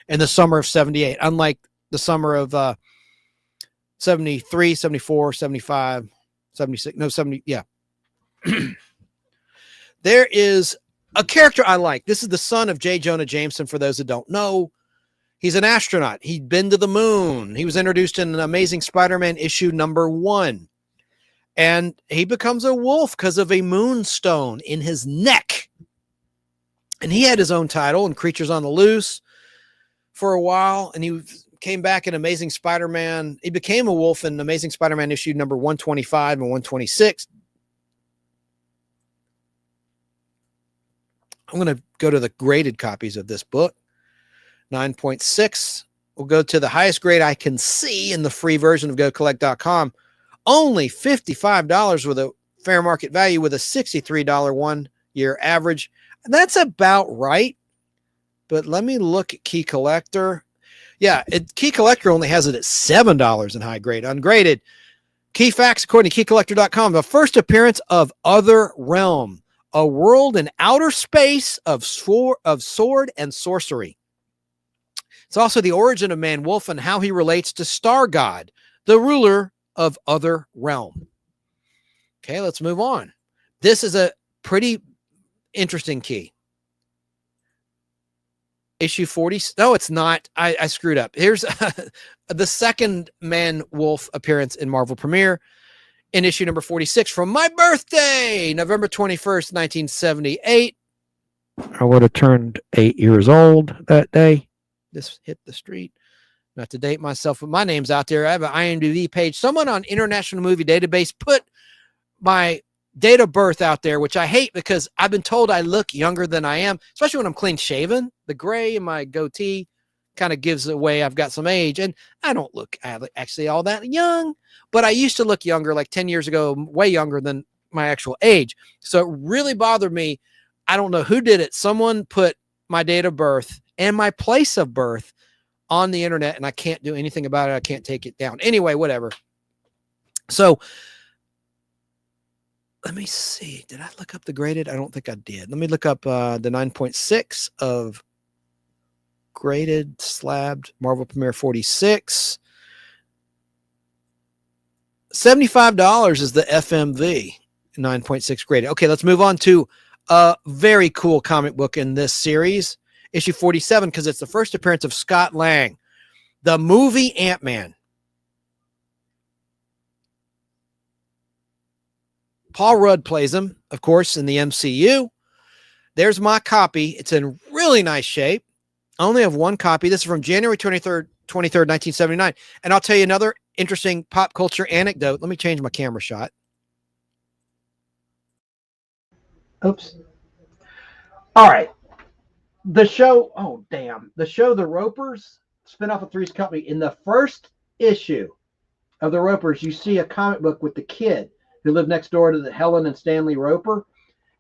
in the summer of 78, unlike the summer of 73, 74, 75, 76, no, 70, yeah. There is a character I like. This is the son of J. Jonah Jameson, for those that don't know. He's an astronaut. He'd been to the moon. He was introduced in an Amazing Spider-Man issue number 1. And he becomes a wolf because of a moonstone in his neck. And he had his own title in Creatures on the Loose for a while. And he came back in Amazing Spider-Man. He became a wolf in Amazing Spider-Man issue number 125 and 126. I'm going to go to the graded copies of this book. 9.6. We'll go to the highest grade I can see in the free version of GoCollect.com. Only $55 with a fair market value with a $63 1-year average. That's about right. But let me look at Key Collector. Yeah, Key Collector only has it at $7 in high grade. Ungraded. Key facts according to KeyCollector.com. The first appearance of Other Realm, a world in outer space of sword and sorcery. It's also the origin of Man Wolf and how he relates to Star God, the ruler of Other Realm. Okay, let's move on. This is a pretty interesting key. Issue 40. No, it's not. I screwed up. Here's the second Man Wolf appearance in Marvel Premiere in issue number 46 from my birthday, November 21st, 1978. I would have turned 8 years old that day. This hit the street. Not to date myself, but my name's out there. I have an IMDb page. Someone on International Movie Database put my date of birth out there, which I hate because I've been told I look younger than I am, especially when I'm clean shaven. The gray in my goatee kind of gives away I've got some age, and I don't look actually all that young, but I used to look younger, like 10 years ago, way younger than my actual age. So it really bothered me. I don't know who did it. Someone put my date of birth and my place of birth on the internet, and I can't do anything about it. I can't take it down. Anyway, whatever. So let me see. Did I look up the graded? I don't think I did. Let me look up the 9.6 of graded, slabbed, Marvel Premiere 46. $75 is the FMV, 9.6 graded. Okay, let's move on to a very cool comic book in this series. Issue 47, because it's the first appearance of Scott Lang, the movie Ant-Man. Paul Rudd plays him, of course, in the MCU. There's my copy. It's in really nice shape. I only have one copy. This is from January 23rd, 1979. And I'll tell you another interesting pop culture anecdote. Let me change my camera shot. Oops. All right. The show, oh, damn. The show The Ropers, spinoff of Three's Company. In the first issue of The Ropers, you see a comic book with the kid who lived next door to the Helen and Stanley Roper.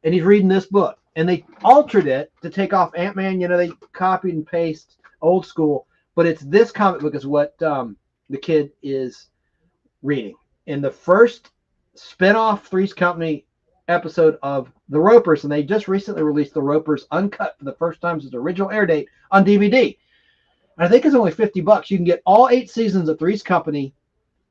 And he's reading this book. And they altered it to take off Ant-Man. You know, they copied and pasted old school. But it's this comic book is what the kid is reading. In the first spinoff Three's Company episode of The Ropers, and they just recently released The Ropers uncut for the first time since its original air date on DVD. And I think it's only $50. You can get all 8 seasons of Three's Company,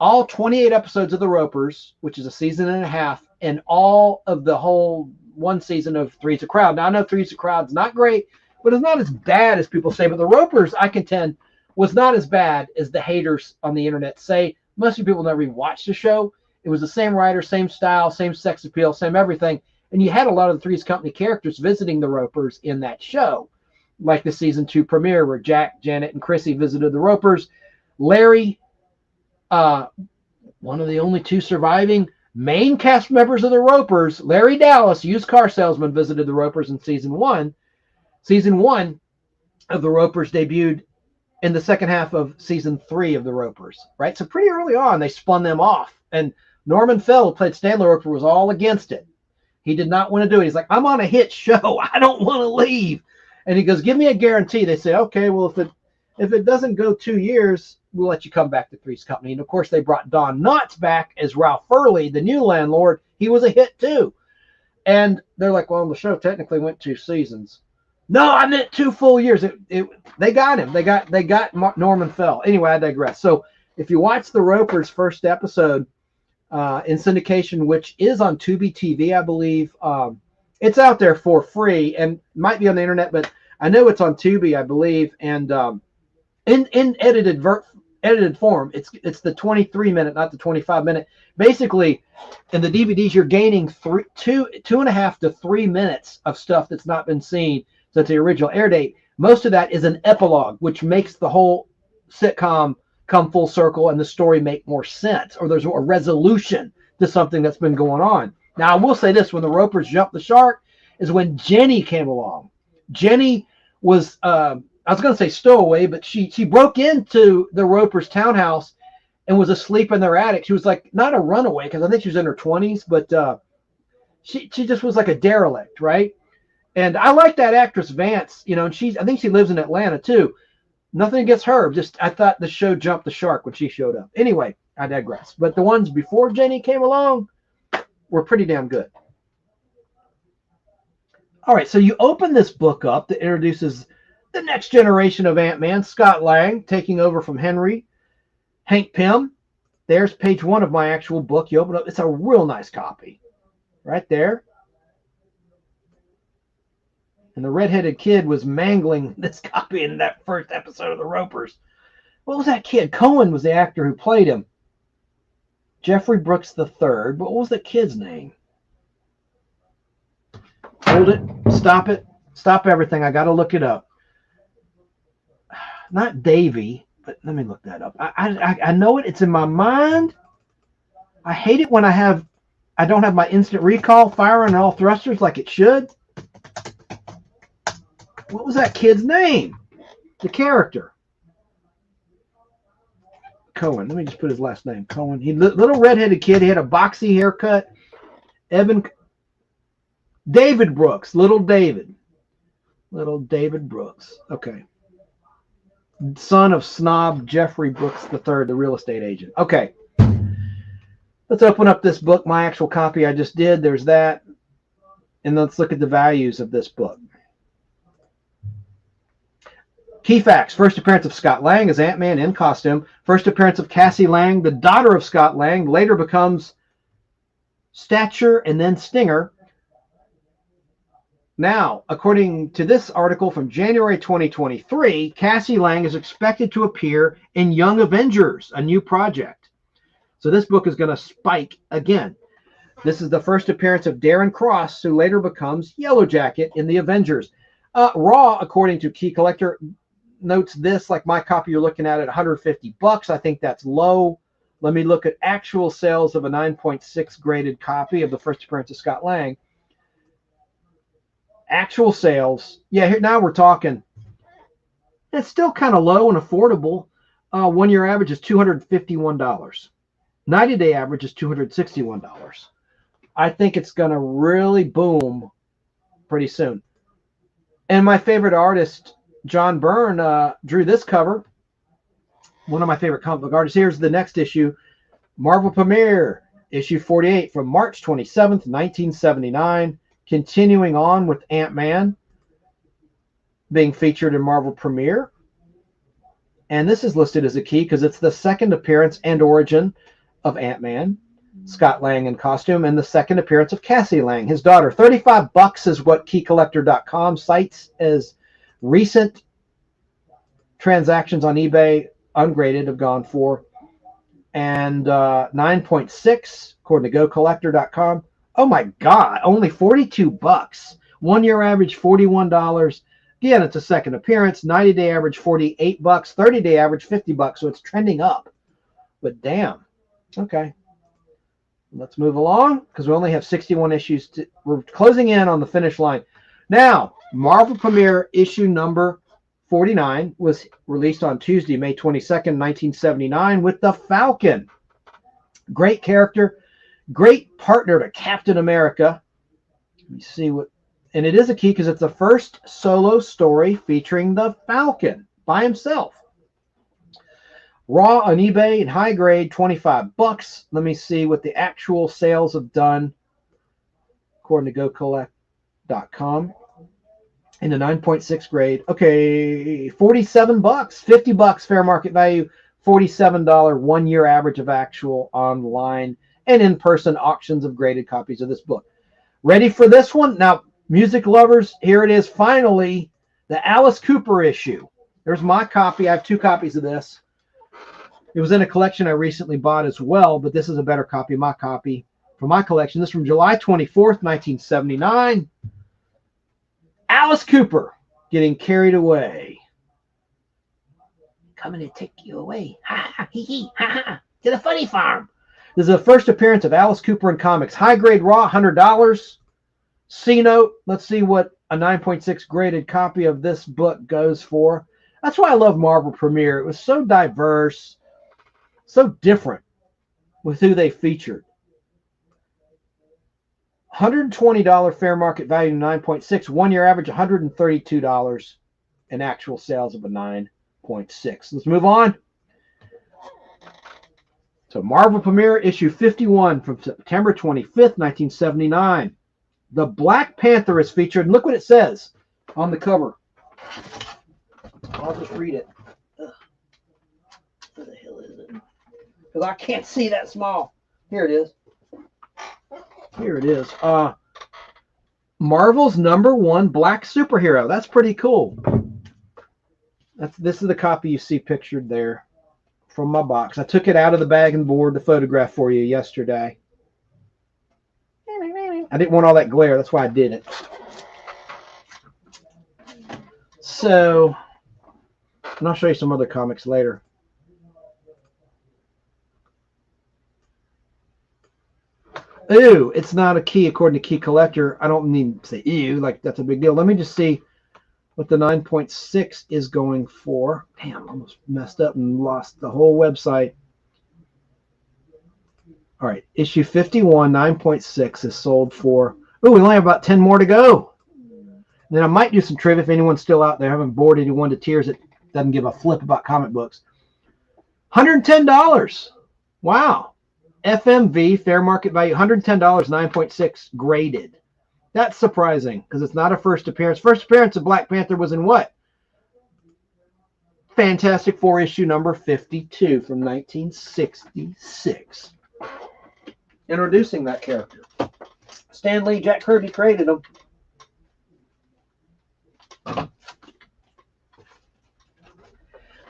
all 28 episodes of The Ropers, which is a season and a half, and all of the whole one season of Three's a Crowd. Now, I know Three's a Crowd's not great, but it's not as bad as people say. But The Ropers, I contend, was not as bad as the haters on the internet say. Most of the people never even watched the show. It was the same writer, same style, same sex appeal, same everything. And you had a lot of the Three's Company characters visiting the Ropers in that show, like the season 2 premiere where Jack, Janet, and Chrissy visited the Ropers. Larry, one of the only 2 surviving main cast members of the Ropers, Larry Dallas, used car salesman, visited the Ropers in season 1. Season 1 of the Ropers debuted in the second half of season 3 of the Ropers, right? So pretty early on, they spun them off. And Norman Fell, who played Stanley Roper, was all against it. He did not want to do it. He's like, I'm on a hit show. I don't want to leave. And he goes, give me a guarantee. They say, okay, well, if it doesn't go 2 years, we'll let you come back to Three's Company. And of course, they brought Don Knotts back as Ralph Furley, the new landlord. He was a hit too. And they're like, well, the show technically went 2 seasons. No, I meant 2 full years. They got him. They got Norman Fell. Anyway, I digress. So if you watch the Ropers' first episode in syndication, which is on Tubi TV, I believe, it's out there for free and might be on the internet, but I know it's on Tubi, I believe, and in edited form. It's the 23-minute, not the 25-minute. Basically, in the DVDs, you're gaining 2.5 to 3 minutes of stuff that's not been seen since the original air date. Most of that is an epilogue, which makes the whole sitcom come full circle and the story make more sense, or there's a resolution to something that's been going on. Now, I will say this, when the Ropers jumped the shark is when Jenny came along. Jenny was, I was going to say stowaway, but she broke into the Ropers' townhouse and was asleep in their attic. She was like, not a runaway, because I think she was in her 20s, but she just was like a derelict, right? And I like that actress Vance, you know, and I think she lives in Atlanta too. Nothing against her, just I thought the show jumped the shark when she showed up. Anyway, I digress. But the ones before Jenny came along were pretty damn good. All right, so you open this book up that introduces the next generation of Ant-Man, Scott Lang, taking over from Hank Pym. There's page 1 of my actual book. You open up, it's a real nice copy right there. And the redheaded kid was mangling this copy in that first episode of The Ropers. What was that kid? Cohen was the actor who played him. Jeffrey Brooks III. But what was the kid's name? Hold it. Stop it. Stop everything. I got to look it up. Not Davy, but let me look that up. I know it. It's in my mind. I hate it when I don't have my instant recall firing on all thrusters like it should. What was that kid's name? The character. Cohen. Let me just put his last name. Cohen. He little redheaded kid. He had a boxy haircut. David Brooks. Little David Brooks. Okay. Son of snob Jeffrey Brooks III, the real estate agent. Okay. Let's open up this book. My actual copy I just did. There's that. And let's look at the values of this book. Key facts. First appearance of Scott Lang as Ant-Man in costume. First appearance of Cassie Lang, the daughter of Scott Lang, later becomes Stature and then Stinger. Now, according to this article from January 2023, Cassie Lang is expected to appear in Young Avengers, a new project. So this book is going to spike again. This is the first appearance of Darren Cross, who later becomes Yellow Jacket in the Avengers. Raw, according to Key Collector, notes this, like my copy you're looking at $150. I think that's low. Let me look at actual sales of a 9.6 graded copy of the first appearance of Scott Lang. Actual sales, yeah, here now we're talking. It's still kind of low and affordable. 1 year average is $251. 90-day average is $261. I think it's going to really boom pretty soon. And my favorite artist, John Byrne, drew this cover. One of my favorite comic book artists. Here's the next issue. Marvel Premiere, issue 48 from March 27th, 1979. Continuing on with Ant-Man being featured in Marvel Premiere. And this is listed as a key because it's the second appearance and origin of Ant-Man. Scott Lang in costume, and the second appearance of Cassie Lang, his daughter. $35 is what keycollector.com cites as recent transactions on eBay ungraded have gone for. And 9.6 according to gocollector.com. Oh my God, only $42. 1 year average $41. Again, it's a second appearance. 90-day average $48. 30-day average $50. So it's trending up. But damn. Okay. Let's move along because we only have 61 issues. We're closing in on the finish line. Now, Marvel Premiere issue number 49 was released on Tuesday, May 22nd, 1979 with the Falcon. Great character, great partner to Captain America. Let me see what, and it is a key because it's the first solo story featuring the Falcon by himself. Raw on eBay in high grade, $25. Let me see what the actual sales have done according to gocollect.com. In the 9.6 grade. Okay, $47. $50 fair market value, $47 1 year average of actual online and in-person auctions of graded copies of this book. Ready for this one? Now, music lovers, here it is finally, the Alice Cooper issue. There's my copy. I have 2 copies of this. It was in a collection I recently bought as well, but this is a better copy, my copy from my collection. This is from July 24th, 1979. Alice Cooper getting carried away. Coming to take you away. Ha ha, hee hee, ha ha, to the funny farm. This is the first appearance of Alice Cooper in comics. High grade raw, $100. C note, let's see what a 9.6 graded copy of this book goes for. That's why I love Marvel Premiere. It was so diverse, so different with who they featured. $120 fair market value, 9.6. 1 year average, $132 in actual sales of a 9.6. Let's move on. So Marvel Premiere issue 51 from September 25th, 1979. The Black Panther is featured. And look what it says on the cover. I'll just read it. Ugh. Where the hell is it? Because I can't see that small. Here it is. Here it is. Marvel's #1 black superhero. That's pretty cool. This is the copy you see pictured there from my box. I took it out of the bag and board to photograph for you yesterday. I didn't want all that glare. That's why I did it. So, and I'll show you some other comics later. Ew, it's not a key according to Key Collector. I don't mean to say ew, like that's a big deal. Let me just see what the 9.6 is going for. Damn, I almost messed up and lost the whole website. All right, issue 51, 9.6 is sold for, oh, we only have about 10 more to go. And then I might do some trivia if anyone's still out there. I haven't bored anyone to tears that doesn't give a flip about comic books. $110. Wow. FMV, fair market value, $110, 9.6 graded. That's surprising because it's not a first appearance. First appearance of Black Panther was in what? Fantastic Four issue number 52 from 1966. Introducing that character. Stan Lee, Jack Kirby created him.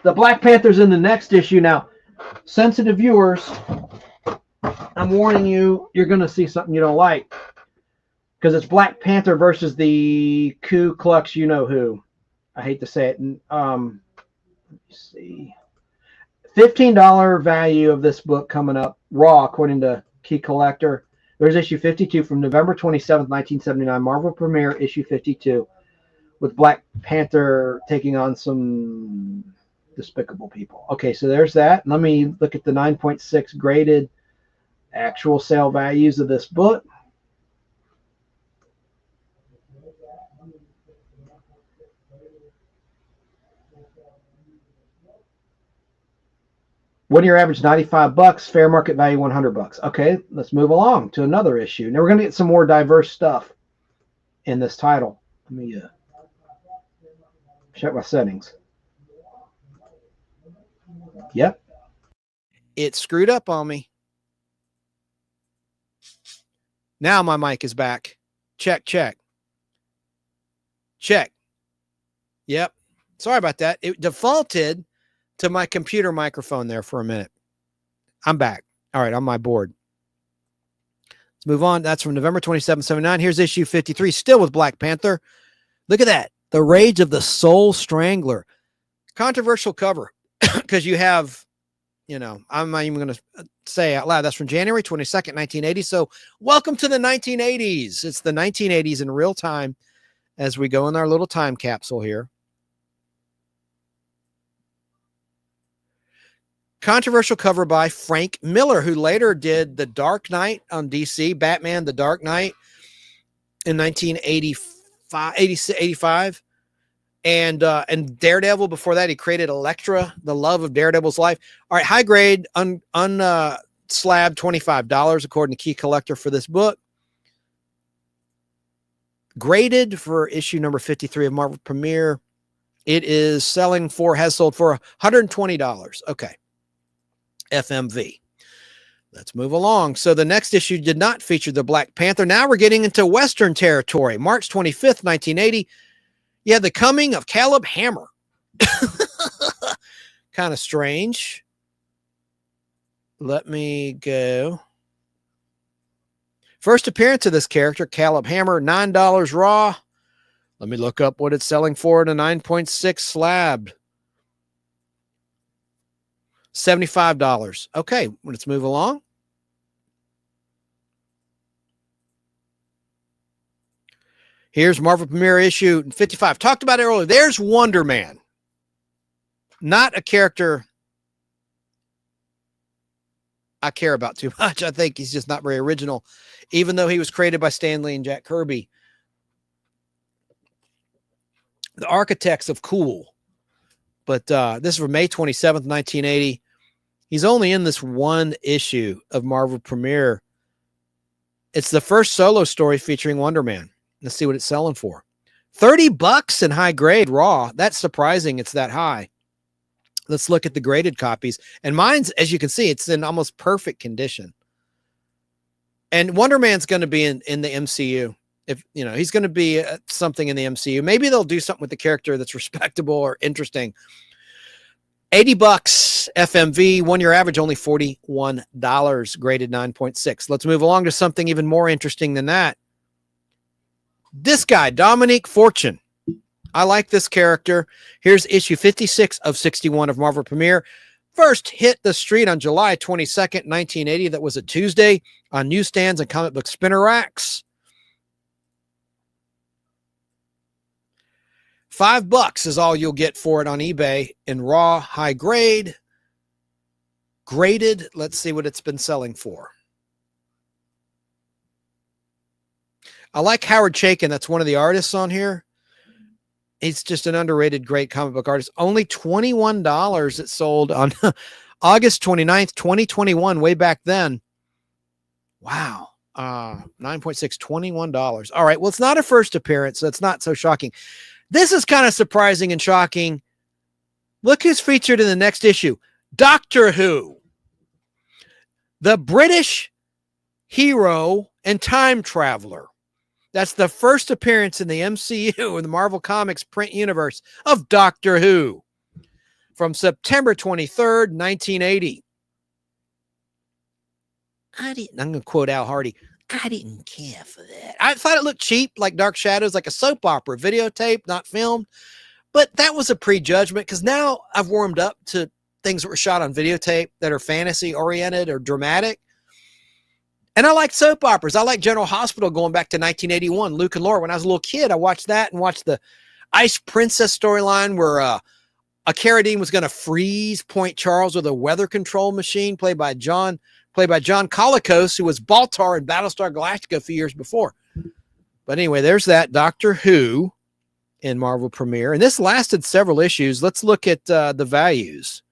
The Black Panther's in the next issue. Now, sensitive viewers, I'm warning you, you're going to see something you don't like. Because it's Black Panther versus the Ku Klux you-know-who. I hate to say it. Let me see. $15 value of this book coming up, raw, according to Key Collector. There's issue 52 from November 27th, 1979, Marvel Premiere issue 52, with Black Panther taking on some despicable people. Okay, so there's that. Let me look at the 9.6 graded actual sale values of this book. One-year average $95, fair market value $100. Okay, let's move along to another issue. Now we're going to get some more diverse stuff in this title. Let me check my settings. Yep. It screwed up on me. Now my mic is back. Check, check. Check. Yep. Sorry about that. It defaulted to my computer microphone there for a minute. I'm back. All right, on my board. Let's move on. That's from November 27, 79. Here's issue 53, still with Black Panther. Look at that. The Rage of the Soul Strangler. Controversial cover because you have, you know, I'm not even going to say out loud. That's from January 22nd, 1980. So welcome to the 1980s. It's the 1980s in real time as we go in our little time capsule here. Controversial cover by Frank Miller, who later did The Dark Knight on DC, Batman, The Dark Knight in 1985, and Daredevil. Before that, he created Elektra, the love of Daredevil's life. All right, high grade, slab $25 according to Key Collector for this book. Graded for issue number 53 of Marvel Premiere. It is has sold for $120. Okay. FMV. Let's move along. So the next issue did not feature the Black Panther. Now we're getting into Western territory. March 25th, 1980. Yeah, the coming of Caleb Hammer. Kind of strange. Let me go. First appearance of this character, Caleb Hammer, $9 raw. Let me look up what it's selling for in a 9.6 slab. $75. Okay, let's move along. Here's Marvel Premiere issue 55. Talked about it earlier. There's Wonder Man. Not a character I care about too much. I think he's just not very original, even though he was created by Stan Lee and Jack Kirby. The architects of cool. But this is from May 27th, 1980. He's only in this one issue of Marvel Premiere. It's the first solo story featuring Wonder Man. Let's see what it's selling for. $30 in high grade raw. That's surprising it's that high. Let's look at the graded copies. And mine's, as you can see, it's in almost perfect condition. And Wonder Man's going to be in the MCU. If you know, he's going to be something in the MCU. Maybe they'll do something with the character that's respectable or interesting. $80 FMV, 1 year average, only $41, graded 9.6. Let's move along to something even more interesting than that. This guy, Dominique Fortune. I like this character. Here's issue 56 of 61 of Marvel Premiere. First hit the street on July 22nd, 1980. That was a Tuesday on newsstands and comic book spinner racks. $5 is all you'll get for it on eBay in raw, high grade, graded. Let's see what it's been selling for. I like Howard Chaykin. That's one of the artists on here. He's just an underrated, great comic book artist. Only $21 it sold on August 29th, 2021, way back then. Wow. 9.6, $21. All right. Well, it's not a first appearance, so it's not so shocking. This is kind of surprising and shocking. Look who's featured in the next issue. Doctor Who. The British hero and time traveler. That's the first appearance in the MCU, in the Marvel Comics print universe, of Doctor Who. From September 23rd, 1980. I didn't. I'm going to quote Al Hardy. I didn't care for that. I thought it looked cheap, like Dark Shadows, like a soap opera, videotape, not filmed. But that was a prejudgment because now I've warmed up to things that were shot on videotape that are fantasy oriented or dramatic. And I like soap operas. I like General Hospital going back to 1981, Luke and Laura. When I was a little kid, I watched that and watched the Ice Princess storyline where a Carradine was going to freeze Point Charles with a weather control machine played by John Colicos, who was Baltar in Battlestar Galactica a few years before. But anyway, there's that Doctor Who in Marvel Premiere. And this lasted several issues. Let's look at the values.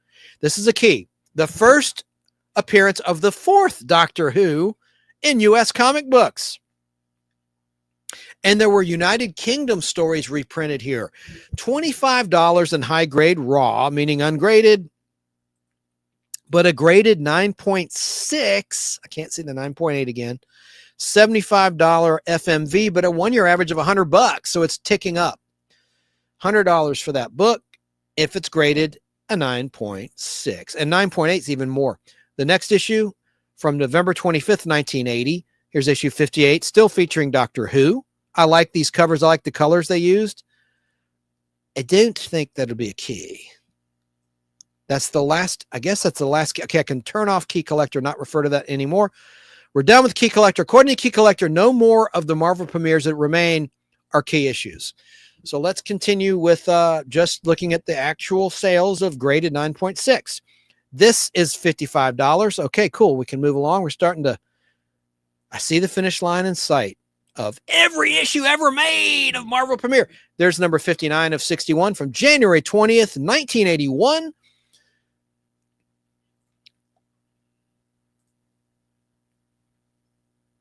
This is a key. The first appearance of the fourth Doctor Who in U.S. comic books. And there were United Kingdom stories reprinted here. $25 in high grade raw, meaning ungraded, but a graded 9.6. I can't see the 9.8 again. $75 FMV, but a 1 year average of $100. So it's ticking up. $100 for that book. If it's graded a 9.6, and 9.8 is even more. The next issue from November 25th, 1980. Here's issue 58, still featuring Doctor Who. I like these covers. I like the colors they used. I don't think that'll be a key. That's the last, I guess that's the last. Okay, I can turn off Key Collector, not refer to that anymore. We're done with Key Collector. According to Key Collector, no more of the Marvel premieres that remain are key issues. So let's continue with just looking at the actual sales of graded 9.6. This is $55. Okay, cool. We can move along. We're starting to, I see the finish line in sight of every issue ever made of Marvel Premiere. There's number 59 of 61 from January 20th, 1981.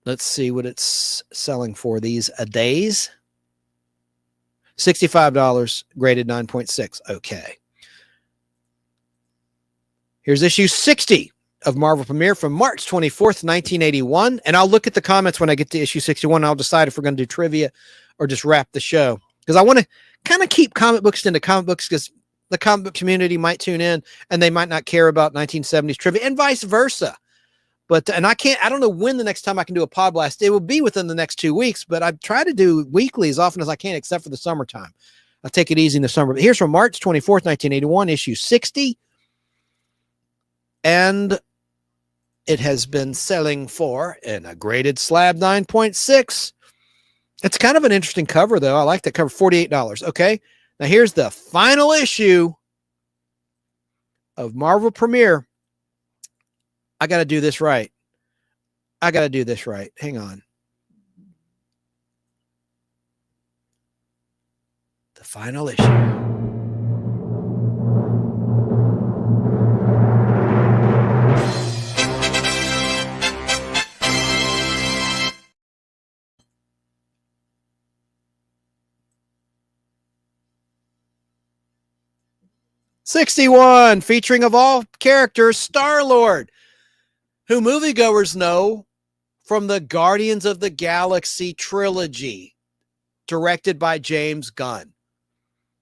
Let's see what it's selling for these a days. $65, graded 9.6. Okay. Here's issue 60 of Marvel Premiere from March 24th, 1981. And I'll look at the comments when I get to issue 61. I'll decide if we're going to do trivia or just wrap the show. Because I want to kind of keep comic books into comic books because the comic book community might tune in and they might not care about 1970s trivia and vice versa. But, and I don't know when the next time I can do a Podblast. It will be within the next 2 weeks, but I try to do weekly as often as I can, except for the summertime. I'll take it easy in the summer. But here's from March 24th, 1981, issue 60. And it has been selling for in a graded slab 9.6. It's kind of an interesting cover, though. I like that cover, $48. Okay. Now here's the final issue of Marvel Premiere. I got to do this right. Hang on. The final issue. '61, featuring of all characters, Star-Lord, who moviegoers know from the Guardians of the Galaxy trilogy, directed by James Gunn.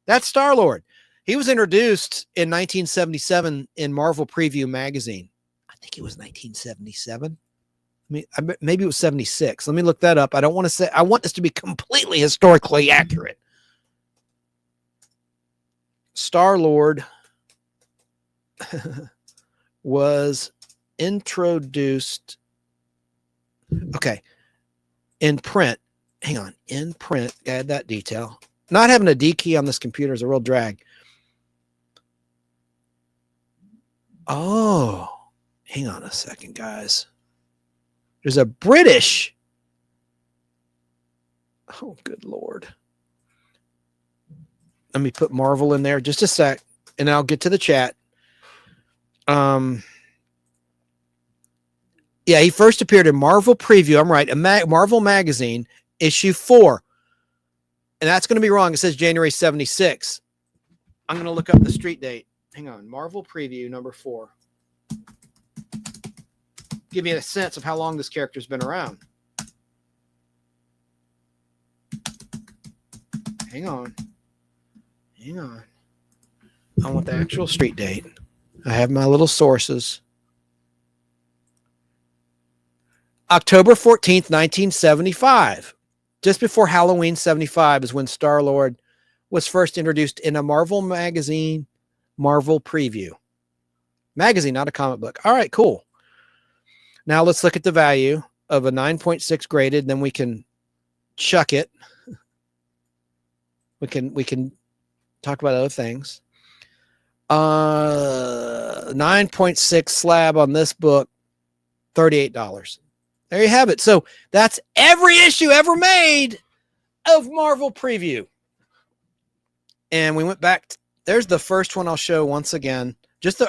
That's Star-Lord. He was introduced in 1977 in Marvel Preview magazine. I think it was 1977. Maybe it was 76. Let me look that up. I don't want to say, I want this to be completely historically accurate. Star-Lord was introduced, okay, in print. Hang on, in print, add that detail. Not having a D key on this computer is a real drag. Oh, hang on a second, guys. There's a British. Oh, good Lord. Let me put Marvel in there just a sec, and I'll get to the chat. Yeah, he first appeared in Marvel Preview. I'm right. Marvel Magazine, issue 4. And that's going to be wrong. It says January 76. I'm going to look up the street date. Hang on. Marvel Preview, number 4. Give you a sense of how long this character's been around. Hang on. Hang on. I want the actual street date. I have my little sources. October 14th, 1975. Just before Halloween 75 is when Star-Lord was first introduced in a Marvel magazine, Marvel Preview. Magazine, not a comic book. All right, cool. Now let's look at the value of a 9.6 graded, then we can chuck it. We can talk about other things. 9.6 slab on this book, $38. There you have it. So that's every issue ever made of Marvel Preview. And we went back. There's the first one I'll show once again.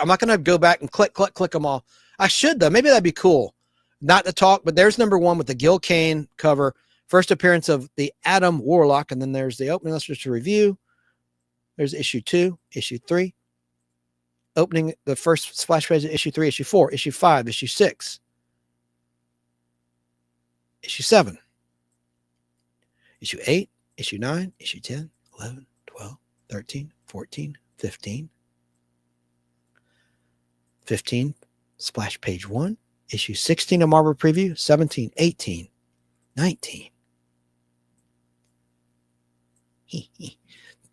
I'm not going to go back and click them all. I should, though. Maybe that'd be cool. Not to talk, but there's number 1 with the Gil Kane cover. First appearance of the Adam Warlock. And then there's the opening illustrator review. There's issue 2, issue 3. Opening the first splash page of issue 3, issue 4, issue 5, issue 6. Issue 7, issue 8, issue 9, issue 10, 11, 12, 13, 14, 15. 15, splash page 1, issue 16 of Marvel Preview, 17, 18, 19.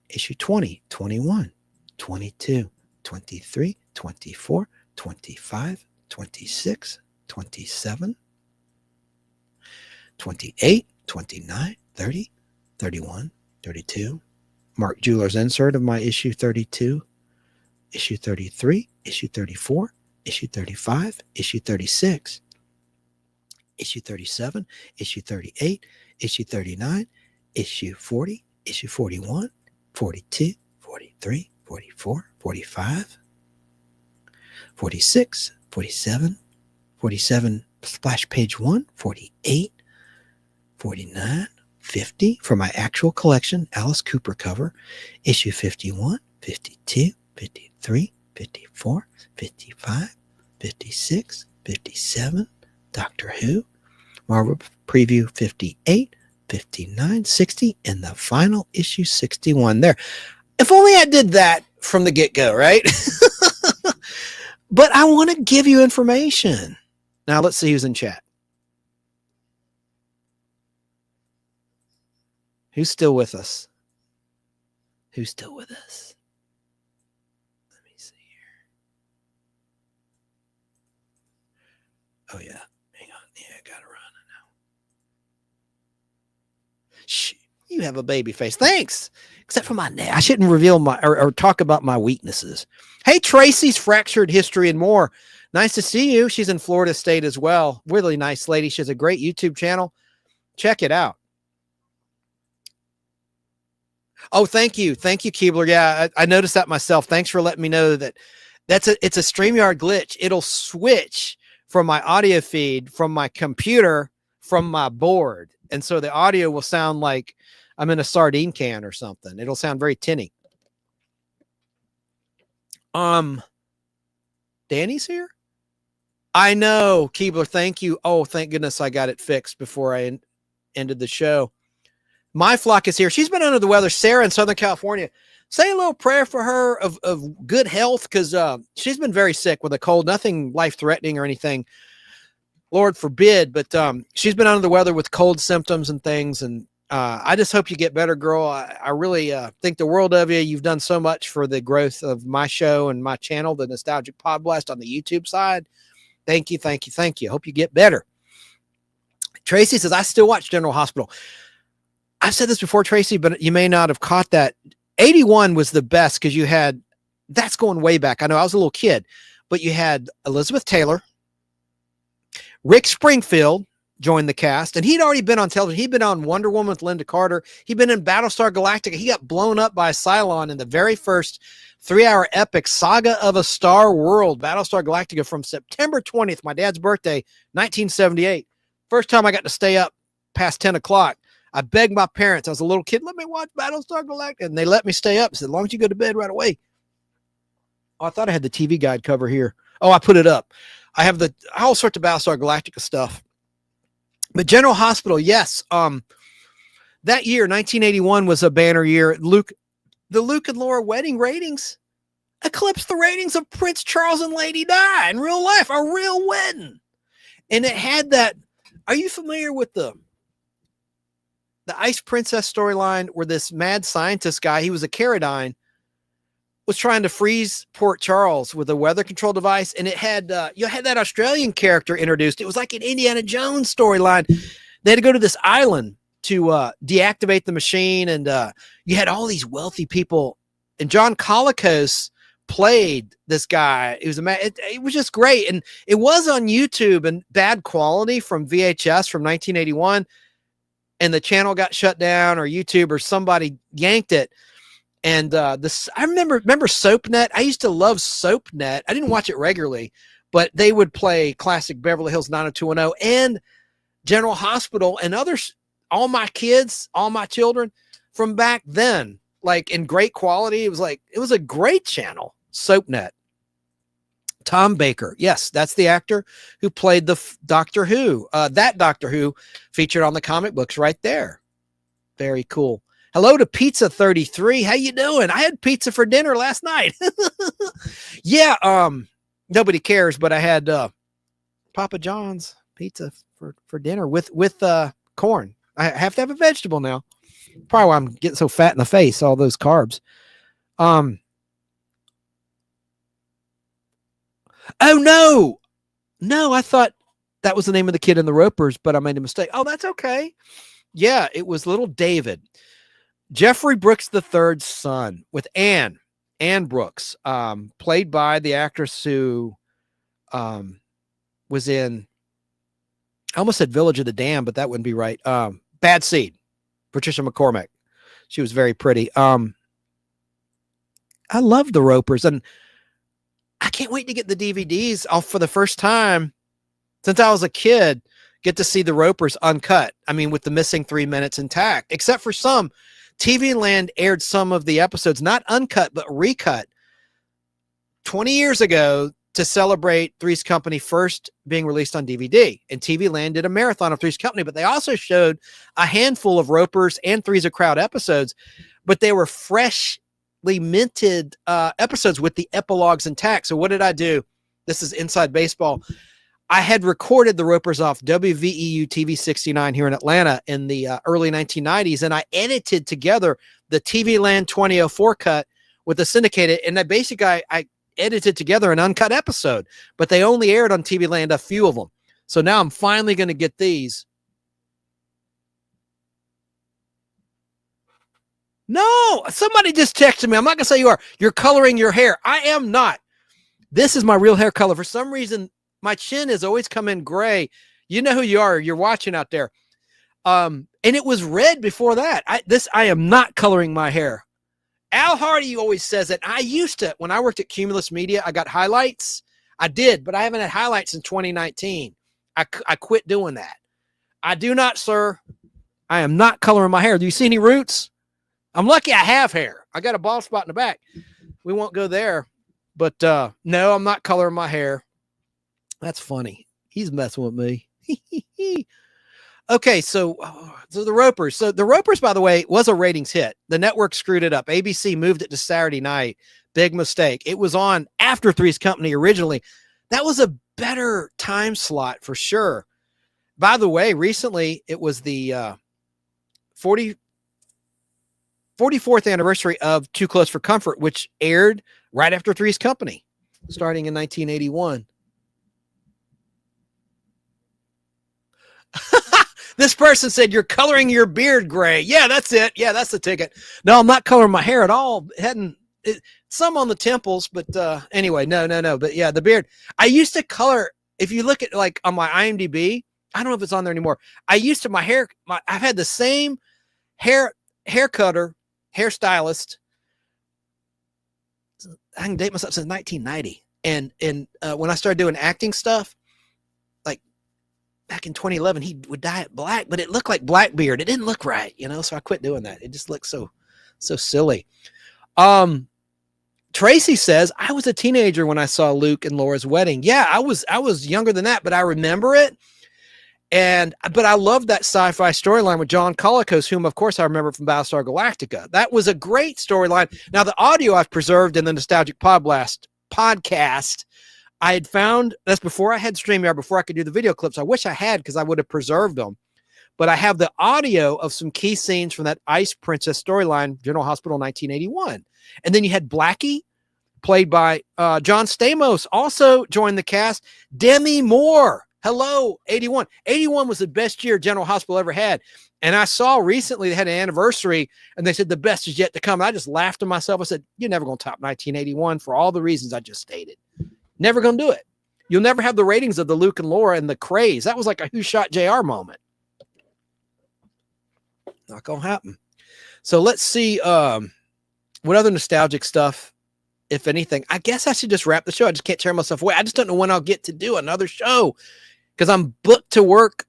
Issue 20, 21, 22, 23, 24, 25, 26, 27. 28, 29, 30, 31, 32. Mark Jewler's insert of my issue 32, issue 33, issue 34, issue 35, issue 36, issue 37, issue 38, issue 39, issue 40, issue 41, 42, 43, 44, 45, 46, 47, 47 splash page 1, 48, 49, 50 for my actual collection, Alice Cooper cover, issue 51, 52, 53, 54, 55, 56, 57, Doctor Who, Marvel Preview 58, 59, 60, and the final issue 61 there. If only I did that from the get-go, right? But I want to give you information. Now let's see who's in chat. Who's still with us? Who's still with us? Let me see here. Oh, yeah. Hang on. Yeah, I got to run now. Shh. You have a baby face. Thanks. Except for my neck. I shouldn't reveal my or talk about my weaknesses. Hey, Tracy's Fractured History and More. Nice to see you. She's in Florida State as well. Really nice lady. She has a great YouTube channel. Check it out. Oh, thank you. Thank you, Keebler. Yeah, I noticed that myself. Thanks for letting me know that it's a StreamYard glitch. It'll switch from my audio feed, from my computer, from my board. And so the audio will sound like I'm in a sardine can or something. It'll sound very tinny. Danny's here? I know, Keebler. Thank you. Oh, thank goodness I got it fixed before I ended the show. My Flock is here. She's been under the weather. Sarah in Southern California. Say a little prayer for her of good health, because she's been very sick with a cold. Nothing life-threatening or anything, Lord forbid, but she's been under the weather with cold symptoms and things, and I just hope you get better, girl. I really think the world of you. You've done so much for the growth of my show and my channel, the Nostalgic Podblast on the YouTube side. Thank you, thank you, thank you. Hope you get better. Tracy says, I still watch General Hospital. I've said this before, Tracy, but you may not have caught that. 81 was the best because you had, that's going way back. I know I was a little kid, but you had Elizabeth Taylor, Rick Springfield joined the cast, and he'd already been on television. He'd been on Wonder Woman with Linda Carter. He'd been in Battlestar Galactica. He got blown up by Cylon in the very first 3-hour epic Saga of a Star World, Battlestar Galactica, from September 20th, my dad's birthday, 1978. First time I got to stay up past 10 o'clock. I begged my parents. I was a little kid. Let me watch Battlestar Galactica. And they let me stay up. I said, as long as you go to bed right away. Oh, I thought I had the TV guide cover here. Oh, I put it up. I have all sorts of Battlestar Galactica stuff. But General Hospital, yes. That year, 1981, was a banner year. The Luke and Laura wedding ratings eclipsed the ratings of Prince Charles and Lady Di in real life, a real wedding. And it had that, Are you familiar with the Ice Princess storyline where this mad scientist guy, he was a Caradine, was trying to freeze Port Charles with a weather control device, and it had you had that Australian character introduced. It was like an Indiana Jones storyline. They had to go to this island to deactivate the machine, and you had all these wealthy people, and John Colicos played this guy. It was it was just great, and it was on YouTube and bad quality from VHS from 1981, and the channel got shut down, or YouTube or somebody yanked it. And I remember SoapNet. I used to love SoapNet. I didn't watch it regularly, but they would play classic Beverly Hills 90210 and General Hospital and others. All my kids, all my children from back then, like in great quality. It was a great channel. SoapNet. Tom Baker. Yes, that's the actor who played the Doctor Who. That Doctor Who featured on the comic books right there. Very cool. Hello to Pizza 33. How you doing? I had pizza for dinner last night. Yeah, nobody cares, but I had Papa John's pizza for dinner with corn. I have to have a vegetable now. Probably why I'm getting so fat in the face, all those carbs. Oh no, I thought that was the name of the kid in the Ropers, but I made a mistake. Oh, that's okay. Yeah, it was little David. Jeffrey Brooks III's son with Anne Brooks, played by the actress who was in, I almost said Village of the Damned, but that wouldn't be right. Bad Seed, Patricia McCormick. She was very pretty. I love the Ropers, and I can't wait to get the DVDs off for the first time since I was a kid, get to see the Ropers uncut. I mean, with the missing 3 minutes intact, except for some. TV Land aired some of the episodes, not uncut, but recut 20 years ago to celebrate Three's Company first being released on DVD. And TV Land did a marathon of Three's Company, but they also showed a handful of Ropers and Three's a Crowd episodes, but they were freshly minted episodes with the epilogues intact. So what did I do? This is inside baseball. I had recorded the Ropers off WVEU TV 69 here in Atlanta in the early 1990s, and I edited together the TV Land 2004 cut with the syndicated, and I edited together an uncut episode, but they only aired on TV Land a few of them. So now I'm finally going to get these. No, somebody just texted me. I'm not going to say you are. You're coloring your hair. I am not. This is my real hair color. For some reason, my chin has always come in gray. You know who you are. You're watching out there. And it was red before that. I am not coloring my hair. Al Hardy always says that. I used to, when I worked at Cumulus Media, I got highlights. I did, but I haven't had highlights in 2019. I quit doing that. I do not, sir. I am not coloring my hair. Do you see any roots? I'm lucky I have hair. I got a bald spot in the back. We won't go there. But no, I'm not coloring my hair. That's funny. He's messing with me. Okay, so the Ropers. So the Ropers, by the way, was a ratings hit. The network screwed it up. ABC moved it to Saturday night. Big mistake. It was on after Three's Company originally. That was a better time slot for sure. By the way, recently it was the 44th anniversary of Too Close for Comfort, which aired right after Three's Company, starting in 1981. This person said, you're coloring your beard gray. Yeah, that's it. Yeah, that's the ticket. No, I'm not coloring my hair at all. Some on the temples, but anyway, no. But yeah, the beard. I used to color, if you look at like on my IMDb, I don't know if it's on there anymore. I've had the same hair cutter, hairstylist. I can date myself since 1990. And when I started doing acting stuff, like back in 2011, he would dye it black, but it looked like Blackbeard. It didn't look right, so I quit doing that. It just looked so silly. Tracy says, I was a teenager when I saw Luke and Laura's wedding. Yeah, I was younger than that, but I remember it. But I love that sci-fi storyline with John Colicos, whom of course I remember from Battlestar Galactica. That was a great storyline. Now the audio I've preserved in the Nostalgic Podblast podcast. I had found, that's before I had StreamYard, before I could do the video clips. I wish I had, because I would have preserved them. But I have the audio of some key scenes from that Ice Princess storyline, General Hospital 1981. And then you had Blackie, played by John Stamos, also joined the cast. Demi Moore, hello, 81. 81 was the best year General Hospital ever had. And I saw recently they had an anniversary, and they said the best is yet to come. And I just laughed to myself. I said, you're never going to top 1981 for all the reasons I just stated. Never going to do it. You'll never have the ratings of the Luke and Laura and the craze. That was like a Who Shot JR moment. Not going to happen. So let's see what other nostalgic stuff, if anything. I guess I should just wrap the show. I just can't tear myself away. I just don't know when I'll get to do another show, because I'm booked to work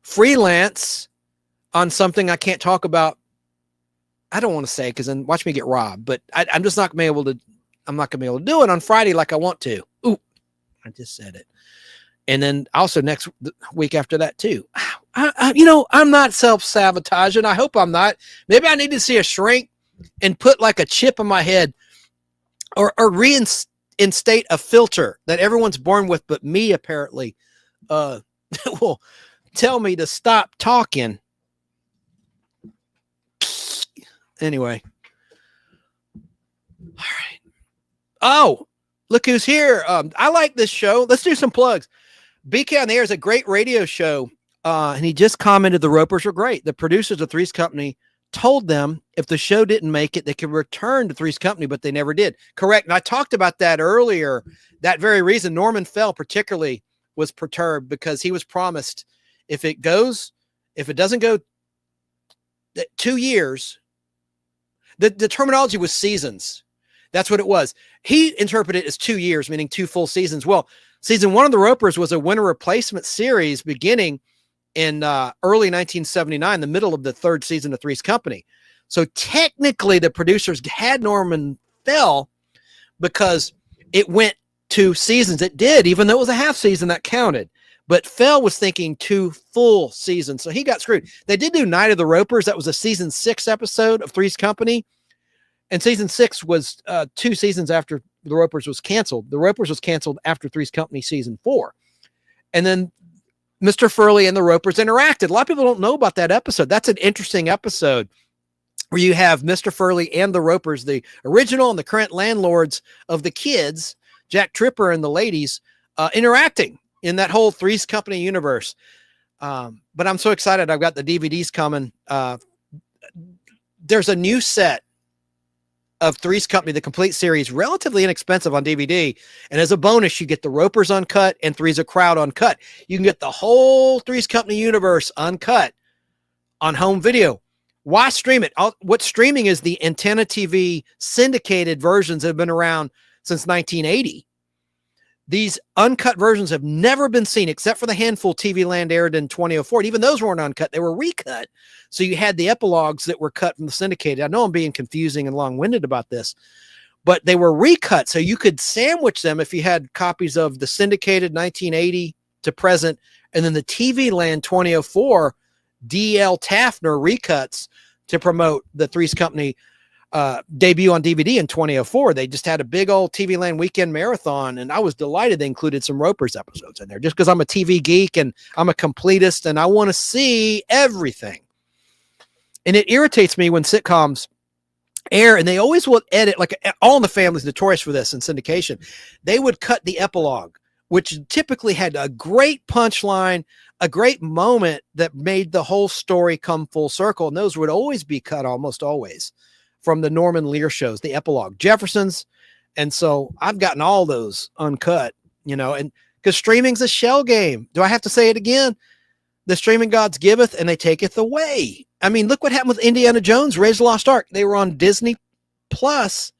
freelance on something I can't talk about. I don't want to say, because then watch me get robbed, but I'm just not going to be able to. I'm not going to be able to do it on Friday like I want to. Ooh, I just said it. And then also next week after that too. I'm not self-sabotaging. I hope I'm not. Maybe I need to see a shrink and put like a chip in my head, or reinstate a filter that everyone's born with, but me apparently, will tell me to stop talking. Anyway. All right. Oh, look who's here. I like this show. Let's do some plugs. BK on the Air is a great radio show. And he just commented the Ropers were great. The producers of Three's Company told them if the show didn't make it, they could return to Three's Company, but they never did. Correct. And I talked about that earlier. That very reason, Norman Fell particularly was perturbed, because he was promised if it doesn't go 2 years, the terminology was seasons. That's what it was. He interpreted it as 2 years, meaning 2 full seasons. Well, season 1 of the Ropers was a winter replacement series beginning in early 1979, the middle of the 3rd season of Three's Company. So technically the producers had Norman Fell because it went 2 seasons. It did, even though it was a half season that counted. But Fell was thinking 2 full seasons, so he got screwed. They did do Night of the Ropers. That was a season 6 episode of Three's Company. And season 6 was 2 seasons after the Ropers was canceled. The Ropers was canceled after Three's Company season 4. And then Mr. Furley and the Ropers interacted. A lot of people don't know about that episode. That's an interesting episode where you have Mr. Furley and the Ropers, the original and the current landlords of the kids, Jack Tripper and the ladies, interacting in that whole Three's Company universe. But I'm so excited. I've got the DVDs coming. There's a new set of Three's Company, the complete series, relatively inexpensive on DVD. And as a bonus, you get the Ropers uncut and Three's a Crowd uncut. You can get the whole Three's Company universe uncut on home video. Why stream it? What's streaming is the Antenna TV syndicated versions that have been around since 1980. These uncut versions have never been seen except for the handful TV Land aired in 2004. And even those weren't uncut. They were recut. So you had the epilogues that were cut from the syndicated. I know I'm being confusing and long-winded about this, but they were recut. So you could sandwich them if you had copies of the syndicated 1980 to present, and then the TV Land 2004 D.L. Taffner recuts to promote the Three's Company debut on DVD in 2004. They just had a big old TV Land weekend marathon, and I was delighted they included some Ropers episodes in there, just because I'm a TV geek and I'm a completist and I want to see everything. And it irritates me when sitcoms air and they always will edit, like All in the Family is notorious for this in syndication. They would cut the epilogue, which typically had a great punchline, a great moment that made the whole story come full circle. And those would always be cut, almost always, from the Norman Lear shows, the epilogue, Jefferson's. And so I've gotten all those uncut, and because streaming's a shell game. Do I have to say it again? The streaming gods giveth and they taketh away. I mean, look what happened with Indiana Jones, Raiders of the Lost Ark. They were on Disney Plus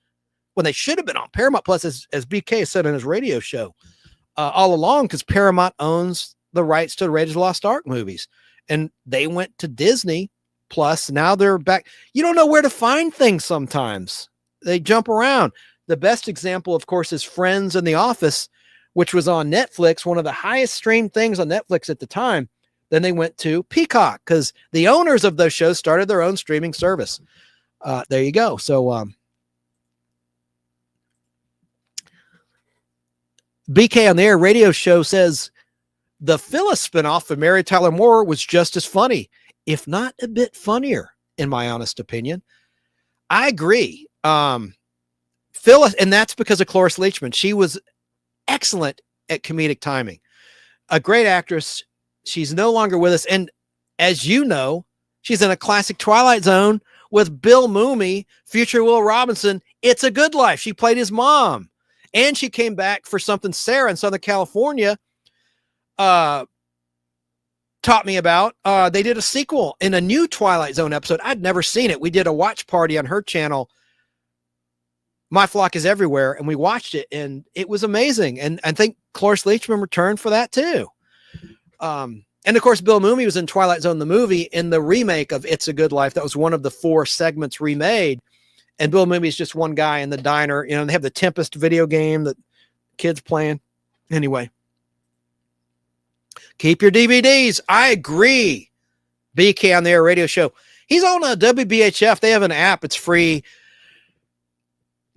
when they should have been on Paramount Plus, as BK said in his radio show all along, because Paramount owns the rights to the Raiders of the Lost Ark movies. And they went to Disney Plus. Now they're back. You don't know where to find things sometimes. They jump around. The best example, of course, is Friends and The Office, which was on Netflix, one of the highest streamed things on Netflix at the time. Then they went to Peacock because the owners of those shows started their own streaming service. There you go. So BK on the Air radio show says the Phyllis spinoff of Mary Tyler Moore was just as funny, if not a bit funnier, in my honest opinion. I agree. Phyllis, and that's because of Cloris Leachman. She was excellent at comedic timing. A great actress. She's no longer with us. And as you know, she's in a classic Twilight Zone with Bill Mooney, future Will Robinson. It's a Good Life. She played his mom. And she came back for Something Sarah in Southern California taught me about. They did a sequel in a new Twilight Zone episode. I'd never seen it. We did a watch party on her channel, My Flock is Everywhere, and we watched it, and it was amazing. And I think Cloris Leachman returned for that too. And of course, Bill Mooney was in Twilight Zone, the movie, in the remake of It's a Good Life. That was one of the 4 segments remade. And Bill Mooney is just one guy in the diner. You know, they have the Tempest video game that kids playing. Anyway, keep your DVDs. I agree. BK on the Air radio show. He's on a WBHF. They have an app. It's free.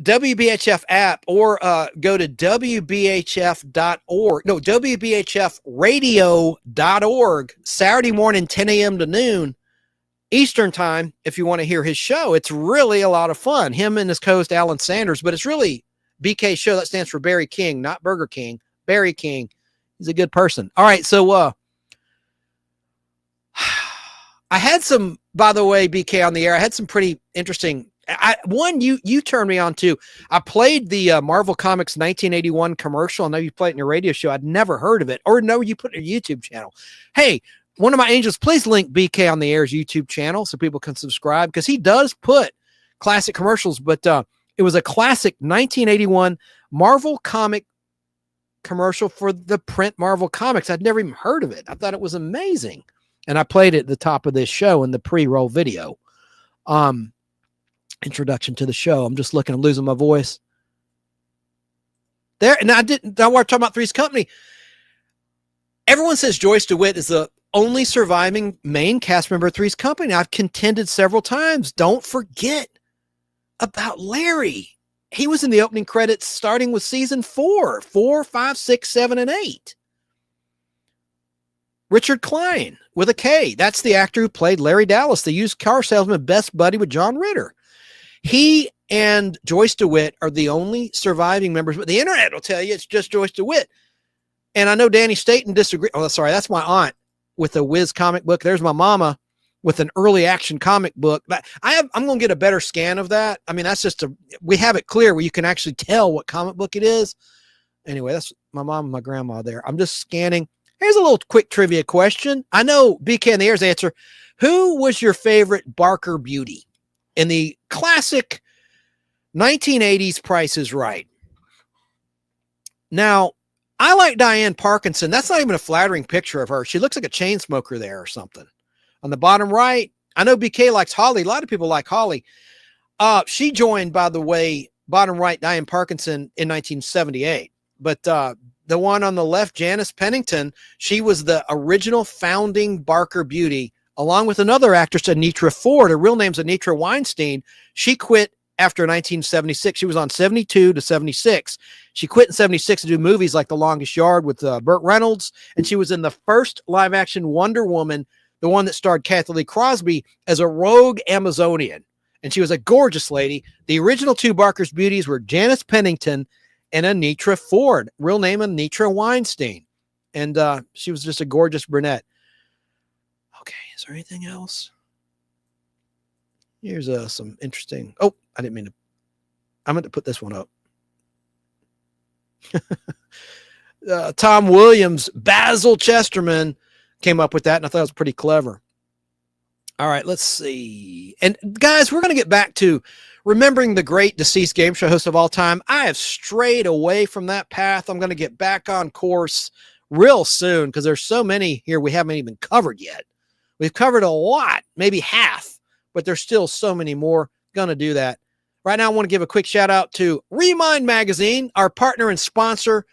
WBHF app, or go to WBHF.org. No, WBHFradio.org. Saturday morning, 10 a.m. to noon Eastern time. If you want to hear his show, it's really a lot of fun. Him and his co-host Alan Sanders, but it's really BK show. That stands for Barry King, not Burger King. Barry King. He's a good person. All right. So, I had some, by the way, BK on the Air, I had some pretty interesting, one you turned me on to. I played the Marvel Comics 1981 commercial. I know you played it in your radio show. I'd never heard of it, or know you put it in your YouTube channel. Hey, one of my angels, please link BK on the Air's YouTube channel so people can subscribe, because he does put classic commercials, but it was a classic 1981 Marvel comic commercial for the print Marvel Comics. I'd never even heard of it. I thought it was amazing. And I played it at the top of this show in the pre-roll video. Introduction to the show. I'm just looking, I'm losing my voice. There, and I want to talk about Three's Company. Everyone says Joyce DeWitt is the only surviving main cast member of Three's Company. I've contended several times. Don't forget about Larry. He was in the opening credits starting with season 4, 5, 6, 7, and 8. Richard Klein with a K. That's the actor who played Larry Dallas, the used car salesman, best buddy with John Ritter. He and Joyce DeWitt are the only surviving members, but the internet will tell you it's just Joyce DeWitt. And I know Danny Staten disagrees. Oh, sorry, that's my aunt with a Whiz comic book. There's my mama with an early action comic book. But I'm going to get a better scan of that. I mean, that's just we have it clear where you can actually tell what comic book it is. Anyway, that's my mom and my grandma there. I'm just scanning. Here's a little quick trivia question. I know BK in the Air's answer. Who was your favorite Barker Beauty in the classic 1980s Price is Right? Now, I like Diane Parkinson. That's not even a flattering picture of her. She looks like a chain smoker there or something. On the bottom right, I know BK likes Holly. A lot of people like Holly. She joined, by the way, bottom right, Diane Parkinson in 1978. But the one on the left, Janice Pennington, she was the original founding Barker Beauty, along with another actress, Anitra Ford. Her real name's Anitra Weinstein. She quit after 1976. She was on 72 to 76. She quit in 76 to do movies like The Longest Yard with Burt Reynolds. And she was in the first live action Wonder Woman, the one that starred Kathy Lee Crosby as a rogue Amazonian. And she was a gorgeous lady. The original two Barker's Beauties were Janice Pennington and Anitra Ford, real name Anitra Weinstein. And she was just a gorgeous brunette. Okay, is there anything else? Here's some interesting. Oh, I meant to put this one up. Tom Williams, Basil Chesterman came up with that, and I thought it was pretty clever. All right, let's see. And guys, we're going to get back to remembering the great deceased game show host of all time. I have strayed away from that path. I'm going to get back on course real soon because there's so many here we haven't even covered yet. We've covered a lot, maybe half, but there's still so many more. Going to do that. Right now, I want to give a quick shout out to Remind Magazine, our partner and sponsor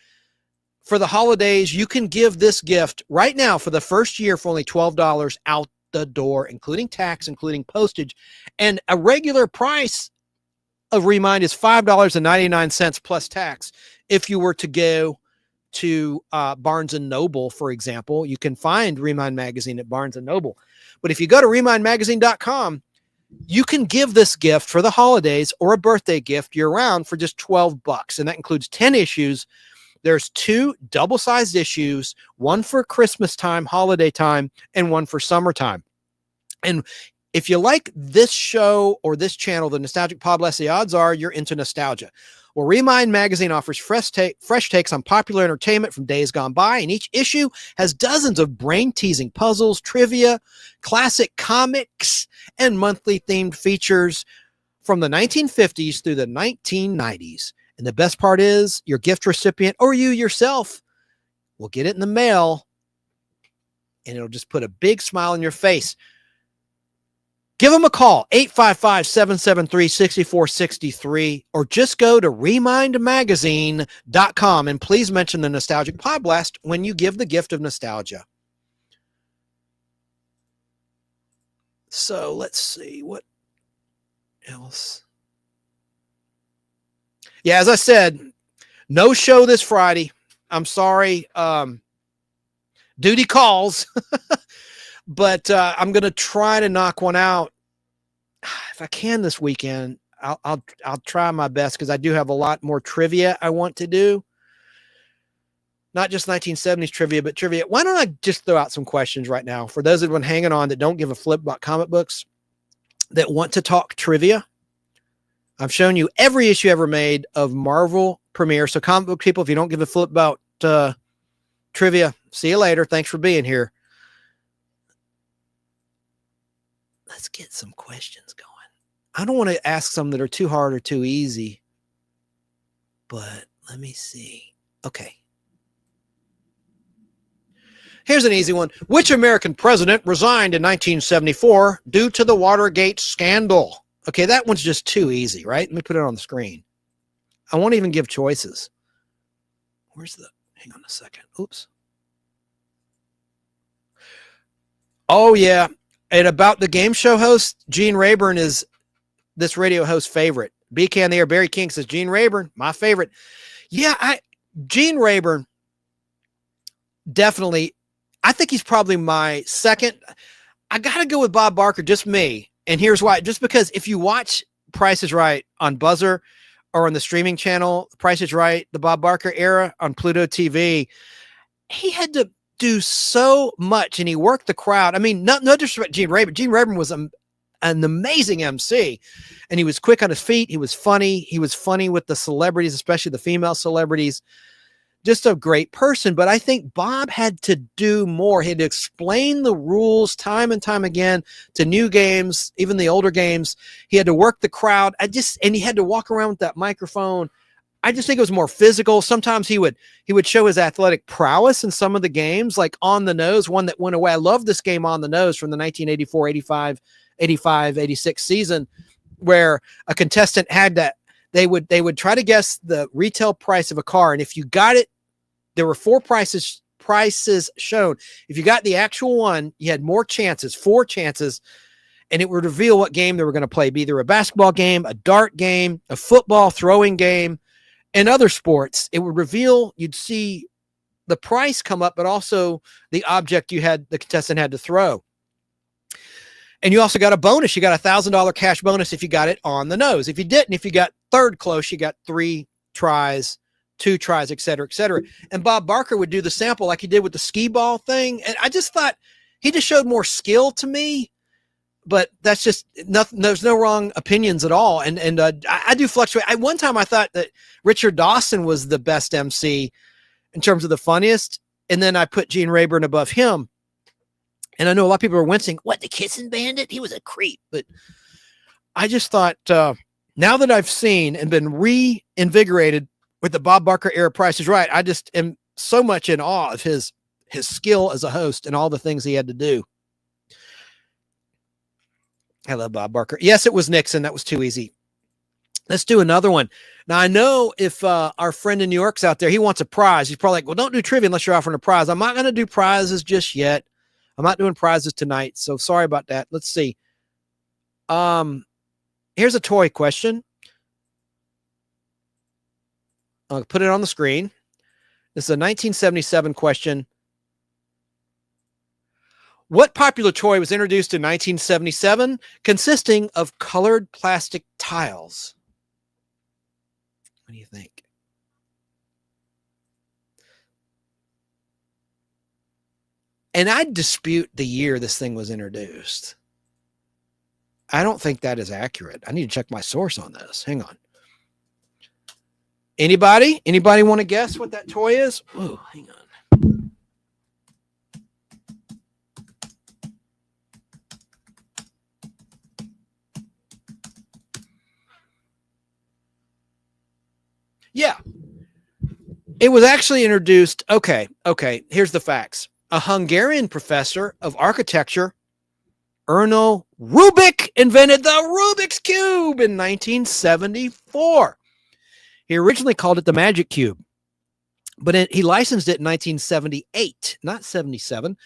for the holidays. You can give this gift right now for the first year for only $12 out the door, including tax, including postage. And a regular price of Remind is $5.99 plus tax if you were to go to Barnes & Noble, for example, you can find Remind Magazine at Barnes & Noble. But if you go to remindmagazine.com, you can give this gift for the holidays or a birthday gift year-round for just $12. And that includes 10 issues. There's 2 double-sized issues, one for Christmas time, holiday time, and one for summertime. And if you like this show or this channel, the Nostalgic Podblast, the odds are you're into nostalgia. Well, Remind Magazine offers fresh takes on popular entertainment from days gone by, and each issue has dozens of brain-teasing puzzles, trivia, classic comics, and monthly themed features from the 1950s through the 1990s. And the best part is your gift recipient or you yourself will get it in the mail, and it'll just put a big smile on your face. Give them a call, 855-773-6463, or just go to remindmagazine.com, and please mention the Nostalgic Podblast when you give the gift of nostalgia. So let's see what else. Yeah, as I said, no show this Friday. I'm sorry. Duty calls. But I'm going to try to knock one out if I can this weekend. I'll try my best, because I do have a lot more trivia I want to do. Not just 1970s trivia, but trivia. Why don't I just throw out some questions right now for those that have been hanging on that don't give a flip about comic books, that want to talk trivia. I've shown you every issue ever made of Marvel Premiere. So comic book people, if you don't give a flip about trivia, see you later. Thanks for being here. Let's get some questions going. I don't want to ask some that are too hard or too easy, but let me see. Okay. Here's an easy one. Which American president resigned in 1974 due to the Watergate scandal? Okay, that one's just too easy, right? Let me put it on the screen. I won't even give choices. Where's the, hang on a second. Oops. Oh, yeah. And about the game show host, Gene Rayburn is this radio host's favorite. BK on the air, Barry King says, Gene Rayburn, my favorite. Yeah, Gene Rayburn, definitely. I think he's probably my second. I got to go with Bob Barker, just me. And here's why. Just because if you watch Price is Right on Buzzer or on the streaming channel, Price is Right, the Bob Barker era on Pluto TV, he had to do so much, and he worked the crowd. I mean, no disrespect to Gene Rayburn. Gene Rayburn was an amazing MC, and he was quick on his feet. He was funny. He was funny with the celebrities, especially the female celebrities. Just a great person. But I think Bob had to do more. He had to explain the rules time and time again to new games, even the older games. He had to work the crowd. And he had to walk around with that microphone. I just think it was more physical. Sometimes he would show his athletic prowess in some of the games, like On the Nose, one that went away. I love this game, On the Nose, from the 1984, 85, 86 season, where a contestant had that. They would try to guess the retail price of a car, and if you got it, there were 4 prices shown. If you got the actual one, you had more chances, 4 chances, and it would reveal what game they were going to play. Be either a basketball game, a dart game, a football throwing game. In other sports, it would reveal, you'd see the price come up, but also the object the contestant had to throw. And you also got a bonus. You got $1,000 cash bonus if you got it on the nose. If you didn't, if you got third close, you got 3 tries, 2 tries, et cetera, et cetera. And Bob Barker would do the sample like he did with the skee ball thing. And I just thought he just showed more skill to me. But that's just nothing. There's no wrong opinions at all. And I do fluctuate. One time I thought that Richard Dawson was the best MC in terms of the funniest. And then I put Gene Rayburn above him. And I know a lot of people are wincing. What, the Kissing Bandit? He was a creep. But I just thought, now that I've seen and been reinvigorated with the Bob Barker era Price is Right, I just am so much in awe of his skill as a host and all the things he had to do. I love Bob Barker. Yes, it was Nixon. That was too easy. Let's do another one. Now, I know if our friend in New York's out there, he wants a prize. He's probably like, well, don't do trivia unless you're offering a prize. I'm not going to do prizes just yet. I'm not doing prizes tonight, so sorry about that. Let's see. Here's a toy question. I'll put it on the screen. This is a 1977 question. What popular toy was introduced in 1977 consisting of colored plastic tiles? What do you think? And I dispute the year this thing was introduced. I don't think that is accurate. I need to check my source on this. Hang on. Anybody? Anybody want to guess what that toy is? Oh, hang on. Yeah. It was actually introduced. Okay. Here's the facts. A Hungarian professor of architecture, Erno Rubik, invented the Rubik's Cube in 1974. He originally called it the Magic Cube, but he licensed it in 1978, not 77,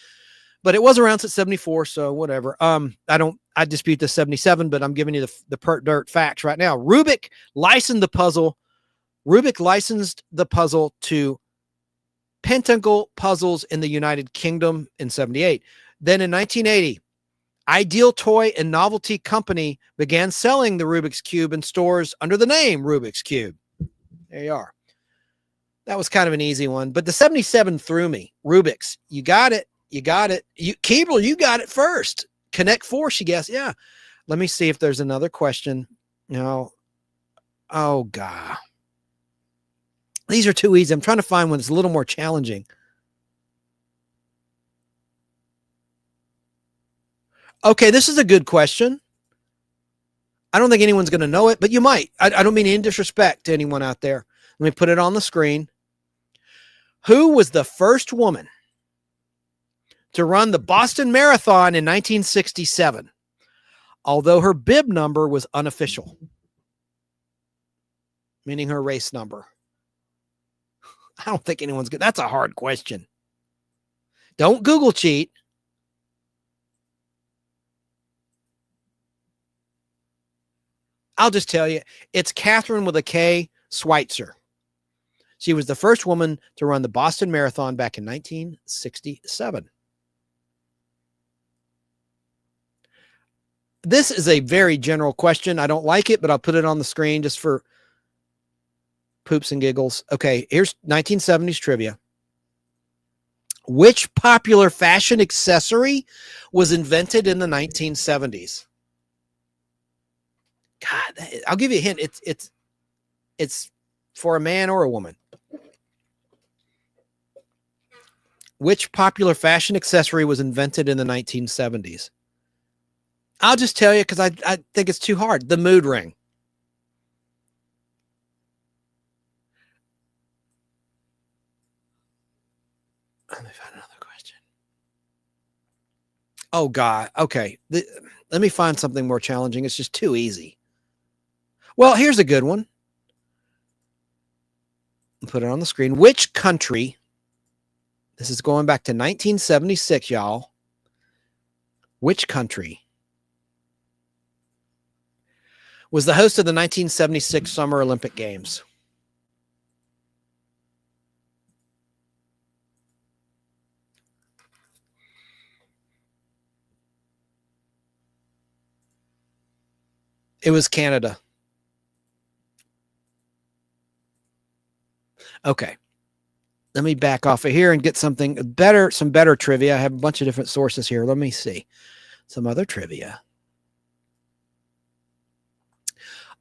but it was around since 74, so whatever. I dispute the 77, but I'm giving you the pert dirt facts right now. Rubik licensed the puzzle to Pentacle Puzzles in the United Kingdom in 78. Then in 1980, Ideal Toy and Novelty Company began selling the Rubik's Cube in stores under the name Rubik's Cube. There you are. That was kind of an easy one, but the 77 threw me. Rubik's, you got it. Keeble, you got it first. Connect Four, she guessed. Yeah. Let me see if there's another question. No. Oh, God. These are too easy. I'm trying to find one that's a little more challenging. Okay, this is a good question. I don't think anyone's going to know it, but you might. I don't mean any disrespect to anyone out there. Let me put it on the screen. Who was the first woman to run the Boston Marathon in 1967, although her bib number was unofficial, meaning her race number? I don't think anyone's good. That's a hard question. Don't Google cheat. I'll just tell you, it's Catherine with a K Schweitzer. She was the first woman to run the Boston Marathon back in 1967. This is a very general question. I don't like it, but I'll put it on the screen just for poops and giggles. Okay, here's 1970s trivia. Which popular fashion accessory was invented in the 1970s? God, I'll give you a hint. It's for a man or a woman. Which popular fashion accessory was invented in the 1970s? I'll just tell you because I think it's too hard. The mood ring. Let me find another question. Oh, God. Okay. Let me find something more challenging. It's just too easy. Well, here's a good one. I'll put it on the screen. Which country, this is going back to 1976, y'all. Which country was the host of the 1976 Summer Olympic Games? It was Canada. Okay. Let me back off of here and get some better trivia. I have a bunch of different sources here. Let me see. Some other trivia.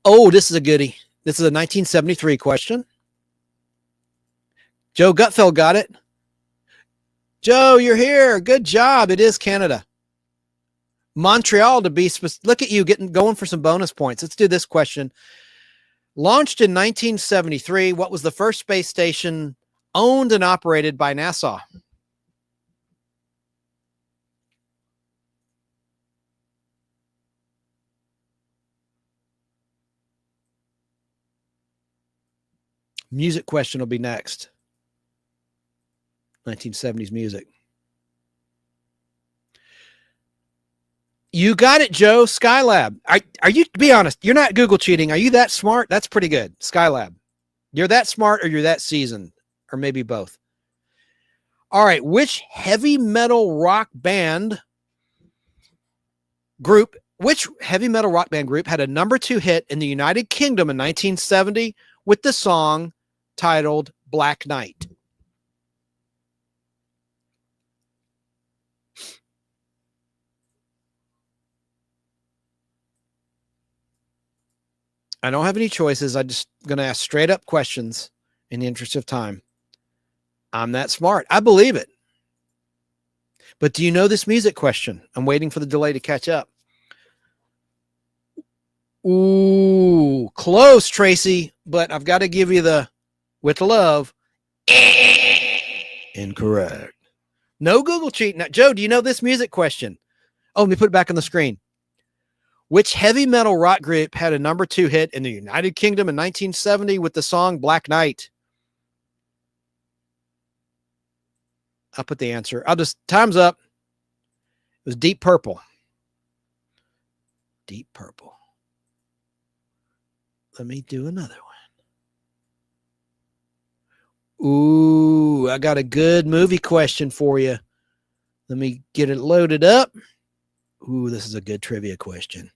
Oh, this is a goodie. This is a 1973 question. Joe Gutfeld got it. Joe, you're here. Good job. It is Canada. Montreal to be specific. Look at you going for some bonus points. Let's do this question. Launched in 1973, what was the first space station owned and operated by NASA? Music question will be next. 1970s music. You got it, Joe. Skylab. Are you, to be honest, you're not Google cheating. Are you that smart? That's pretty good. Skylab. You're that smart or you're that seasoned. or maybe both. All right, which heavy metal rock band group had a #2 hit in the United Kingdom in 1970 with the song titled Black Knight? I don't have any choices. I'm just going to ask straight up questions in the interest of time. I'm that smart. I believe it. But do you know this music question? I'm waiting for the delay to catch up. Ooh, close, Tracy, but I've got to give you the with love. Incorrect. No Google cheat. Now, Joe, do you know this music question? Oh, let me put it back on the screen. Which heavy metal rock group had a #2 hit in the United Kingdom in 1970 with the song Black Knight? I'll put the answer. Time's up. It was Deep Purple. Deep Purple. Let me do another one. Ooh, I got a good movie question for you. Let me get it loaded up. Ooh, this is a good trivia question.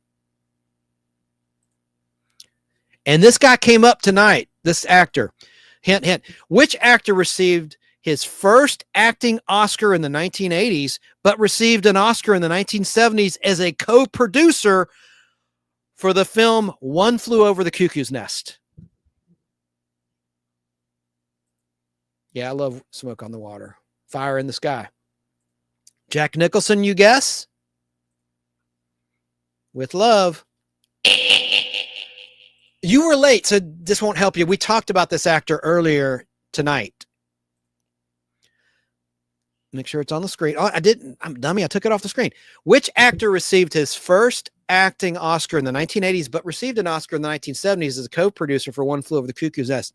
And this guy came up tonight, this actor. Hint, hint. Which actor received his first acting Oscar in the 1980s, but received an Oscar in the 1970s as a co-producer for the film One Flew Over the Cuckoo's Nest? Yeah, I love Smoke on the Water. Fire in the Sky. Jack Nicholson, you guess? With love. You were late, so this won't help you. We talked about this actor earlier tonight. Make sure it's on the screen. Oh, I didn't. I'm a dummy. I took it off the screen. Which actor received his first acting Oscar in the 1980s, but received an Oscar in the 1970s as a co-producer for One Flew Over the Cuckoo's Nest?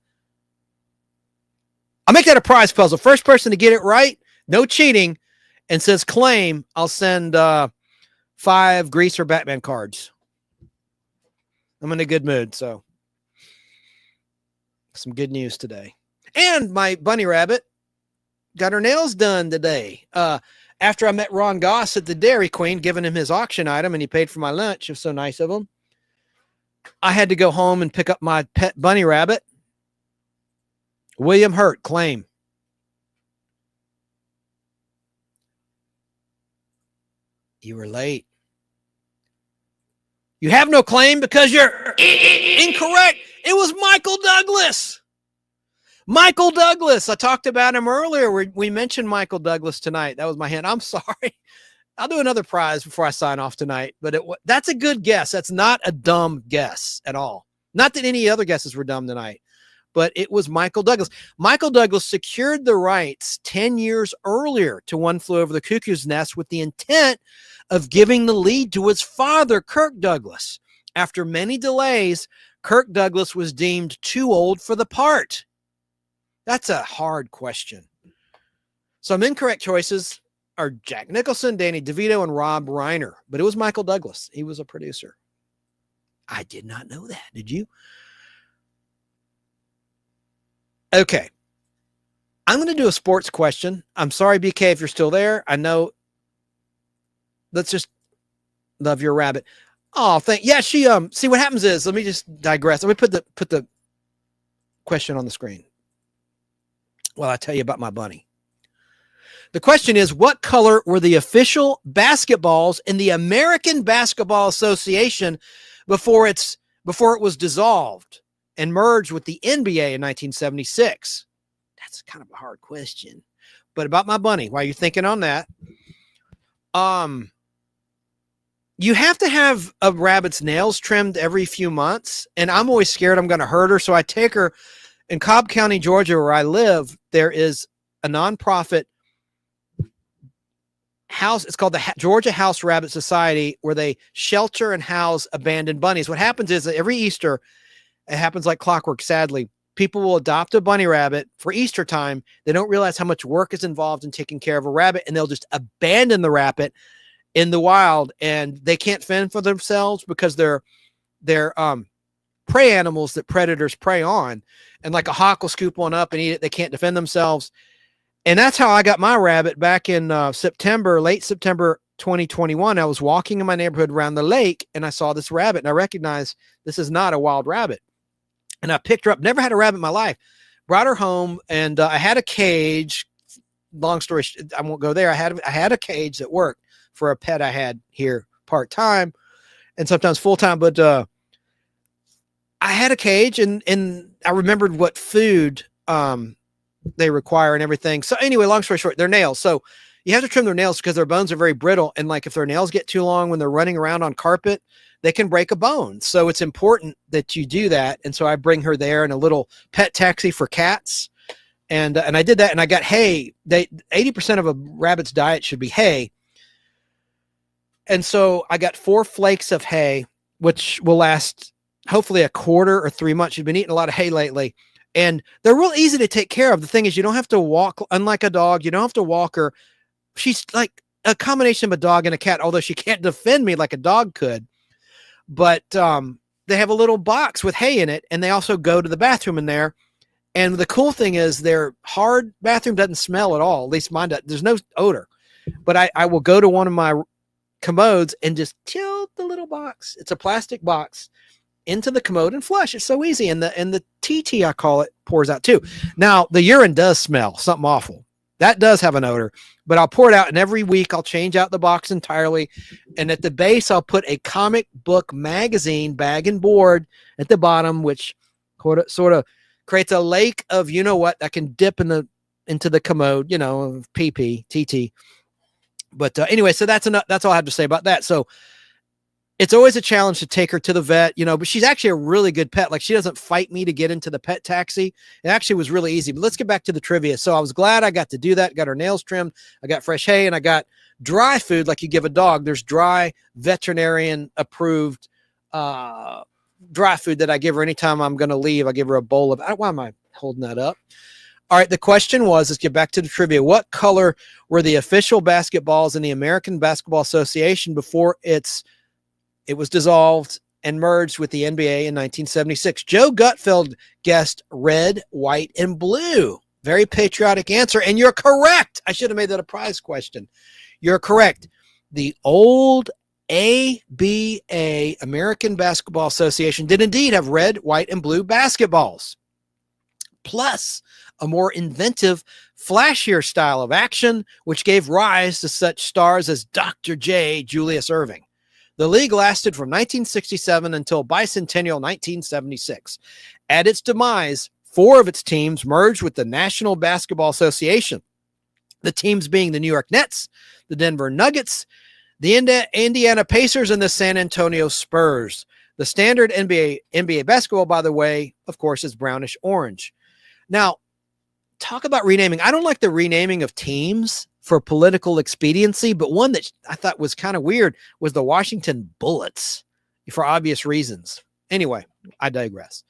I'll make that a prize puzzle. First person to get it right, no cheating, and says claim, I'll send 5 Greaser Batman cards. I'm in a good mood, so some good news today. And my bunny rabbit got her nails done today. After I met Ron Goss at the Dairy Queen, giving him his auction item, and he paid for my lunch. It was so nice of him. I had to go home and pick up my pet bunny rabbit. William Hurt, claim. You were late. You have no claim because you're incorrect. It was Michael Douglas. Michael Douglas. I talked about him earlier. We mentioned Michael Douglas tonight. That was my hint. I'm sorry. I'll do another prize before I sign off tonight. But that's a good guess. That's not a dumb guess at all. Not that any other guesses were dumb tonight, but it was Michael Douglas. Michael Douglas secured the rights 10 years earlier to One Flew Over the Cuckoo's Nest with the intent of giving the lead to his father, Kirk Douglas. After many delays, Kirk Douglas was deemed too old for the part. That's a hard question. Some incorrect choices are Jack Nicholson, Danny DeVito, and Rob Reiner. But it was Michael Douglas. He was a producer. I did not know that. Did you? Okay. I'm going to do a sports question. I'm sorry, BK, if you're still there. I know. Let's just love your rabbit. Oh, yeah, she see what happens is, let me just digress. Let me put the question on the screen while I tell you about my bunny. The question is, what color were the official basketballs in the American Basketball Association before it was dissolved and merged with the NBA in 1976? That's kind of a hard question. But about my bunny, while you're thinking on that, you have to have a rabbit's nails trimmed every few months, and I'm always scared I'm going to hurt her, so I take her in Cobb County, Georgia, where I live. There is a nonprofit house. It's called the Georgia House Rabbit Society, where they shelter and house abandoned bunnies. What happens is that every Easter, it happens like clockwork, sadly, people will adopt a bunny rabbit for Easter time. They don't realize how much work is involved in taking care of a rabbit, and they'll just abandon the rabbit in the wild, and they can't fend for themselves because they're prey animals that predators prey on. And like a hawk will scoop one up and eat it. They can't defend themselves. And that's how I got my rabbit back in late September 2021. I was walking in my neighborhood around the lake and I saw this rabbit and I recognized this is not a wild rabbit. And I picked her up, never had a rabbit in my life, brought her home, and I had a cage. Long story, I won't go there. I had a cage that worked for a pet I had here part-time and sometimes full-time, but I had a cage and I remembered what food they require and everything. So anyway, long story short, their nails. So you have to trim their nails because their bones are very brittle. And like if their nails get too long when they're running around on carpet, they can break a bone. So it's important that you do that. And so I bring her there in a little pet taxi for cats. And I did that and I got hay. 80% of a rabbit's diet should be hay. And so I got 4 flakes of hay, which will last hopefully a quarter or 3 months. She's been eating a lot of hay lately. And they're real easy to take care of. The thing is, you don't have to walk, unlike a dog, you don't have to walk her. She's like a combination of a dog and a cat, although she can't defend me like a dog could. But they have a little box with hay in it, and they also go to the bathroom in there. And the cool thing is their hard bathroom doesn't smell at all. At least mine does. There's no odor. But I will go to one of my commodes and just tilt the little box. It's a plastic box into the commode and flush. It's so easy. And the TT, I call it, pours out too. Now, the urine does smell something awful. That does have an odor, but I'll pour it out, and every week I'll change out the box entirely. And at the base, I'll put a comic book magazine bag and board at the bottom, which sort of creates a lake of you-know-what that can dip into the commode, PP, TT. But anyway, so that's enough. That's all I have to say about that. So it's always a challenge to take her to the vet, but she's actually a really good pet. Like, she doesn't fight me to get into the pet taxi. It actually was really easy. But let's get back to the trivia. So I was glad I got to do that. Got her nails trimmed. I got fresh hay, and I got dry food like you give a dog. There's dry veterinarian approved dry food that I give her anytime I'm going to leave. I give her a bowl of, why am I holding that up? All right. The question was, let's get back to the trivia. What color were the official basketballs in the American Basketball Association before it was dissolved and merged with the NBA in 1976? Joe Gutfeld guessed red, white, and blue. Very patriotic answer. And you're correct. I should have made that a prize question. You're correct. The old ABA, American Basketball Association, did indeed have red, white, and blue basketballs, plus a more inventive, flashier style of action, which gave rise to such stars as Dr. J. Julius Erving. The league lasted from 1967 until bicentennial 1976. At its demise, 4 of its teams merged with the National Basketball Association. The teams being the New York Nets, the Denver Nuggets, the Indiana Pacers, and the San Antonio Spurs. The standard NBA basketball, by the way, of course, is brownish orange. Now, talk about renaming. I don't like the renaming of teams for political expediency, but one that I thought was kind of weird was the Washington Bullets, for obvious reasons. Anyway, I digress.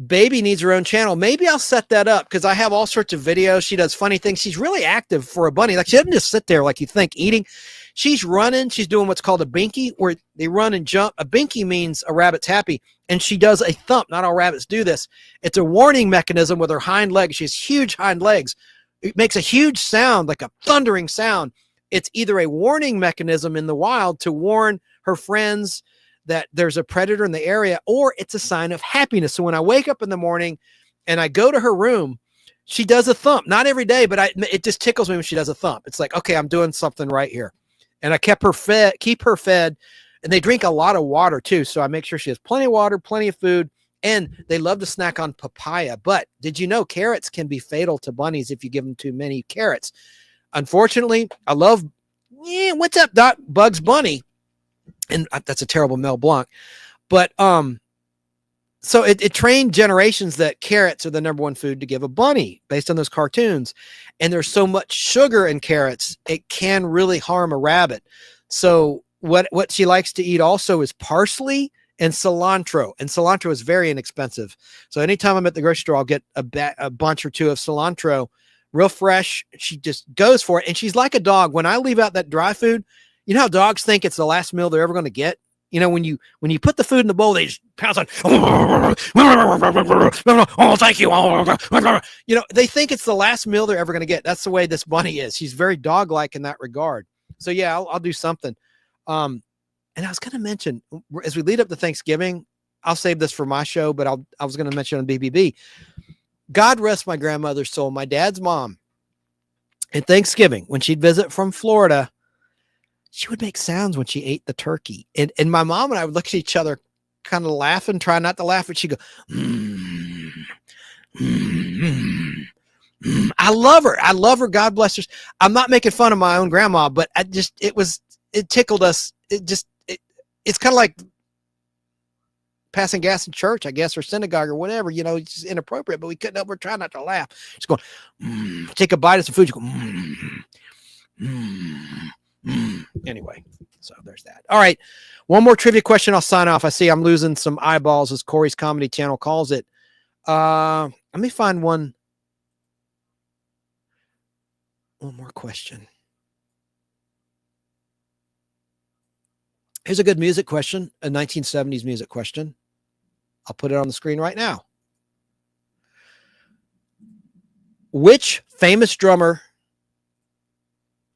Baby needs her own channel. Maybe I'll set that up because I have all sorts of videos. She does funny things. She's really active for a bunny. Like, she doesn't just sit there like you think eating. She's running. She's doing what's called a binky, where they run and jump. A binky means a rabbit's happy, and she does a thump. Not all rabbits do this. It's a warning mechanism with her hind legs. She has huge hind legs. It makes a huge sound, like a thundering sound. It's either a warning mechanism in the wild to warn her friends that there's a predator in the area, or it's a sign of happiness. So when I wake up in the morning and I go to her room, she does a thump. Not every day, but it just tickles me when she does a thump. It's like, okay, I'm doing something right here. And I keep her fed, and they drink a lot of water too. So I make sure she has plenty of water, plenty of food, and they love to snack on papaya. But did you know carrots can be fatal to bunnies if you give them too many carrots? Unfortunately, I love, what's up, Doc? Bugs Bunny. And that's a terrible Mel Blanc. But so it trained generations that carrots are the number one food to give a bunny based on those cartoons. And there's so much sugar in carrots, it can really harm a rabbit. So what she likes to eat also is parsley and cilantro. And cilantro is very inexpensive. So anytime I'm at the grocery store, I'll get a bunch or two of cilantro, real fresh. She just goes for it. And she's like a dog. When I leave out that dry food, you know how dogs think it's the last meal they're ever going to get? You know, when you put the food in the bowl, they just pounce on. Oh, thank you. You know, they think it's the last meal they're ever going to get. That's the way this bunny is. She's very dog-like in that regard. So yeah, I'll do something. And I was going to mention, as we lead up to Thanksgiving, I'll save this for my show, but I was going to mention on BBB. God rest my grandmother's soul. My dad's mom, at Thanksgiving, when she'd visit from Florida, she would make sounds when she ate the turkey. And my mom and I would look at each other, kind of laugh and try not to laugh. But she'd go, I love her. I love her. God bless her. I'm not making fun of my own grandma, but it tickled us. It's kind of like passing gas in church, I guess, or synagogue or whatever, you know, it's just inappropriate, but we couldn't help. We're trying not to laugh. Just going, take a bite of some food. You go, Anyway, so there's that. All right. One more trivia question. I'll sign off. I see I'm losing some eyeballs, as Corey's Comedy Channel calls it. Let me find one more question. Here's a good music question, a 1970s music question. I'll put it on the screen right now. Which famous drummer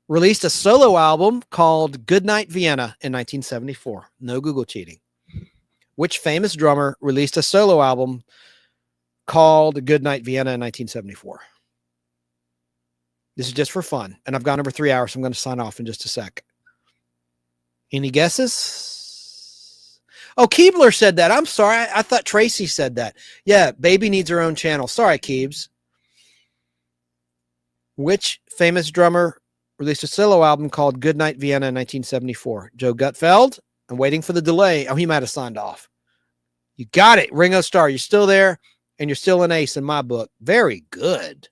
released a solo album called Goodnight Vienna in 1974? No Google cheating. Which famous drummer released a solo album called Goodnight Vienna in 1974? This is just for fun, and I've gone over 3 hours, so I'm going to sign off in just a sec. Any guesses? Oh, Keebler said that. I'm sorry. I thought Tracy said that. Yeah, Baby needs her own channel. Sorry, Keebs. Which famous drummer released a solo album called Goodnight Vienna in 1974? Joe Gutfeld? I'm waiting for the delay. Oh, he might have signed off. You got it. Ringo Starr. You're still there, and you're still an ace in my book. Very good.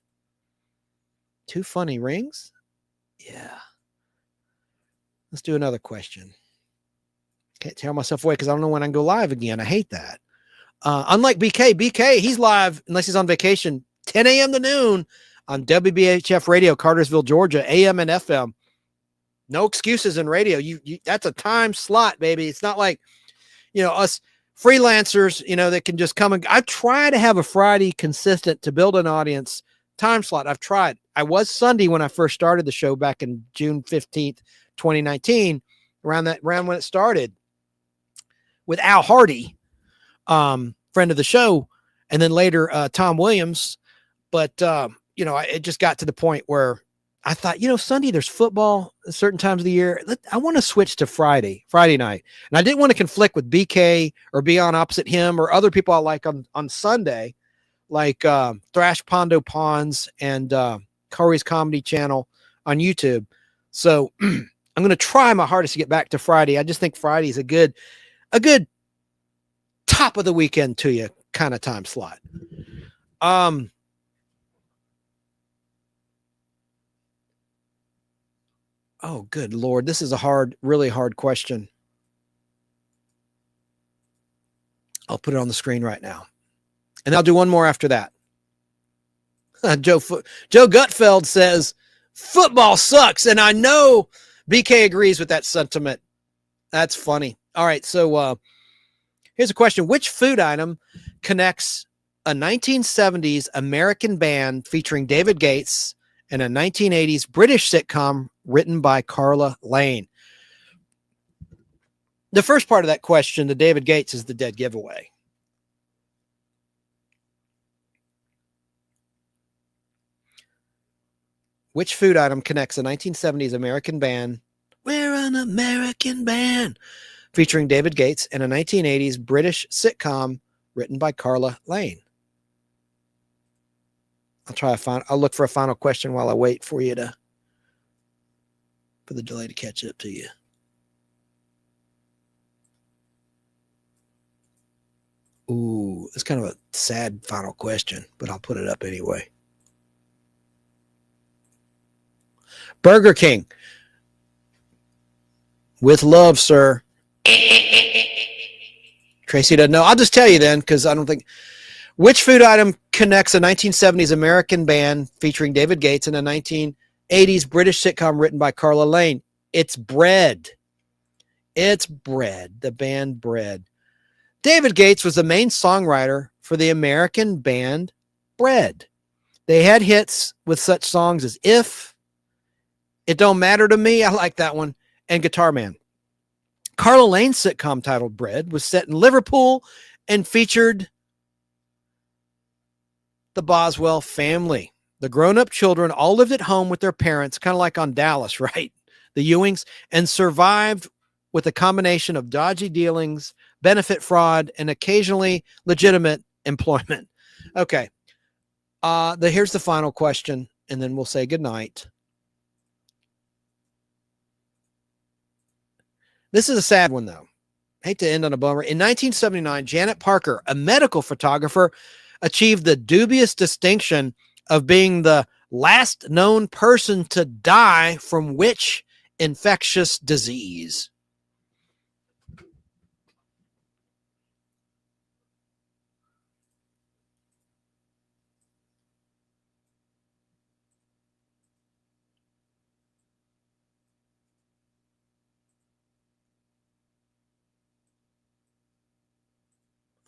2 funny rings? Yeah. Let's do another question. Can't tear myself away because I don't know when I can go live again. I hate that. Unlike BK, he's live unless he's on vacation, 10 a.m. to noon on WBHF Radio, Cartersville, Georgia, AM and FM. No excuses in radio. You that's a time slot, baby. It's not like, you know, us freelancers, you know, that can just come and I try to have a Friday consistent to build an audience time slot. I've tried. I was Sunday when I first started the show back in June 15th, 2019, around when it started with Al Hardy, friend of the show, and then later Tom Williams. But you know, it just got to the point where I thought, you know, Sunday there's football at certain times of the year. I want to switch to Friday night, and I didn't want to conflict with BK or be on opposite him or other people I like on Sunday, like Thrash Pondo Pawns and Corey's Comedy Channel on YouTube. So I'm going to try my hardest to get back to Friday. I just think Friday is a good top of the weekend to you kind of time slot. Oh, good Lord. This is a really hard question. I'll put it on the screen right now. And I'll do one more after that. Joe Gutfeld says, football sucks. And I know BK agrees with that sentiment. That's funny. All right. So here's a question. Which food item connects a 1970s American band featuring David Gates and a 1980s British sitcom written by Carla Lane? The first part of that question, the David Gates, is the dead giveaway. Which food item connects a 1970s American band, we're an American band, featuring David Gates, and a 1980s British sitcom written by Carla Lane? I'll look for a final question while I wait for the delay to catch up to you. Ooh, it's kind of a sad final question, but I'll put it up anyway. Burger King. With love, sir. Tracy doesn't know. I'll just tell you then, because I don't think. Which food item connects a 1970s American band featuring David Gates and a 1980s British sitcom written by Carla Lane? It's bread. It's Bread, the band Bread. David Gates was the main songwriter for the American band Bread. They had hits with such songs as If, It Don't Matter to Me, I like that one, and Guitar Man. Carla Lane's sitcom titled Bread was set in Liverpool and featured the Boswell family. The grown-up children all lived at home with their parents, kind of like on Dallas, right? The Ewings, and survived with a combination of dodgy dealings, benefit fraud, and occasionally legitimate employment. Okay. Here's the final question, and then we'll say goodnight. This is a sad one, though. Hate to end on a bummer. In 1979, Janet Parker, a medical photographer, achieved the dubious distinction of being the last known person to die from which infectious disease?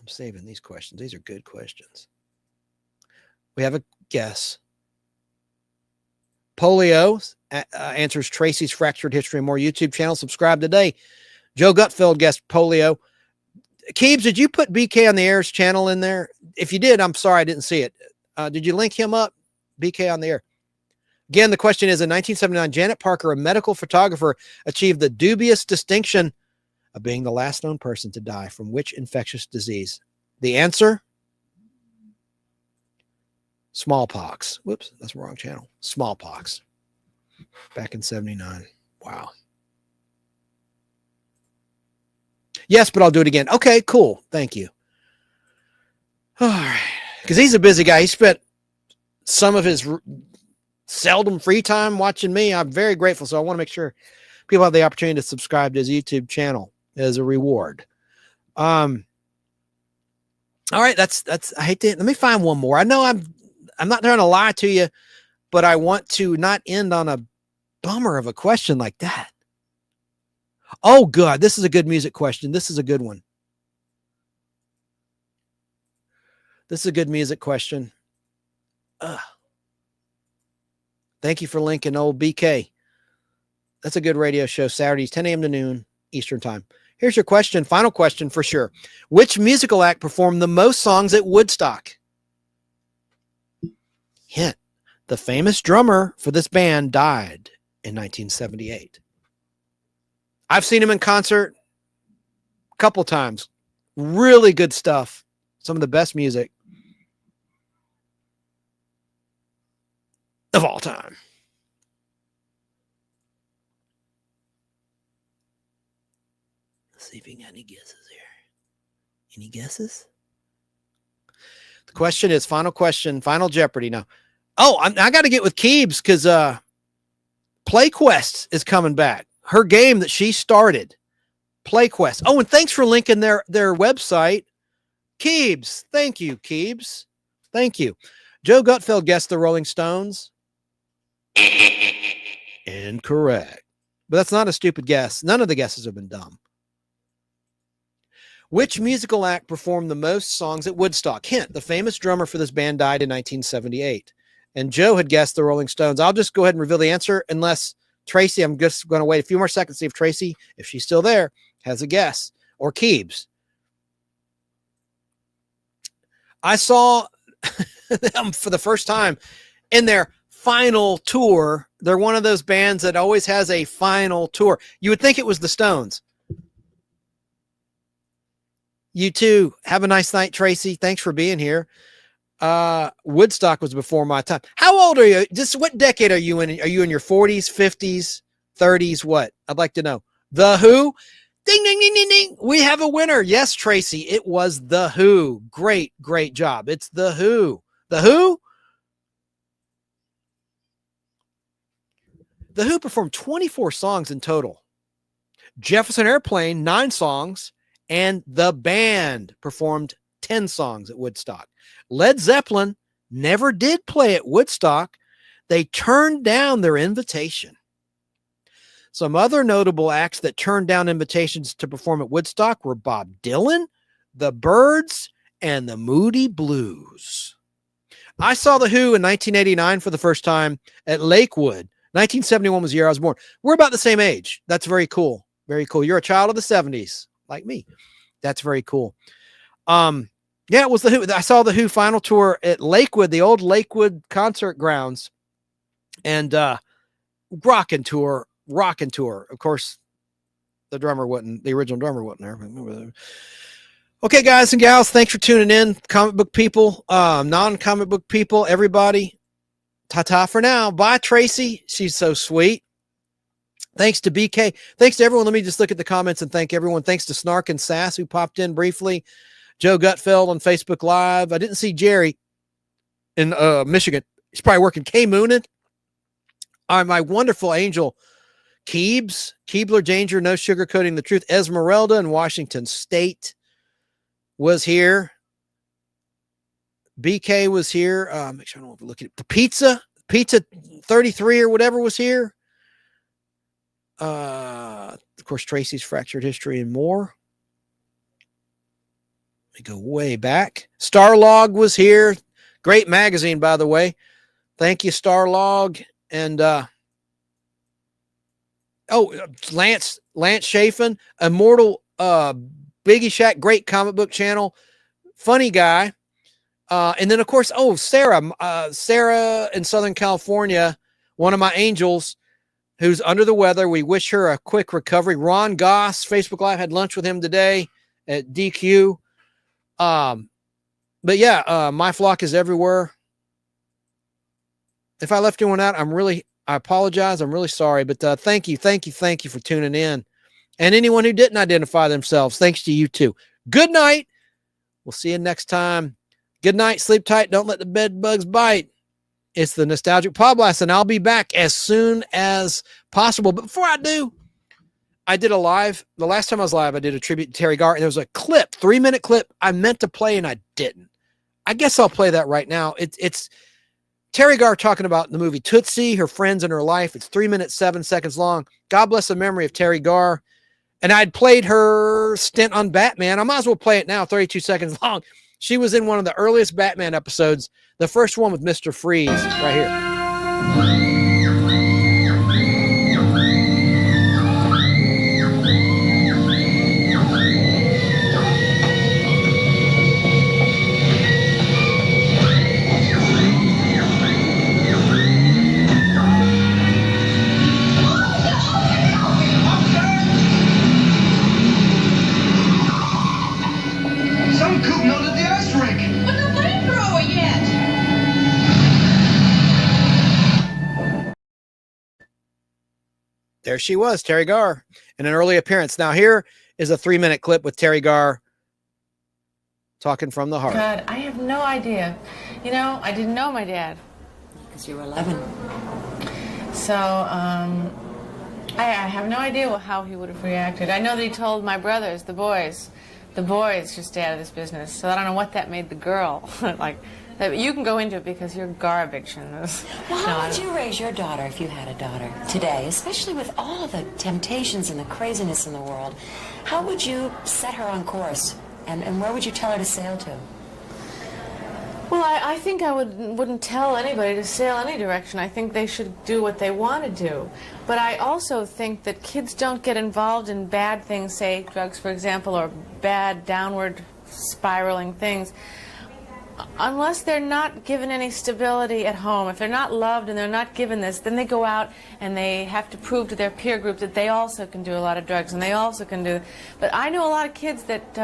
I'm saving these questions. These are good questions. We have a guess. Polio answers Tracy's Fractured History and More YouTube channel. Subscribe today. Joe Gutfeld guessed polio. Keebs, did you put BK on the Air's channel in there? If you did, I'm sorry I didn't see it. Did you link him up? BK on the Air. Again, the question is, in 1979, Janet Parker, a medical photographer, achieved the dubious distinction of being the last known person to die from which infectious disease? The answer? Smallpox. Whoops, that's the wrong channel. Smallpox. Back in 79. Wow. Yes, but I'll do it again. Okay, cool. Thank you. All right. Because he's a busy guy. He spent some of his seldom free time watching me. I'm very grateful. So I want to make sure people have the opportunity to subscribe to his YouTube channel as a reward. All right. That's, I hate to, let me find one more. I know I'm not trying to lie to you, but I want to not end on a bummer of a question like that. Oh, good. This is a good music question. This is a good one. This is a good music question. Thank you for linking old BK. That's a good radio show. Saturdays, 10 a.m. to noon Eastern time. Here's your question. Final question for sure. Which musical act performed the most songs at Woodstock? Hint. The famous drummer for this band died in 1978. I've seen him in concert a couple times. Really good stuff. Some of the best music of all time. Let's see if we got any guesses here. Any guesses? The question is, final question, final Jeopardy now. Oh, I got to get with Keebs because PlayQuest is coming back. Her game that she started, PlayQuest. Oh, and thanks for linking their website. Keebs. Thank you, Keebs. Thank you. Joe Gutfeld guessed the Rolling Stones. Incorrect. But that's not a stupid guess. None of the guesses have been dumb. Which musical act performed the most songs at Woodstock? Hint, the famous drummer for this band died in 1978. And Joe had guessed the Rolling Stones. I'll just go ahead and reveal the answer unless Tracy, I'm just going to wait a few more seconds, see if Tracy, if she's still there, has a guess. Or Keebs. I saw them for the first time in their final tour. They're one of those bands that always has a final tour. You would think it was the Stones. You too. Have a nice night, Tracy. Thanks for being here. Woodstock was before my time. How old are you? Just what decade are you in? Are you in your 40s, 50s, 30s? What? I'd like to know. The Who? Ding, ding, ding, ding, ding. We have a winner. Yes, Tracy. It was The Who. Great, great job. It's The Who. The Who? The Who performed 24 songs in total. Jefferson Airplane, 9 songs. And the band performed 10 songs at Woodstock. Led Zeppelin never did play at Woodstock. They turned down their invitation. Some other notable acts that turned down invitations to perform at Woodstock were Bob Dylan, the Byrds, and the Moody Blues. I saw The Who in 1989 for the first time at Lakewood. 1971 was the year I was born. We're about the same age. That's very cool. Very cool. You're a child of the 70s, like me. That's very cool. Yeah, it was The Who. I saw The Who final tour at Lakewood, the old Lakewood concert grounds. And rockin' tour. Of course, the original drummer wasn't there. Okay, guys and gals, thanks for tuning in. Comic book people, non-comic book people, everybody. Ta-ta for now. Bye, Tracy. She's so sweet. Thanks to BK. Thanks to everyone. Let me just look at the comments and thank everyone. Thanks to Snark and Sass, who popped in briefly. Joe Gutfeld on Facebook Live. I didn't see Jerry in Michigan. He's probably working. Kay Moonin. My wonderful angel, Keebler Danger, no sugarcoating the truth. Esmeralda in Washington State was here. BK was here. Make sure I don't overlook it. The Pizza 33 or whatever was here. Of course, Tracy's Fractured History and more. We go way back. Starlog was here. Great magazine, by the way. Thank you, Starlog. And Lance Chafin, Immortal Biggie Shack, great comic book channel, funny guy. And then of course, Sarah in Southern California, one of my angels who's under the weather. We wish her a quick recovery. Ron Goss, Facebook Live, had lunch with him today at DQ. But yeah, My Flock is everywhere. If I left anyone out, I apologize. I'm really sorry, but thank you for tuning in. And anyone who didn't identify themselves, thanks to you too. Good night. We'll see you next time. Good night. Sleep tight. Don't let the bed bugs bite. It's the Nostalgic Podblast, and I'll be back as soon as possible. But before I do, I did a live. The last time I was live, I did a tribute to Terry Garr, and there was a clip, 3-minute clip I meant to play, and I didn't. I guess I'll play that right now. It's Terry Garr talking about the movie Tootsie, her friends and her life. It's 3 minutes, 7 seconds long. God bless the memory of Terry Garr. And I'd played her stint on Batman. I might as well play it now, 32 seconds long. She was in one of the earliest Batman episodes, the first one with Mr. Freeze, right here. There she was, Terry Garr, in an early appearance. Now here is a 3-minute clip with Terry Garr talking from the heart. God, I have no idea. You know, I didn't know my dad. Because you were 11. So, I have no idea how he would have reacted. I know that he told my brothers, the boys should stay out of this business. So I don't know what that made the girl. You can go into it because you're garbage in this. Well, how would you raise your daughter if you had a daughter today, especially with all the temptations and the craziness in the world? How would you set her on course, and where would you tell her to sail to? Well, I think I wouldn't tell anybody to sail any direction. I think they should do what they want to do. But I also think that kids don't get involved in bad things, say drugs, for example, or bad downward spiraling things, unless they're not given any stability at home. If they're not loved and they're not given this, then they go out and they have to prove to their peer group that they also can do a lot of drugs and they also can do. But I know a lot of kids that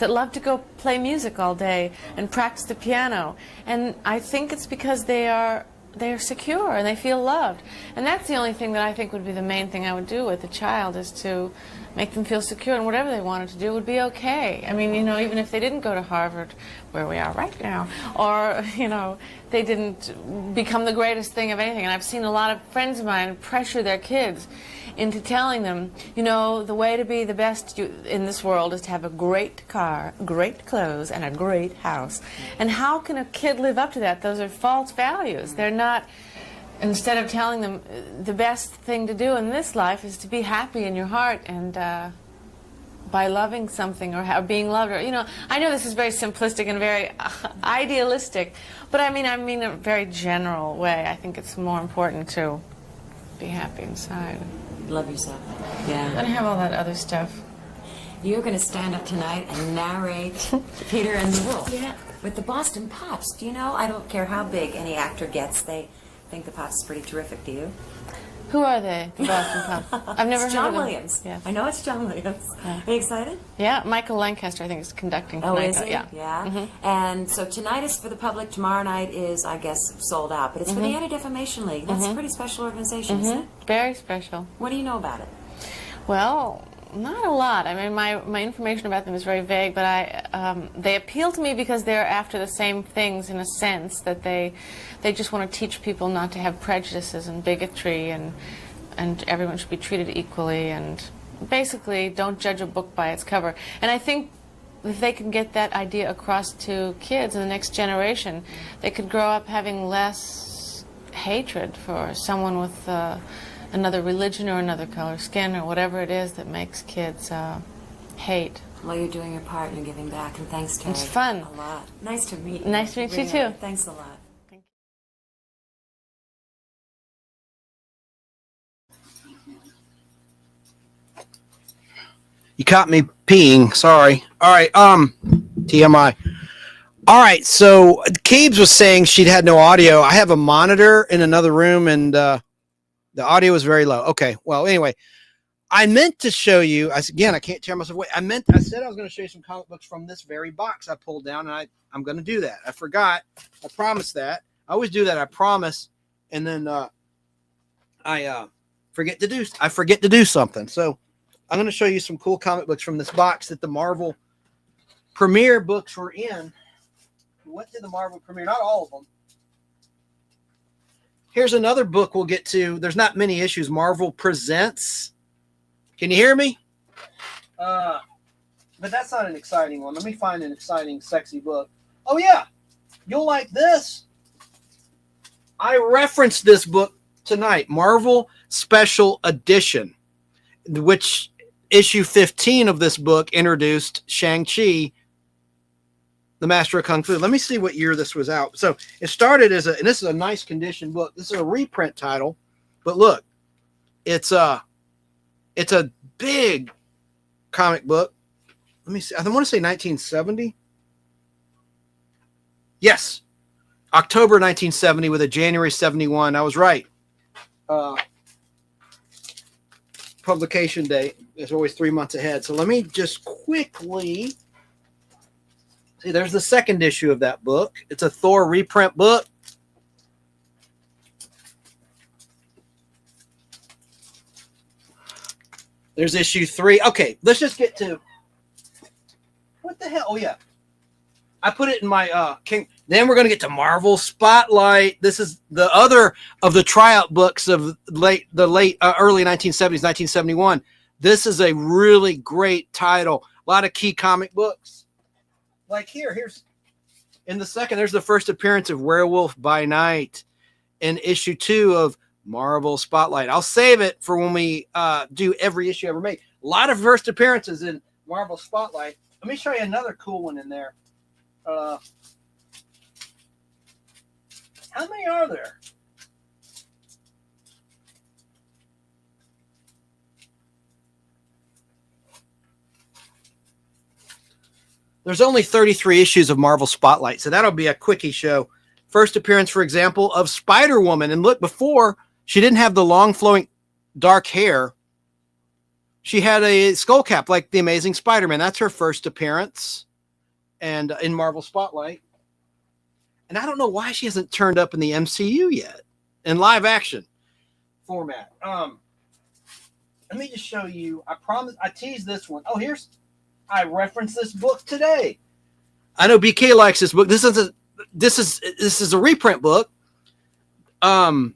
love to go play music all day and practice the piano, and I think it's because they are secure and they feel loved. And that's the only thing that I think would be the main thing I would do with a child, is to make them feel secure, and whatever they wanted to do would be okay. I mean, you know, even if they didn't go to Harvard, where we are right now, or, you know, they didn't become the greatest thing of anything. And I've seen a lot of friends of mine pressure their kids into telling them, you know, the way to be the best in this world is to have a great car, great clothes, and a great house. And how can a kid live up to that? Those are false values. They're not, instead of telling them the best thing to do in this life is to be happy in your heart and by loving something or being loved, or, you know, I know this is very simplistic and very idealistic, but I mean in a very general way. I think it's more important to be happy inside. Love yourself. Yeah. Don't have all that other stuff. You're going to stand up tonight and narrate Peter and the Wolf. Yeah. With the Boston Pops. Do you know, I don't care how big any actor gets, they think the Pops is pretty terrific. Do you? Who are they, the Boston Pops? I've never heard John of them. Williams. Yes. I know it's John Williams. Yeah. Are you excited? Yeah, Michael Lancaster, I think, is conducting tonight. Oh, is he? Yeah. Yeah. And so tonight is for the public. Tomorrow night is, I guess, sold out. But it's for the Anti-Defamation League. That's a pretty special organization, isn't it? Very special. What do you know about it? Well, not a lot. I mean, my information about them is very vague, but they appeal to me because they're after the same things in a sense, that they just want to teach people not to have prejudices and bigotry, and everyone should be treated equally, and basically don't judge a book by its cover. And I think if they can get that idea across to kids in the next generation, they could grow up having less hatred for someone with another religion or another color skin or whatever it is that makes kids hate. Well, you're doing your part and you're giving back, and thanks, Terry. It's fun. A lot. Nice to meet you. Nice to meet you, Really. too. Thanks a lot. You caught me peeing. Sorry. All right. TMI. All right. So Cabes was saying she'd had no audio. I have a monitor in another room, and the audio was very low. Okay. Well, anyway, I meant to show you. Again, I can't tear myself away. I said I was going to show you some comic books from this very box I pulled down, and I'm going to do that. I forgot. I promised that. I always do that. I promise, and then I forget to do something. So I'm going to show you some cool comic books from this box that the Marvel premiere books were in. What did the Marvel premiere? Not all of them. Here's another book we'll get to. There's not many issues. Marvel Presents. Can you hear me? But that's not an exciting one. Let me find an exciting, sexy book. Oh, yeah. You'll like this. I referenced this book tonight. Marvel Special Edition, which issue 15 of this book introduced Shang-Chi, the Master of Kung Fu. Let me see what year this was out. So it started as and this is a nice condition book. This is a reprint title, but look, it's a big comic book. Let me see. I want to say 1970. Yes. October 1970 with a January 71. I was right. Publication date is always 3 months ahead. So let me just quickly see. There's the second issue of that book. It's a Thor reprint book. There's issue 3. Okay, let's just get to what the hell. Oh yeah, I put it in my King. Then we're going to get to Marvel Spotlight. This is the other of the tryout books of early 1970s, 1971. This is a really great title. A lot of key comic books. Like here's in the second, there's the first appearance of Werewolf by Night in issue 2 of Marvel Spotlight. I'll save it for when we do every issue ever made. A lot of first appearances in Marvel Spotlight. Let me show you another cool one in there. How many are there? There's only 33 issues of Marvel Spotlight, so that'll be a quickie show. First appearance, for example, of Spider-Woman. And look, before, she didn't have the long flowing dark hair. She had a skull cap like the Amazing Spider-Man. That's her first appearance and in Marvel Spotlight. And I don't know why she hasn't turned up in the MCU yet in live action format. Let me just show you. I promise I teased this one. Oh, I referenced this book today. I know BK likes this book. This is a reprint book. Marvel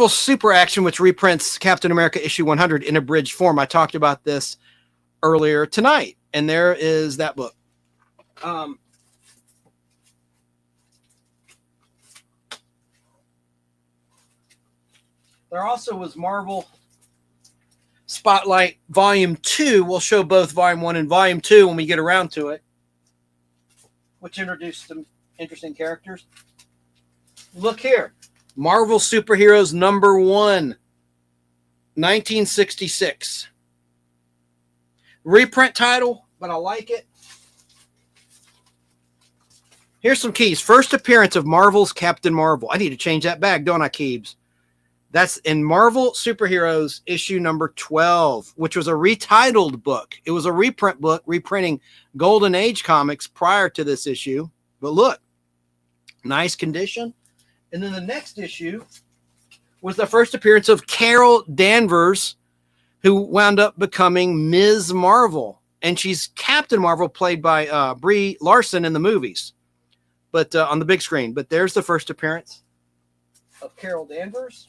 Super Action, which reprints Captain America issue 100 in abridged form. I talked about this earlier tonight, and there is that book. There also was Marvel Spotlight Volume 2. We'll show both Volume 1 and Volume 2 when we get around to it, which introduced some interesting characters. Look here. Marvel Superheroes number 1, 1966. Reprint title, but I like it. Here's some keys. First appearance of Marvel's Captain Marvel. I need to change that bag, don't I, Keebs? That's in Marvel Superheroes issue number 12, which was a retitled book. It was a reprint book, reprinting Golden Age comics prior to this issue. But look, nice condition. And then the next issue was the first appearance of Carol Danvers, who wound up becoming Ms. Marvel. And she's Captain Marvel, played by Brie Larson in the movies, but on the big screen. But there's the first appearance of Carol Danvers.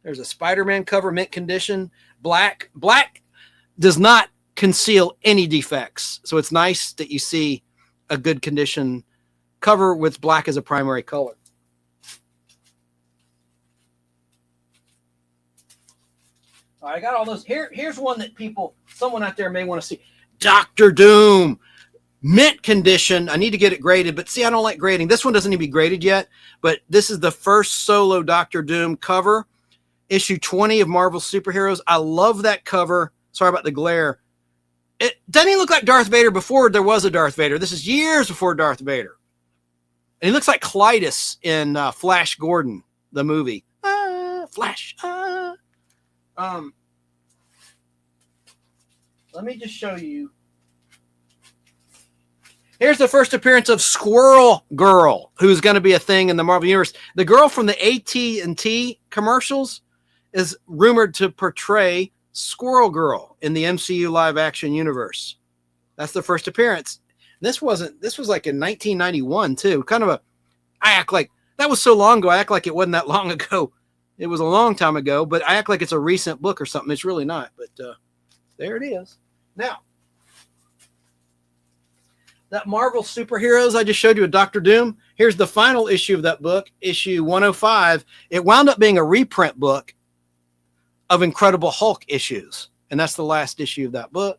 There's a Spider-Man cover, mint condition. Black does not conceal any defects. So it's nice that you see a good condition cover with black as a primary color. I got all those. Here's one that someone out there may want to see. Dr. Doom, mint condition. I need to get it graded, but see, I don't like grading. This one doesn't need to be graded yet, but this is the first solo Dr. Doom cover, issue 20 of Marvel Superheroes. I love that cover. Sorry about the glare. It doesn't he look like Darth Vader before there was a Darth Vader? This is years before Darth Vader. And he looks like Clytus in Flash Gordon, the movie. Flash. Let me just show you. Here's the first appearance of Squirrel Girl, who's going to be a thing in the Marvel Universe. The girl from the AT&T commercials is rumored to portray Squirrel Girl in the MCU live action universe. That's the first appearance. This was like in 1991 too. I act like that was so long ago. I act like it wasn't that long ago. It was a long time ago, but I act like it's a recent book or something. It's really not, but there it is. Now, that Marvel Superheroes I just showed you with Dr. Doom, here's the final issue of that book, issue 105. It wound up being a reprint book of Incredible Hulk issues, and that's the last issue of that book.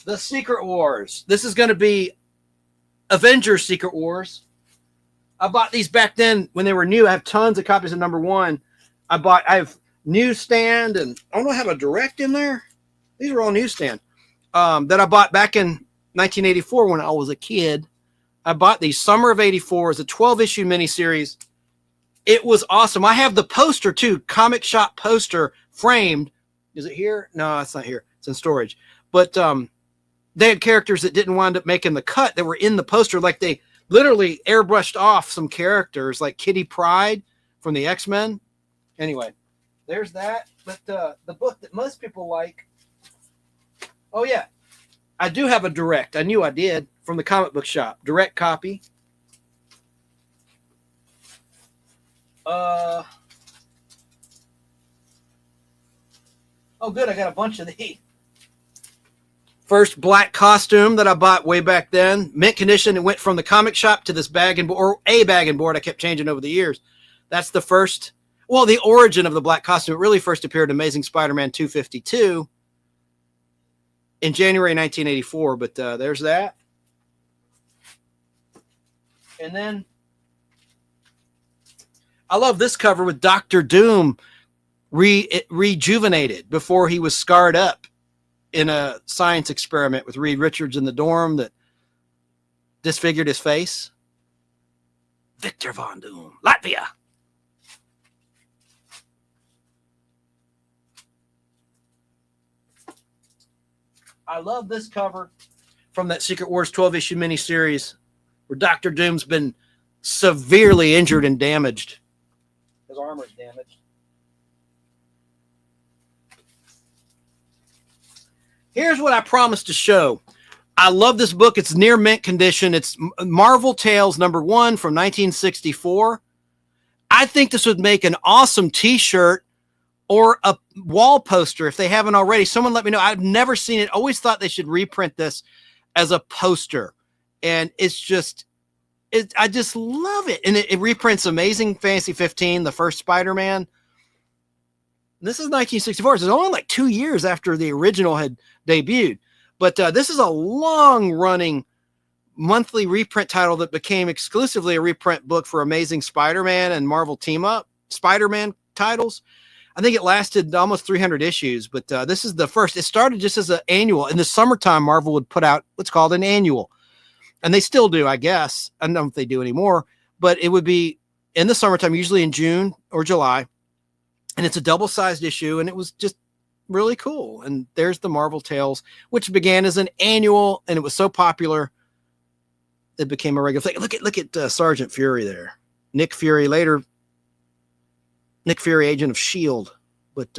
The Secret Wars. This is going to be Avengers Secret Wars. I bought these back then when they were new. I have tons of copies of number 1. I have newsstand, and I don't have a direct in there. These are all newsstand that I bought back in 1984 when I was a kid. I bought these summer of 84 as a 12-issue miniseries. It was awesome. I have the poster too, comic shop poster framed. Is it here? No, it's not here. It's in storage. But they had characters that didn't wind up making the cut that were in the poster. Like they literally airbrushed off some characters like Kitty Pryde from the X-Men. Anyway, there's that. But the book that most people like. Oh, yeah. I do have a direct. I knew I did from the comic book shop. Direct copy. Oh, good. I got a bunch of these. First black costume that I bought way back then. Mint condition. It went from the comic shop to this bag and board, or a bag and board. I kept changing over the years. That's the first. Well, the origin of the black costume. It really first appeared in Amazing Spider-Man 252 in January 1984. But there's that. And then I love this cover with Dr. Doom rejuvenated before he was scarred up in a science experiment with Reed Richards in the dorm that disfigured his face. Victor Von Doom, Latvia. I love this cover from that Secret Wars 12-issue miniseries where Dr. Doom's been severely injured and damaged. His armor's damaged. Here's what I promised to show. I love this book. It's near mint condition. It's Marvel Tales number 1 from 1964. I think this would make an awesome t-shirt or a wall poster if they haven't already. Someone let me know. I've never seen it. Always thought they should reprint this as a poster. And it's I just love it. And it reprints Amazing Fantasy 15, the first Spider-Man. This is 1964. So it's only like 2 years after the original had debuted. But this is a long-running monthly reprint title that became exclusively a reprint book for Amazing Spider-Man and Marvel Team-Up Spider-Man titles. I think it lasted almost 300 issues, but this is the first. It started just as an annual. In the summertime, Marvel would put out what's called an annual. And they still do, I guess. I don't know if they do anymore, but it would be in the summertime, usually in June or July. And it's a double-sized issue, and it was just really cool. And there's the Marvel Tales, which began as an annual, and it was so popular it became a regular thing. Look at Sergeant Fury there. Nick Fury, later Nick Fury, agent of S.H.I.E.L.D. But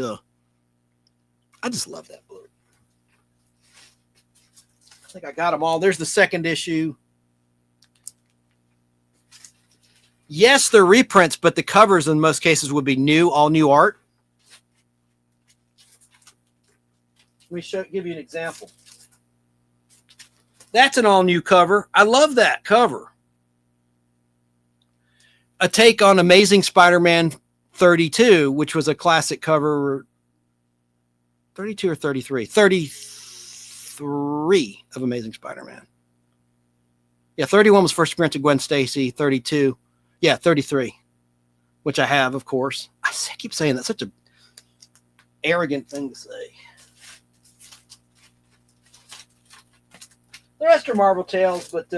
I just love that book. I think I got them all. There's the second issue. Yes, they're reprints, but the covers in most cases would be new, all new art. Let me give you an example. That's an all new cover. I love that cover. A take on Amazing Spider-Man 32, which was a classic cover. 32 or 33? 33 of Amazing Spider-Man. Yeah, 31 was first printed Gwen Stacy. 32. Yeah, 33, which I have, of course. I keep saying that. Such an arrogant thing to say. The rest are Marvel Tales, but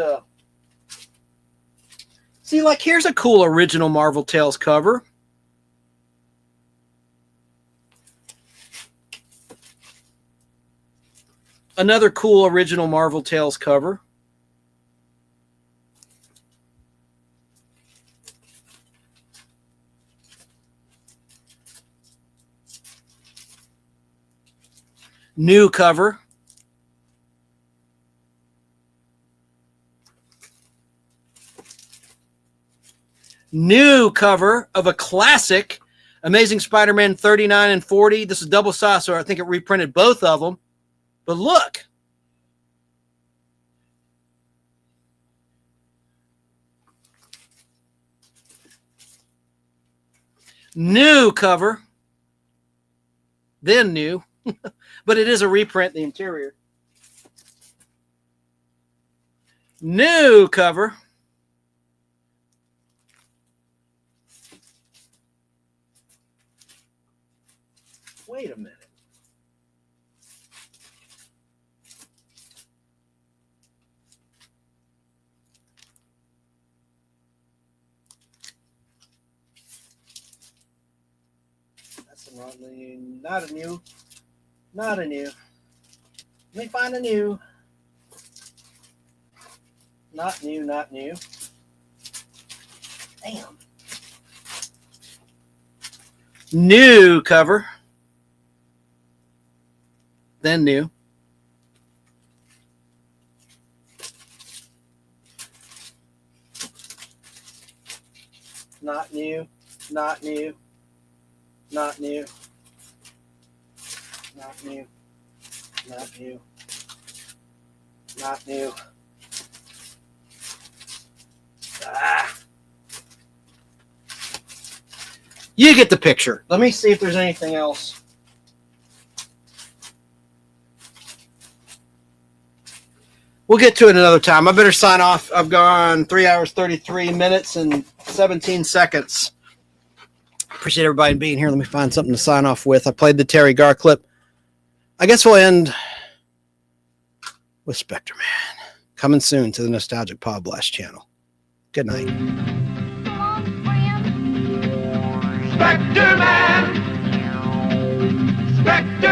see, like, here's a cool original Marvel Tales cover. Another cool original Marvel Tales cover. New cover. New cover of a classic Amazing Spider-Man 39 and 40. This is double size, so I think it reprinted both of them. But look. New cover. Then new. But it is a reprint, the interior. New cover. Wait a minute. That's the wrong thing. Not a new. Not a new. Let me find a new. Not new, not new. Damn. New cover. Then new. Not new, not new, not new. Not new, not new, not new. Ah. You get the picture. Let me see if there's anything else. We'll get to it another time. I better sign off. I've gone 3 hours, 33 minutes, and 17 seconds. Appreciate everybody being here. Let me find something to sign off with. I played the Terry Garr clip. I guess we'll end with Spectre Man. Coming soon to the Nostalgic Podblast channel. Good night. Spectre Man! Spectre